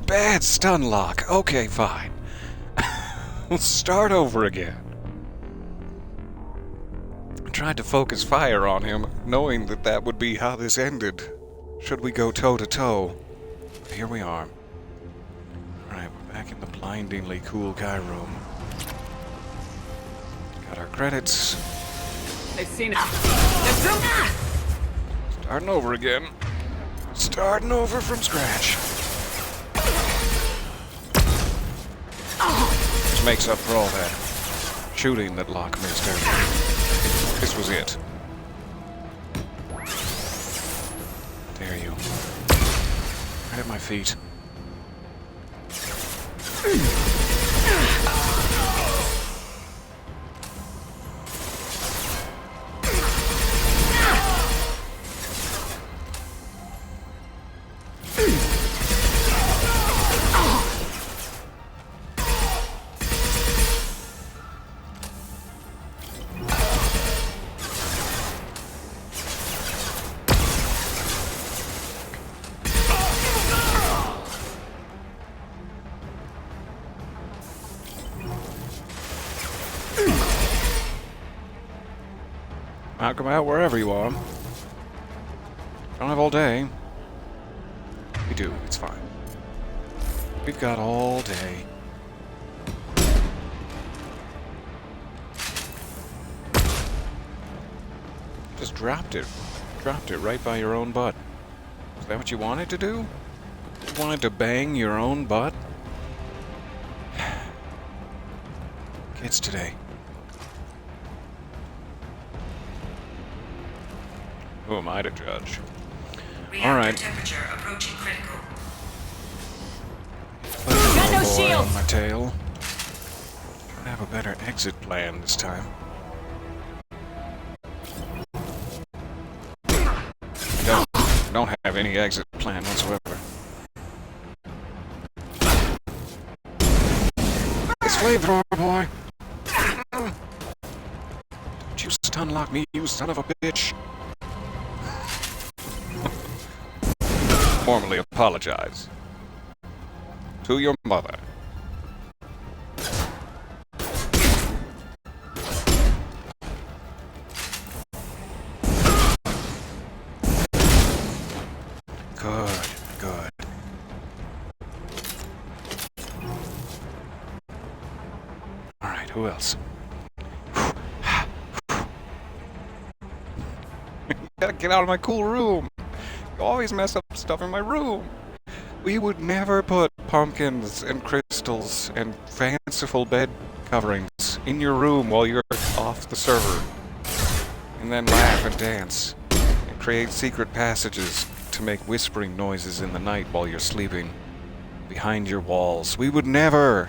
[SPEAKER 1] Bad stun lock. Okay, fine. We'll start over again. I tried to focus fire on him, knowing that that would be how this ended. Should we go toe-to-toe? But here we are. Alright, we're back in the blindingly cool guy room. Got our credits.
[SPEAKER 4] They've seen it. Get through!
[SPEAKER 1] Starting over again. Starting over from scratch. Which makes up for all that shooting that Locke missed earlier. This was it. There you. Right at my feet. Come out wherever you are. Don't have all day. We do, it's fine. We've got all day. Just dropped it. Dropped it right by your own butt. Is that what you wanted to do? You wanted to bang your own butt? Kids today. Who am I to judge? Alright.
[SPEAKER 9] Temperature approaching critical.
[SPEAKER 10] Got no shield!
[SPEAKER 1] On my tail. Try to have a better exit plan this time. Don't have any exit plan whatsoever. It's flamethrower, boy! Don't you stun lock me, you son of a bitch! Formally apologize to your mother. Good, good. Alright, who else? You gotta get out of my cool room. You always mess up stuff in my room. We would never put pumpkins and crystals and fanciful bed coverings in your room while you're off the server. And then laugh and dance. And create secret passages to make whispering noises in the night while you're sleeping behind your walls. We would never.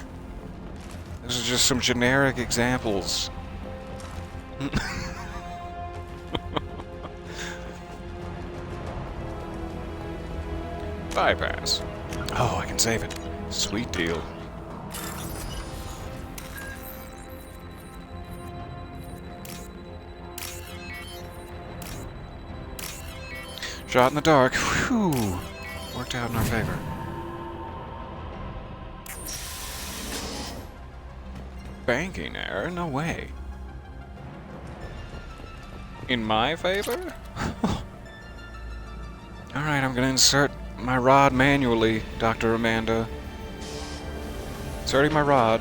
[SPEAKER 1] Those are just some generic examples. Bypass. Oh, I can save it. Sweet deal. Shot in the dark. Whew. Worked out in our favor. Banking error? No way. In my favor? Alright, I'm gonna insert my rod manually, Dr. Amanda. Inserting my rod.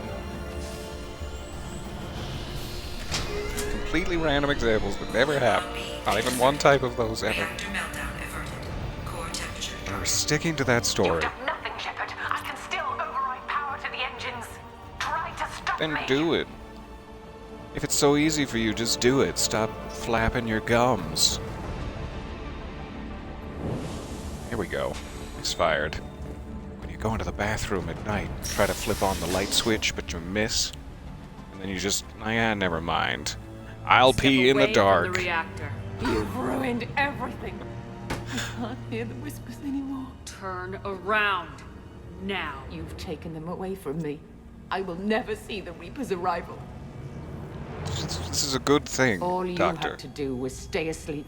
[SPEAKER 1] Completely random examples that never happen. Not even one type of those ever. We're sticking to that story.
[SPEAKER 10] Nothing, Shepard. I can still override power to the engines. Try to stop
[SPEAKER 1] Then
[SPEAKER 10] me.
[SPEAKER 1] do it. If it's so easy for you, just do it. Stop flapping your gums. Here we go. Expired. When you go into the bathroom at night, try to flip on the light switch, but you miss. And then you just, yeah, never mind. I'll pee in the dark.
[SPEAKER 4] From the reactor.
[SPEAKER 10] You've ruined everything. I can't hear the whispers anymore.
[SPEAKER 4] Turn around. Now.
[SPEAKER 10] You've taken them away from me. I will never see the Reaper's arrival.
[SPEAKER 1] This is a good thing,
[SPEAKER 10] All you
[SPEAKER 1] Doctor.
[SPEAKER 10] had to do was stay asleep.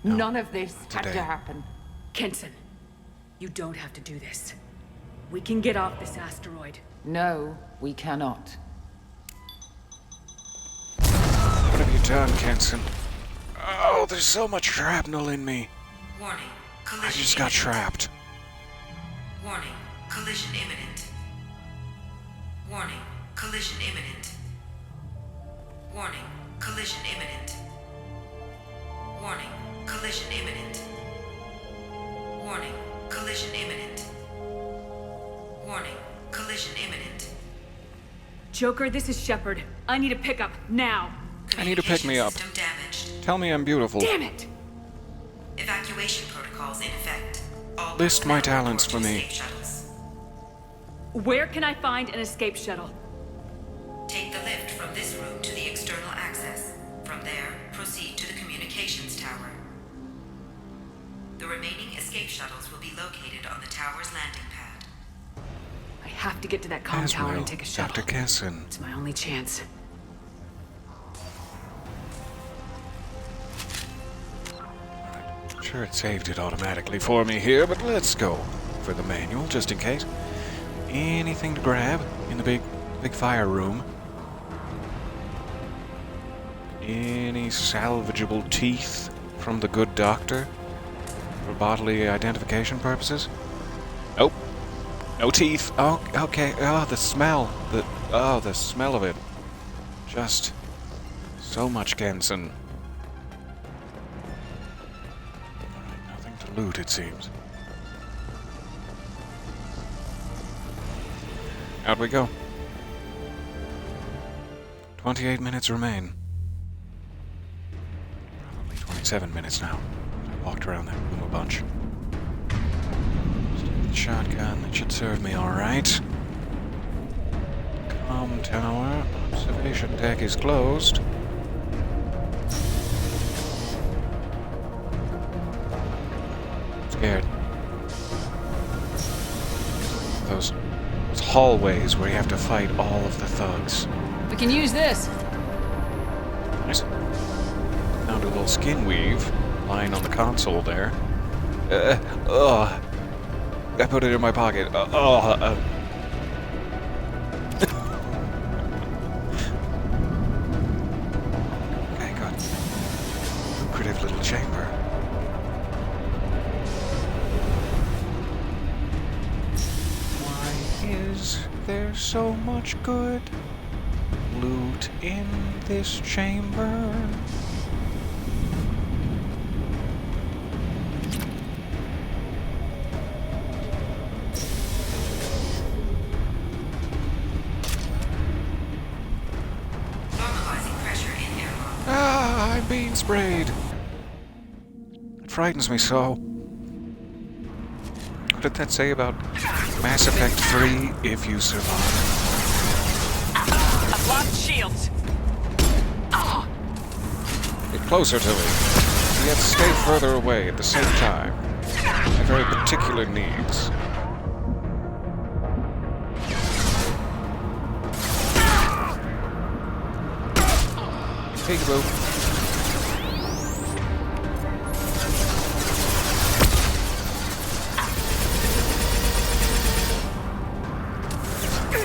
[SPEAKER 1] No,
[SPEAKER 10] None of this had
[SPEAKER 1] today.
[SPEAKER 10] to happen.
[SPEAKER 4] Kenson, you don't have to do this. We can get off this asteroid.
[SPEAKER 10] No, we cannot.
[SPEAKER 1] What have you done, Kenson? Oh, there's so much shrapnel in me.
[SPEAKER 9] Warning.
[SPEAKER 1] I
[SPEAKER 9] Collision
[SPEAKER 1] just got
[SPEAKER 9] imminent.
[SPEAKER 1] trapped.
[SPEAKER 9] Warning. Collision imminent. Warning. Collision imminent. Warning. Collision imminent. Warning. Collision imminent. Warning. Collision imminent. Warning. Collision imminent.
[SPEAKER 4] Joker, this is Shepard. I need a pickup now.
[SPEAKER 1] I need to pick me up.
[SPEAKER 9] System damaged.
[SPEAKER 1] Tell me I'm beautiful.
[SPEAKER 4] Damn it!
[SPEAKER 9] Evacuation protocols in effect. All
[SPEAKER 1] List my
[SPEAKER 9] personnel
[SPEAKER 1] talents
[SPEAKER 9] report
[SPEAKER 1] for
[SPEAKER 9] to
[SPEAKER 1] me.
[SPEAKER 9] escape shuttles.
[SPEAKER 4] Where can I find an escape shuttle?
[SPEAKER 9] Take the lift from this room to the external access. From there, proceed to the communications tower. The remaining escape shuttles will be located on the tower's landing pad.
[SPEAKER 4] I have to get to that comm
[SPEAKER 1] As
[SPEAKER 4] tower
[SPEAKER 1] will
[SPEAKER 4] and take a shuttle.
[SPEAKER 1] Dr. Kenson.
[SPEAKER 4] It's my only chance.
[SPEAKER 1] Sure, it saved it automatically for me here, but let's go for the manual just in case. Anything to grab in the big fire room? Any salvageable teeth from the good doctor for bodily identification purposes? Nope. No teeth. Oh, okay. Oh, the smell. The smell of it. Just so much Kensen. Alright, nothing to loot, it seems. Out we go. 28 minutes remain. Probably 27 minutes now. I walked around that room a bunch. Still the shotgun, that should serve me alright. Comm tower. Observation deck is closed. Scared. Those hallways where you have to fight all of the thugs.
[SPEAKER 2] We can use this.
[SPEAKER 1] Nice. Found a little skin weave lying on the console there. I put it in my pocket. Okay, good. Lucrative little chamber. Why is there so much good loot in this chamber?
[SPEAKER 9] Normalizing pressure in airlock.
[SPEAKER 1] Ah, I'm being sprayed. It frightens me so. What did that say about Mass Effect 3 if you survive?
[SPEAKER 4] I've lost shields.
[SPEAKER 1] Get closer to me, yet stay further away at the same time. I have very particular needs. Peekaboo.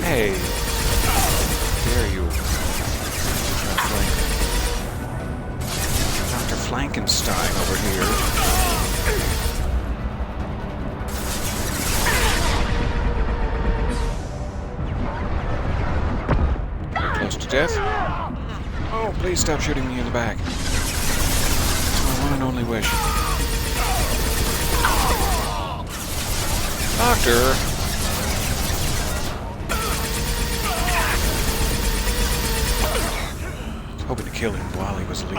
[SPEAKER 1] Hey! Dare you? Dr. Frankenstein over here. Very close to death. Oh, please stop shooting me in the back. It's my one and only wish. Doctor! Hoping to kill him while he was leaving.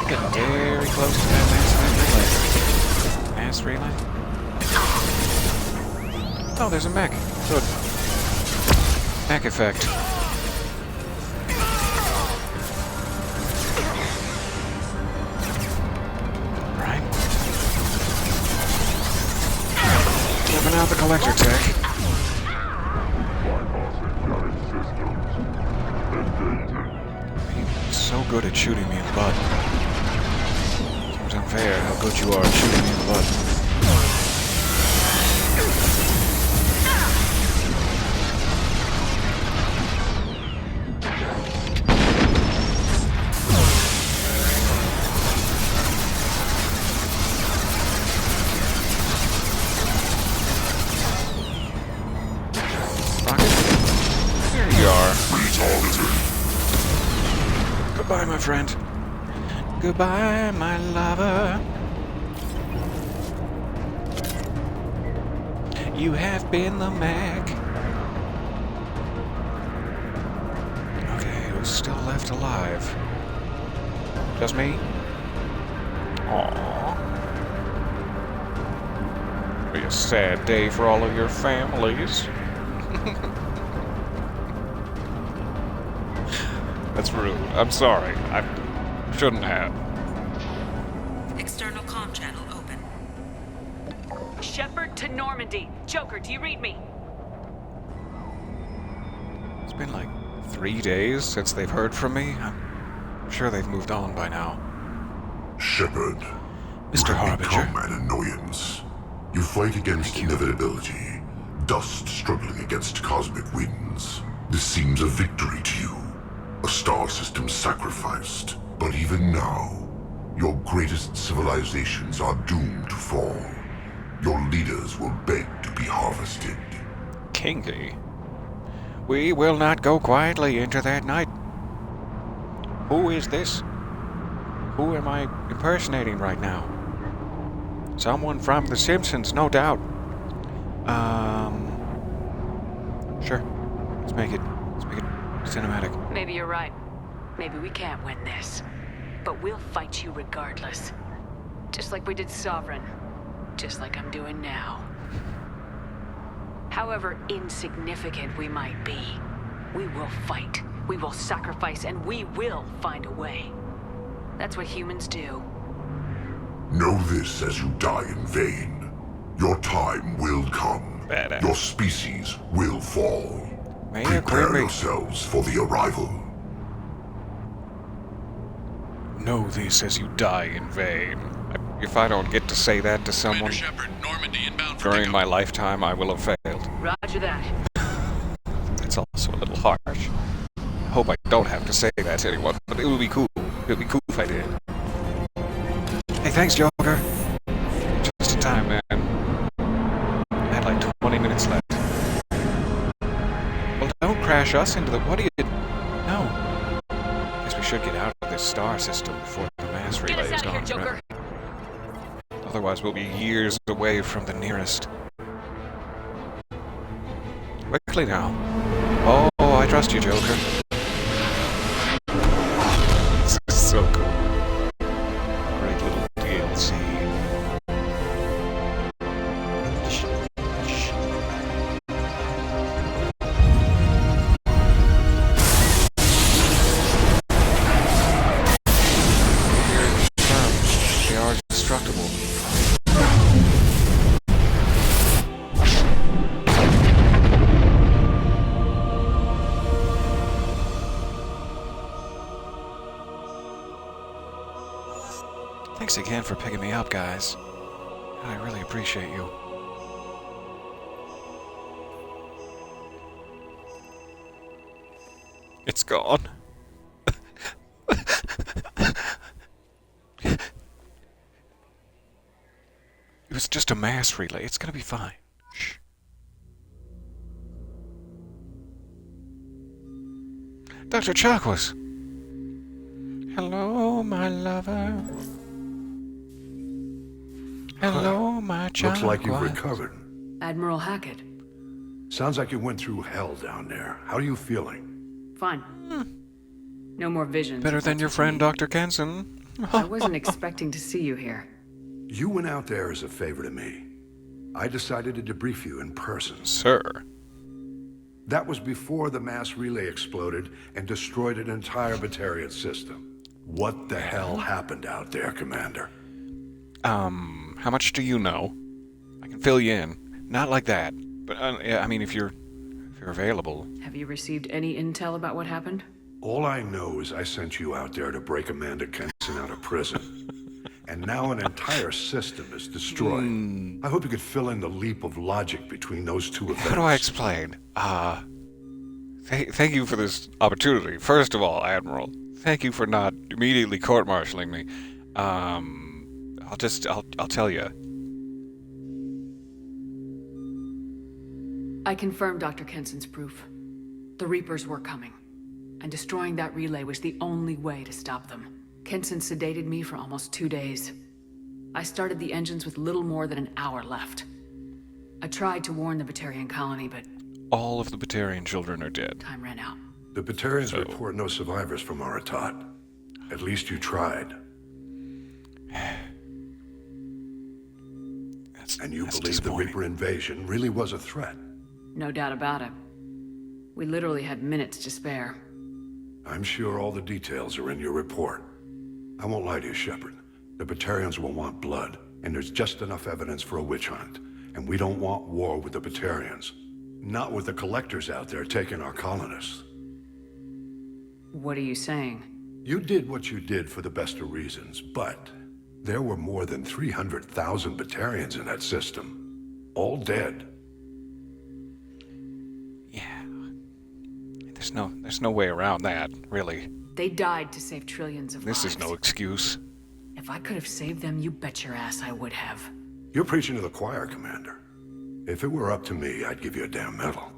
[SPEAKER 1] Getting very close to that mass relay. Oh, there's a mech. Good. Mech effect. Out the collector tech. He's so good at shooting me in the butt. Seems unfair how good you are at shooting me in the butt. Goodbye, my friend. Goodbye, my lover. You have been the Mac. Okay, who's still left alive? Just me? Aww. Be a sad day for all of your families. That's rude. I'm sorry. I shouldn't have.
[SPEAKER 9] External comm channel open.
[SPEAKER 4] Shepard to Normandy. Joker, do you read me?
[SPEAKER 1] It's been like 3 days since they've heard from me. I'm sure they've moved on by now.
[SPEAKER 13] Shepard.
[SPEAKER 1] Mr. Harbinger.
[SPEAKER 13] Become an annoyance. You fight against inevitability. dust struggling against cosmic winds. This seems a victory to you. A star system sacrificed. But even now, your greatest civilizations are doomed to fall. Your leaders will beg to be harvested.
[SPEAKER 1] Kinky. We will not go quietly into that night. Who is this? Who am I impersonating right now? Someone from The Simpsons, no doubt. Sure. Let's make it cinematic.
[SPEAKER 4] Maybe you're right. Maybe we can't win this. But we'll fight you regardless. Just like we did Sovereign. Just like I'm doing now. However insignificant we might be, we will fight. We will sacrifice, and we will find a way. That's what humans do.
[SPEAKER 13] Know this as you die in vain. Your time will come.
[SPEAKER 1] Badass.
[SPEAKER 13] Your species will fall.
[SPEAKER 1] May
[SPEAKER 13] Prepare yourselves for the arrival.
[SPEAKER 1] Know this as you die in vain. If I don't get to say that to someone during my lifetime, I will have failed.
[SPEAKER 4] Roger that.
[SPEAKER 1] That's also a little harsh. I hope I don't have to say that to anyone, but it would be cool. It would be cool if I did. Hey, thanks, Joker. Just in time, man. I had like 20 minutes left. Well, don't crash us into the... What do you... No. Guess we should get out of this star system before the mass relay is gone forever. Otherwise, we'll be years away from the nearest. Quickly now. Oh, I trust you, Joker. This is so cool. Great little DLC. They are destructible. Thanks again for picking me up, guys. I really appreciate you. It's gone. It was just a mass relay. It's gonna be fine. Shh. Dr. Chakwas. Hello, my lover. Hello, my child.
[SPEAKER 14] Looks like you've recovered.
[SPEAKER 4] Admiral Hackett.
[SPEAKER 14] Sounds like you went through hell down there. How are you feeling?
[SPEAKER 4] Fine. No more visions.
[SPEAKER 1] Better than your friend, Dr. Kenson.
[SPEAKER 4] I wasn't expecting to see you here.
[SPEAKER 14] You went out there as a favor to me. I decided to debrief you in person.
[SPEAKER 1] Sir.
[SPEAKER 14] That was before the mass relay exploded and destroyed an entire Batarian system. What the hell happened out there, Commander?
[SPEAKER 1] How much do you know? I can fill you in. Not like that. But, yeah, I mean, if you're available.
[SPEAKER 4] Have you received any intel about what happened?
[SPEAKER 14] All I know is I sent you out there to break Amanda Kenson out of prison. And now an entire system is destroyed. I hope you could fill in the leap of logic between those two events.
[SPEAKER 1] How do I explain? Thank you for this opportunity. First of all, Admiral, thank you for not immediately court-martialing me. I'll tell you.
[SPEAKER 4] I confirmed Dr. Kenson's proof. The Reapers were coming, and destroying that relay was the only way to stop them. Kenson sedated me for almost 2 days. I started the engines with little more than an hour left. I tried to warn the Batarian colony, but...
[SPEAKER 1] All of the Batarian children are dead.
[SPEAKER 4] Time ran out.
[SPEAKER 14] The Batarians report no survivors from Aratohtally. At least you tried. And you believe the Reaper invasion really was a threat?
[SPEAKER 4] No doubt about it. We literally had minutes to spare.
[SPEAKER 14] I'm sure all the details are in your report. I won't lie to you, Shepard. The Batarians will want blood, and there's just enough evidence for a witch hunt. And we don't want war with the Batarians. Not with the collectors out there taking our colonists.
[SPEAKER 4] What are you saying?
[SPEAKER 14] You did what you did for the best of reasons, but there were more than 300,000 Batarians in that system. All dead.
[SPEAKER 1] There's no way around that, really.
[SPEAKER 4] They died to save trillions of lives.
[SPEAKER 1] This is no excuse.
[SPEAKER 4] If I could have saved them, you bet your ass I would have.
[SPEAKER 14] You're preaching to the choir, Commander. If it were up to me, I'd give you a damn medal.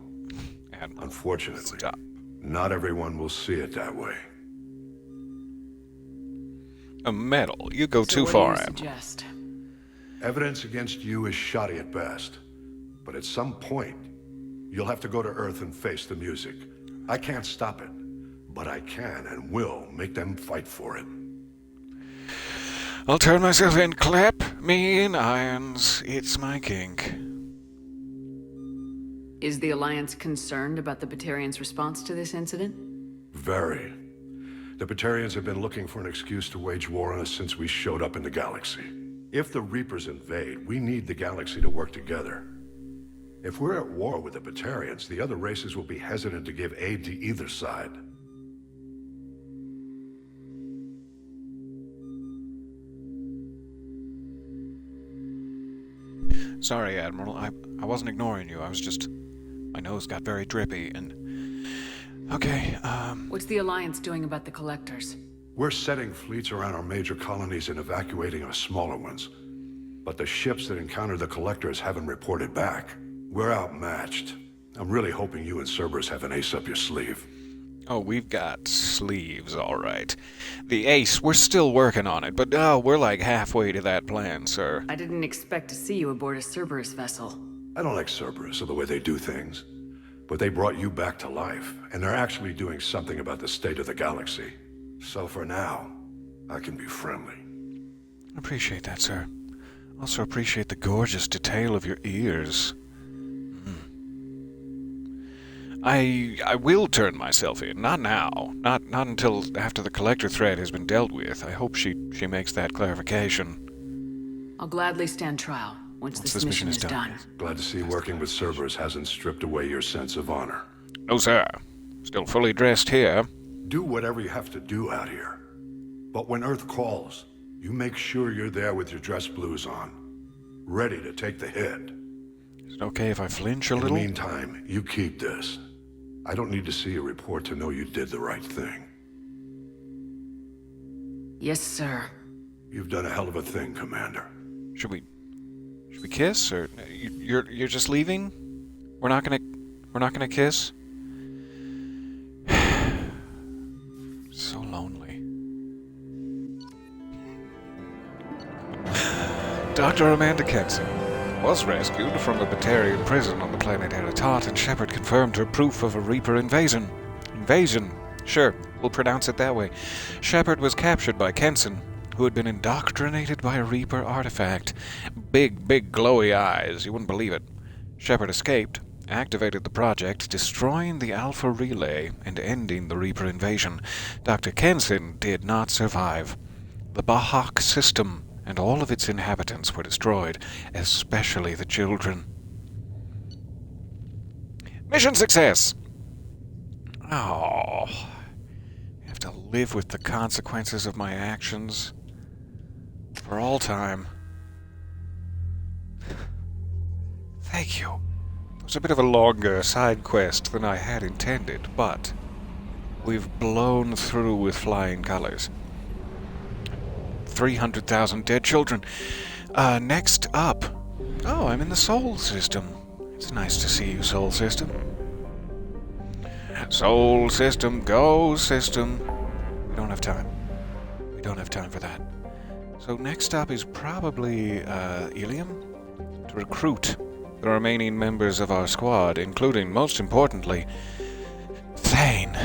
[SPEAKER 1] And
[SPEAKER 14] unfortunately,
[SPEAKER 1] stop.
[SPEAKER 14] Not everyone will see it that way.
[SPEAKER 1] A medal? You go
[SPEAKER 4] So
[SPEAKER 1] too
[SPEAKER 4] what
[SPEAKER 1] far,
[SPEAKER 4] do you
[SPEAKER 1] Admiral.
[SPEAKER 4] suggest?
[SPEAKER 14] Evidence against you is shoddy at best. But at some point, you'll have to go to Earth and face the music. I can't stop it, but I can and will make them fight for it.
[SPEAKER 1] I'll turn myself in. Clap me in irons. It's my kink.
[SPEAKER 4] Is the Alliance concerned about the Batarians' response to this incident?
[SPEAKER 14] Very. The Batarians have been looking for an excuse to wage war on us since we showed up in the galaxy. If the Reapers invade, we need the galaxy to work together. If we're at war with the Batarians, the other races will be hesitant to give aid to either side.
[SPEAKER 1] Sorry, Admiral. I wasn't ignoring you. I was just... My nose got very drippy and... Okay,
[SPEAKER 4] What's the Alliance doing about the Collectors?
[SPEAKER 14] We're setting fleets around our major colonies and evacuating our smaller ones. But the ships that encountered the Collectors haven't reported back. We're outmatched. I'm really hoping you and Cerberus have an ace up your sleeve.
[SPEAKER 1] Oh, we've got sleeves, all right. The ace, we're still working on it, but we're like halfway to that plan, sir.
[SPEAKER 4] I didn't expect to see you aboard a Cerberus vessel.
[SPEAKER 14] I don't like Cerberus or the way they do things. But they brought you back to life, and they're actually doing something about the state of the galaxy. So for now, I can be friendly.
[SPEAKER 1] I appreciate that, sir. Also appreciate the gorgeous detail of your ears. I will turn myself in. Not now. Not until after the Collector threat has been dealt with. I hope she makes that clarification.
[SPEAKER 4] I'll gladly stand trial once this mission is done.
[SPEAKER 14] Glad to see working with Cerberus hasn't stripped away your sense of honor.
[SPEAKER 1] No, sir. Still fully dressed here.
[SPEAKER 14] Do whatever you have to do out here. But when Earth calls, you make sure you're there with your dress blues on. Ready to take the hit.
[SPEAKER 1] Is it okay if I flinch a little?
[SPEAKER 14] In the meantime, you keep this. I don't need to see a report to know you did the right thing.
[SPEAKER 4] Yes, sir.
[SPEAKER 14] You've done a hell of a thing, Commander.
[SPEAKER 1] Should we kiss, or you're just leaving? We're not gonna kiss? So lonely. Dr. Amanda Kenson was rescued from a Batarian prison on the planet Aratohtally, and Shepard confirmed her proof of a Reaper invasion. Invasion. Sure, we'll pronounce it that way. Shepard was captured by Kenson, who had been indoctrinated by a Reaper artifact. Big glowy eyes, you wouldn't believe it. Shepard escaped, activated the project, destroying the Alpha Relay and ending the Reaper invasion. Dr. Kenson did not survive. The Bahak system and all of its inhabitants were destroyed, especially the children. Mission success! Oh, I have to live with the consequences of my actions for all time. Thank you. It was a bit of a longer side quest than I had intended, but we've blown through with flying colors. 300,000 dead children. Next up. Oh, I'm in the Sol System. It's nice to see you, Sol System. Sol System, go System. We don't have time. We don't have time for that. So next up is probably Ilium, to recruit the remaining members of our squad, including, most importantly, Thane.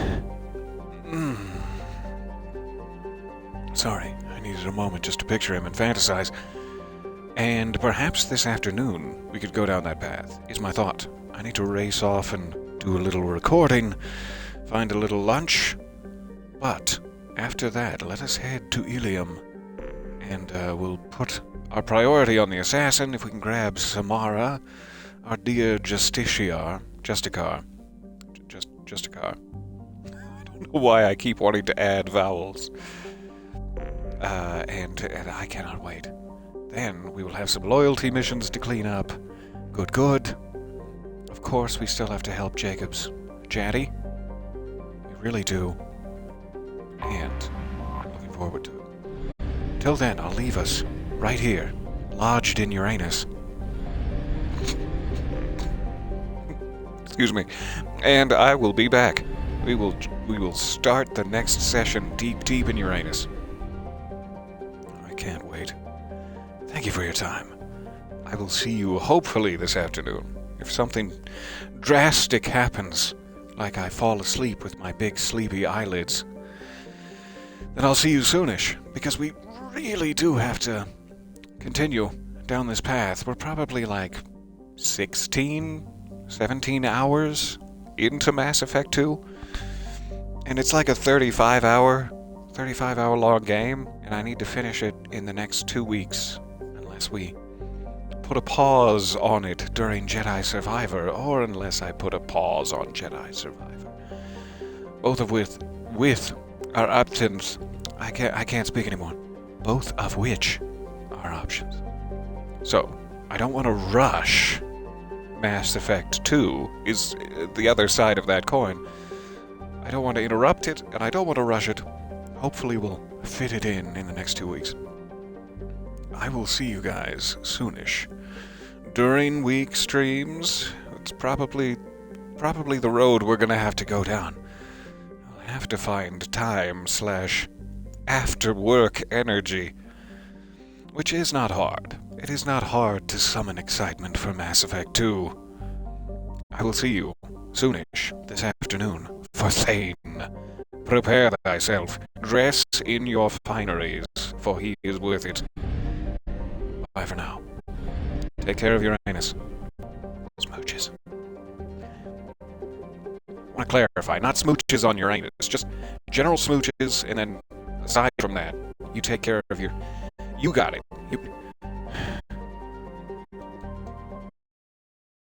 [SPEAKER 1] Sorry, I needed a moment just to picture him and fantasize. And perhaps this afternoon we could go down that path, is my thought. I need to race off and do a little recording, find a little lunch. But after that, let us head to Ilium, and we'll put our priority on the assassin. If we can grab Samara, our dear Justicar. Justicar. I don't know why I keep wanting to add vowels. And I cannot wait. Then we will have some loyalty missions to clean up. Good. Of course, we still have to help Jacobs. Jaddy? really do. And I'm looking forward to it. Till then, I'll leave us right here, lodged in Uranus. Excuse me. And I will be back. We will start the next session deep in Uranus. I can't wait. Thank you for your time. I will see you hopefully this afternoon. If something drastic happens, like I fall asleep with my big sleepy eyelids, then I'll see you soonish, because we really do have to continue down this path. We're probably like 16, 17 hours into Mass Effect 2, and it's like a 35-hour long game, and I need to finish it in the next 2 weeks, unless we put a pause on it during Jedi Survivor, or unless I put a pause on Jedi Survivor. Both of with are options. I can't speak anymore. Both of which are options. So, I don't want to rush. Mass Effect 2 is the other side of that coin. I don't want to interrupt it, and I don't want to rush it. Hopefully we'll fit it in the next 2 weeks. I will see you guys soonish. During week streams, it's probably the road we're gonna have to go down. I'll have to find time / after work energy, which is not hard. It is not hard to summon excitement for Mass Effect 2. I will see you soonish this afternoon for Thane. Prepare thyself. Dress in your fineries, for he is worth it. Bye for now. Take care of Uranus. Smooches. I want to clarify, not smooches on Uranus, just general smooches, and then aside from that, you take care of your... You got it.